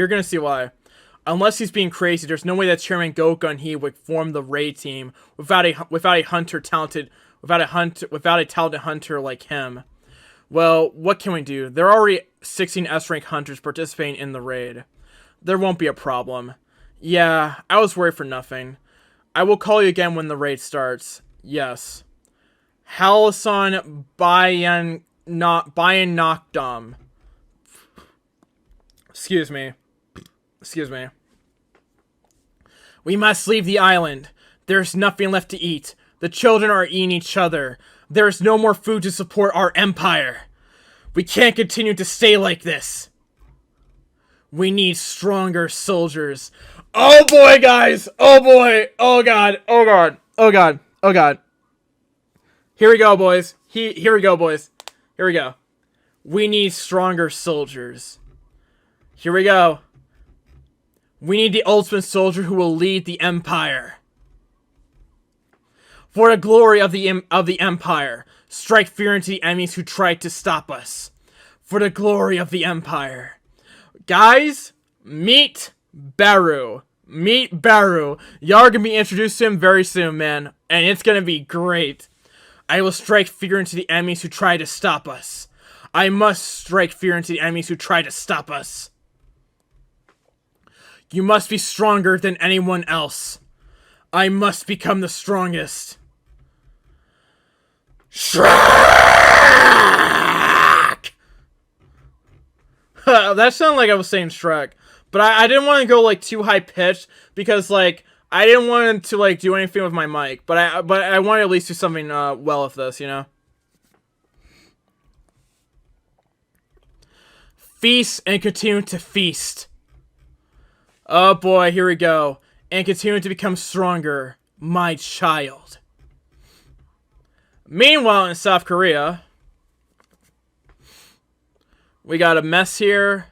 Unless he's being crazy, there's no way that Chairman Gokun he would form the raid team without a talented hunter like him. Well, what can we do? There are already 16 S-rank hunters participating in the raid. There won't be a problem. Yeah, I was worried for nothing. I will call you again when the raid starts. Yes. Halasan Bayan Nakdam. Excuse me. We must leave the island. There's nothing left to eat. The children are eating each other. There is no more food to support our empire. We can't continue to stay like this. We need stronger soldiers. Oh boy, guys. Oh boy. Oh god. Here we go, boys. Here we go. We need stronger soldiers. Here we go. We need the ultimate soldier who will lead the empire. For the glory of the empire, strike fear into the enemies who tried to stop us. For the glory of the empire. Guys, meet Baru. Y'all are gonna be introduced to him very soon, man. And it's gonna be great. I will strike fear into the enemies who try to stop us. I must strike fear into the enemies who try to stop us. You must be stronger than anyone else. I must become the strongest. Shrek! That sounded like I was saying Shrek. But I didn't want to go, like, too high-pitched. Because, like, I didn't want to, like, do anything with my mic. But I wanted to at least do something, well with this, you know? Feast and continue to feast. Oh, boy, here we go. And continue to become stronger, my child. Meanwhile, in South Korea, we got a mess here.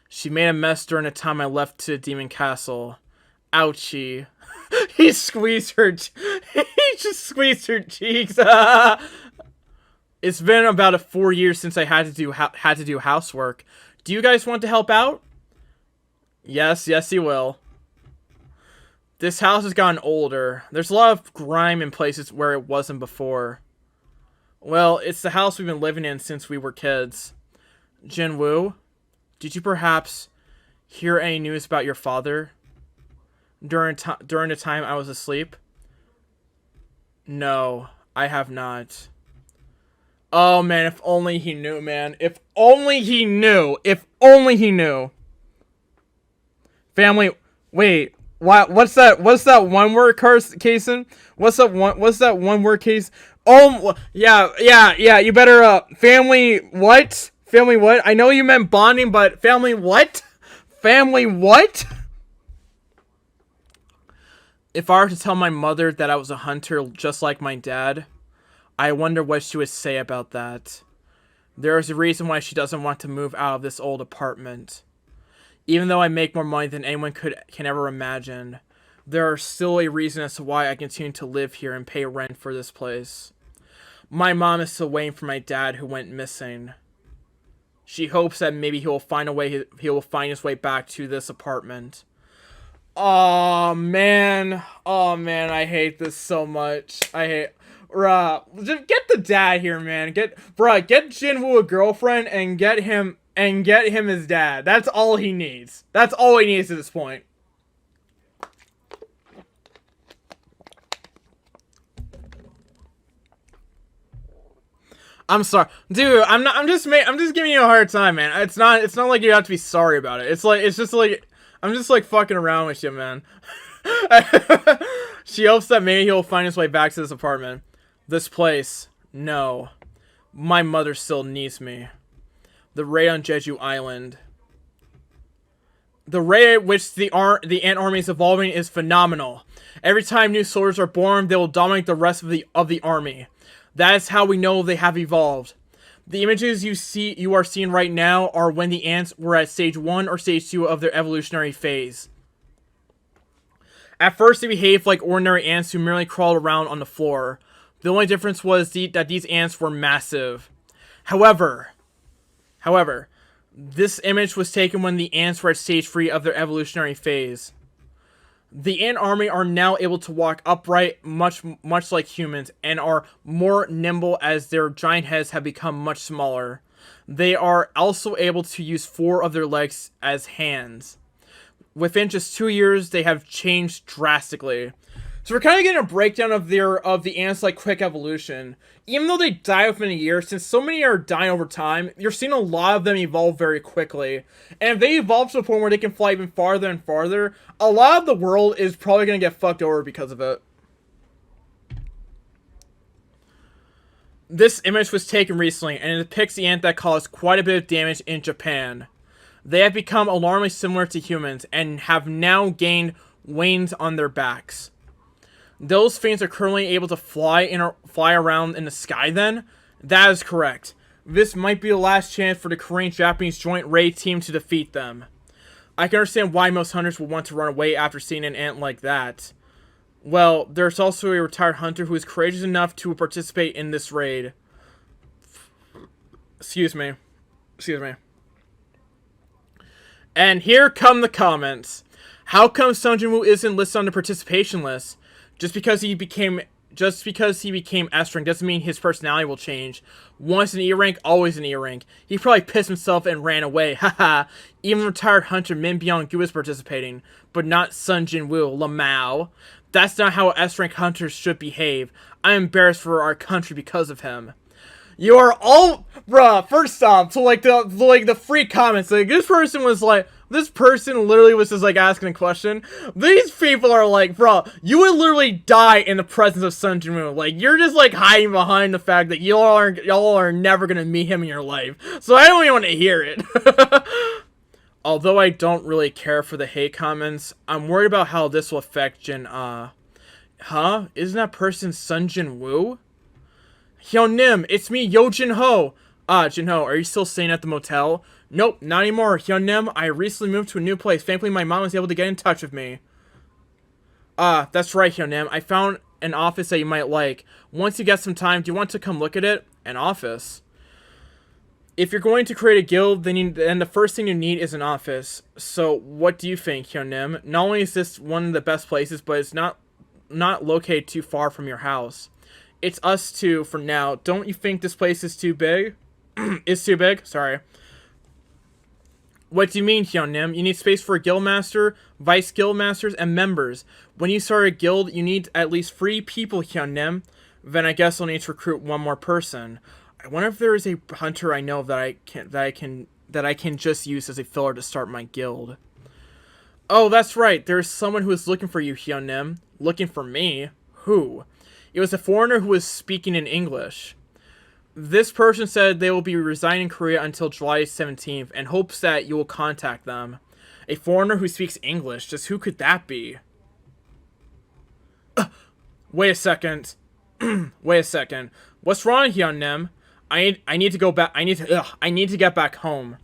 She made a mess during the time I left to Demon Castle. Ouchie. He just squeezed her cheeks. It's been about 4 years since I had to do housework. Do you guys want to help out? Yes, he will. This house has gotten older. There's a lot of grime in places where it wasn't before. Well, it's the house we've been living in since we were kids. Jinwoo, did you perhaps hear any news about your father during the time I was asleep? No, I have not. Oh man, if only he knew, man. If only he knew. Family, wait. What's that one word curse, Kason? What's that one word case? Oh, yeah, you better, family what? Family what? I know you meant bonding, but family what? Family what? If I were to tell my mother that I was a hunter just like my dad, I wonder what she would say about that. There is a reason why she doesn't want to move out of this old apartment. Even though I make more money than anyone can ever imagine, there is still a reason as to why I continue to live here and pay rent for this place. My mom is still waiting for my dad who went missing. She hopes that maybe he will find his way back to this apartment. Oh man, I hate this so much. Just get the dad here, man. Get Jinwoo a girlfriend and get him his dad. That's all he needs. That's all he needs at this point. I'm sorry, dude. I'm not. I'm just giving you a hard time, man. It's not. It's not like you have to be sorry about it. It's like. It's just like. I'm just like fucking around with you, man. She hopes that maybe he'll find his way back to this apartment. This place. No. My mother still needs me. The raid on Jeju Island. The rate at which the ant army is evolving is phenomenal. Every time new soldiers are born, they will dominate the rest of the army. That is how we know they have evolved. The images you are seeing right now are when the ants were at stage 1 or stage 2 of their evolutionary phase. At first, they behaved like ordinary ants who merely crawled around on the floor. The only difference was that these ants were massive. However, this image was taken when the ants were at stage 3 of their evolutionary phase. The ant army are now able to walk upright, much like humans, and are more nimble as their giant heads have become much smaller. They are also able to use 4 of their legs as hands. Within just 2 years, they have changed drastically. So we're kind of getting a breakdown of the ants' like quick evolution. Even though they die within a year, since so many are dying over time, you're seeing a lot of them evolve very quickly. And if they evolve to the point where they can fly even farther and farther, a lot of the world is probably going to get fucked over because of it. This image was taken recently, and it depicts the ant that caused quite a bit of damage in Japan. They have become alarmingly similar to humans, and have now gained wings on their backs. Those things are currently able to fly around in the sky then? That is correct. This might be the last chance for the Korean-Japanese joint raid team to defeat them. I can understand why most hunters would want to run away after seeing an ant like that. Well, there's also a retired hunter who is courageous enough to participate in this raid. Excuse me. And here come the comments. How come Sung Jin-woo isn't listed on the participation list? Just because he became S rank doesn't mean his personality will change. Once an E rank, always an E rank. He probably pissed himself and ran away. Haha. Even retired hunter Min Byung-gu is participating, but not Sung Jin-woo, Lamau. That's not how S rank hunters should behave. I'm embarrassed for our country because of him. You are all, bruh. First off, so like the free comments, like this person literally was just like asking a question. These people are like, bro, you would literally die in the presence of Sung Jin-woo. Like, you're just like hiding behind the fact that y'all are never gonna meet him in your life. So I don't even want to hear it. Although I don't really care for the hate comments, I'm worried about how this will affect Jin. Huh? Isn't that person Sung Jin-woo? Hyun-nim, it's me, Yo Jin-ho. Jin-ho, are you still staying at the motel? Nope, not anymore. Hyun-nim, I recently moved to a new place. Thankfully, my mom was able to get in touch with me. That's right, Hyun-nim. I found an office that you might like. Once you get some time, do you want to come look at it? An office? If you're going to create a guild, then the first thing you need is an office. So, what do you think, Hyun-nim? Not only is this one of the best places, but it's not located too far from your house. It's us two for now. Don't you think this place is too big? Is too big? Sorry. What do you mean, Hyun-nim? You need space for a guildmaster, vice guildmasters, and members. When you start a guild, you need at least 3 people, Hyun-nim. Then I guess I'll need to recruit 1 more person. I wonder if there is a hunter I know that I can just use as a filler to start my guild. Oh, that's right. There's someone who is looking for you, Hyun-nim. Looking for me? Who? It was a foreigner who was speaking in English. This person said they will be resigning in Korea until July 17th and hopes that you will contact them. A foreigner who speaks English. Just who could that be? Wait a second. Wait a second. What's wrong, Hyun-nim? I need to go back. I need to get back home.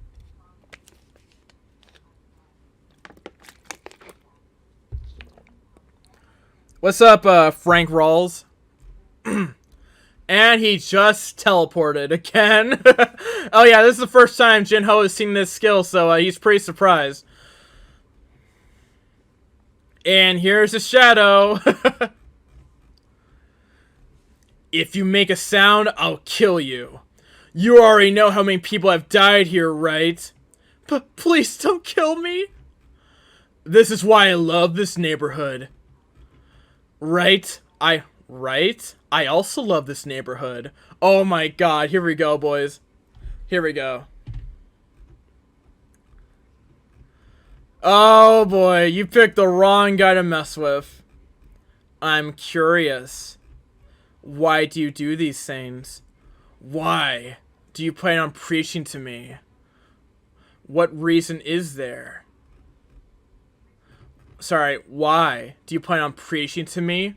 What's up, Frank Rawls? And he just teleported again. Oh yeah, this is the first time Jin-ho has seen this skill, so he's pretty surprised. And here's a shadow. If you make a sound, I'll kill you. You already know how many people have died here, right? But please don't kill me. This is why I love this neighborhood. Right? Right? I also love this neighborhood. Oh my god, here we go, boys. Here we go. Oh boy, you picked the wrong guy to mess with. I'm curious. Why do you do these things? Why do you plan on preaching to me? What reason is there? Sorry, why do you plan on preaching to me?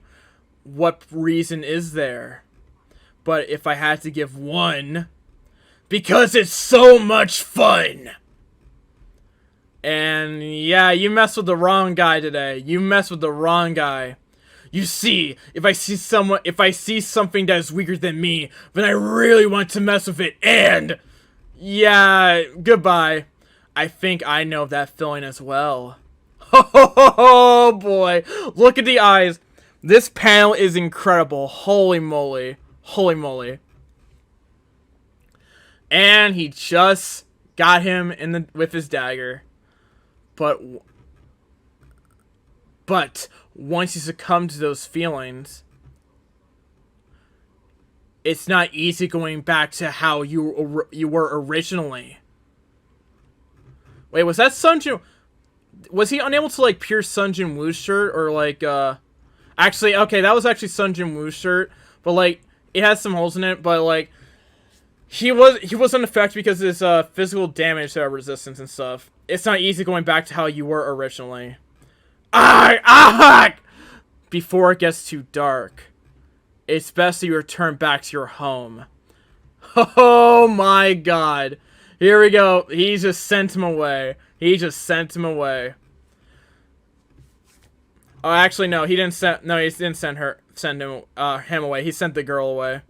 What reason is there? But if I had to give one, because it's so much fun! And yeah, you messed with the wrong guy today. You messed with the wrong guy. You see, if I see something that is weaker than me, then I really want to mess with it, and yeah, goodbye. I think I know that feeling as well. Oh boy, look at the eyes. This panel is incredible. Holy moly. Holy moly. And he just got him with his dagger. But once you succumb to those feelings, it's not easy going back to how you were originally. Wait, was that Sun Jin? Was he unable to like pierce Sun Jin Woo's shirt, or like actually, okay, that was actually Sun Jin Woo's shirt, but like it has some holes in it, but like he wasn't affected because of his physical damage to resistance and stuff. It's not easy going back to how you were originally. Before it gets too dark, it's best that you return back to your home. Oh my god. Here we go. He just sent him away. He just sent him away. Oh, actually, no. He didn't send him away. He sent the girl away.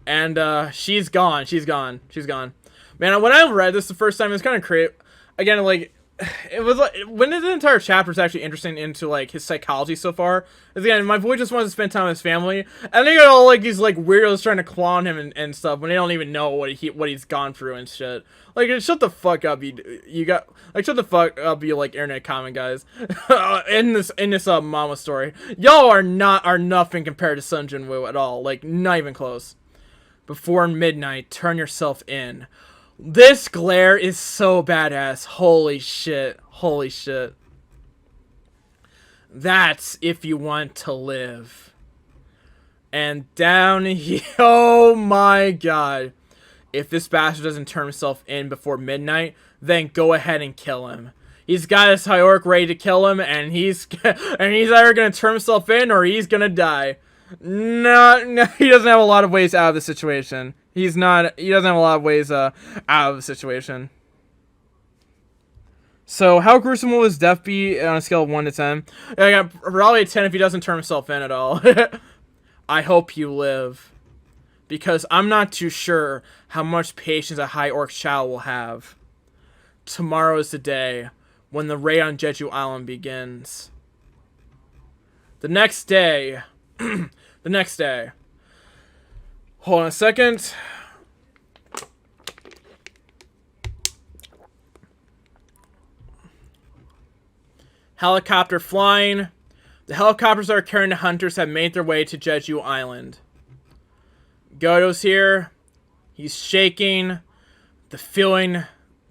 And, she's gone. She's gone. She's gone. Man, when I read this the first time, it was kind of crazy. Again, like, it was like, when the entire chapter is actually interesting into, like, his psychology so far. Again, my boy just wants to spend time with his family. And they got all, like, these, like, weirdos trying to clone him and stuff when they don't even know what he's gone through and shit. Like, shut the fuck up, shut the fuck up, you, like, internet comment guys. in this mama story. Y'all are nothing compared to Sun Jin Woo at all. Like, not even close. Before midnight, turn yourself in. This glare is so badass. Holy shit. Holy shit. That's if you want to live. And down here. Oh my god. If this bastard doesn't turn himself in before midnight, then go ahead and kill him. He's got his high orc ready to kill him, and he's either gonna turn himself in or he's gonna die. No, he doesn't have a lot of ways out of the situation. He doesn't have a lot of ways out of the situation. So, how gruesome will his death be on a scale of 1 to 10? I got probably a 10 if he doesn't turn himself in at all. I hope you live. Because I'm not too sure how much patience a high orc child will have. Tomorrow is the day when the raid on Jeju Island begins. The next day... the next day. Hold on a second. Helicopter flying. The helicopters that are carrying the hunters have made their way to Jeju Island. Goto's here. He's shaking. The feeling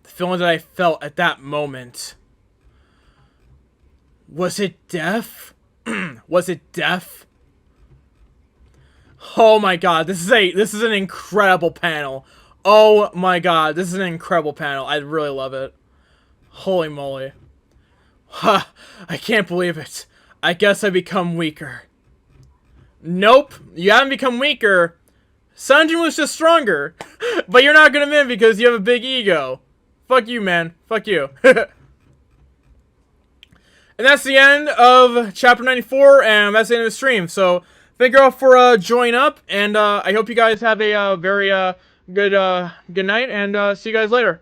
that I felt at that moment. Was it death? Was it death? Oh my god, this is an incredible panel. Oh my god, this is an incredible panel. I really love it. Holy moly. Ha, I can't believe it. I guess I become weaker. Nope, you haven't become weaker. Sun Jin was just stronger. But you're not gonna win because you have a big ego. Fuck you, man. Fuck you. And that's the end of chapter 94, and that's the end of the stream. So, thank you all for joining up, and I hope you guys have a very good night, and see you guys later.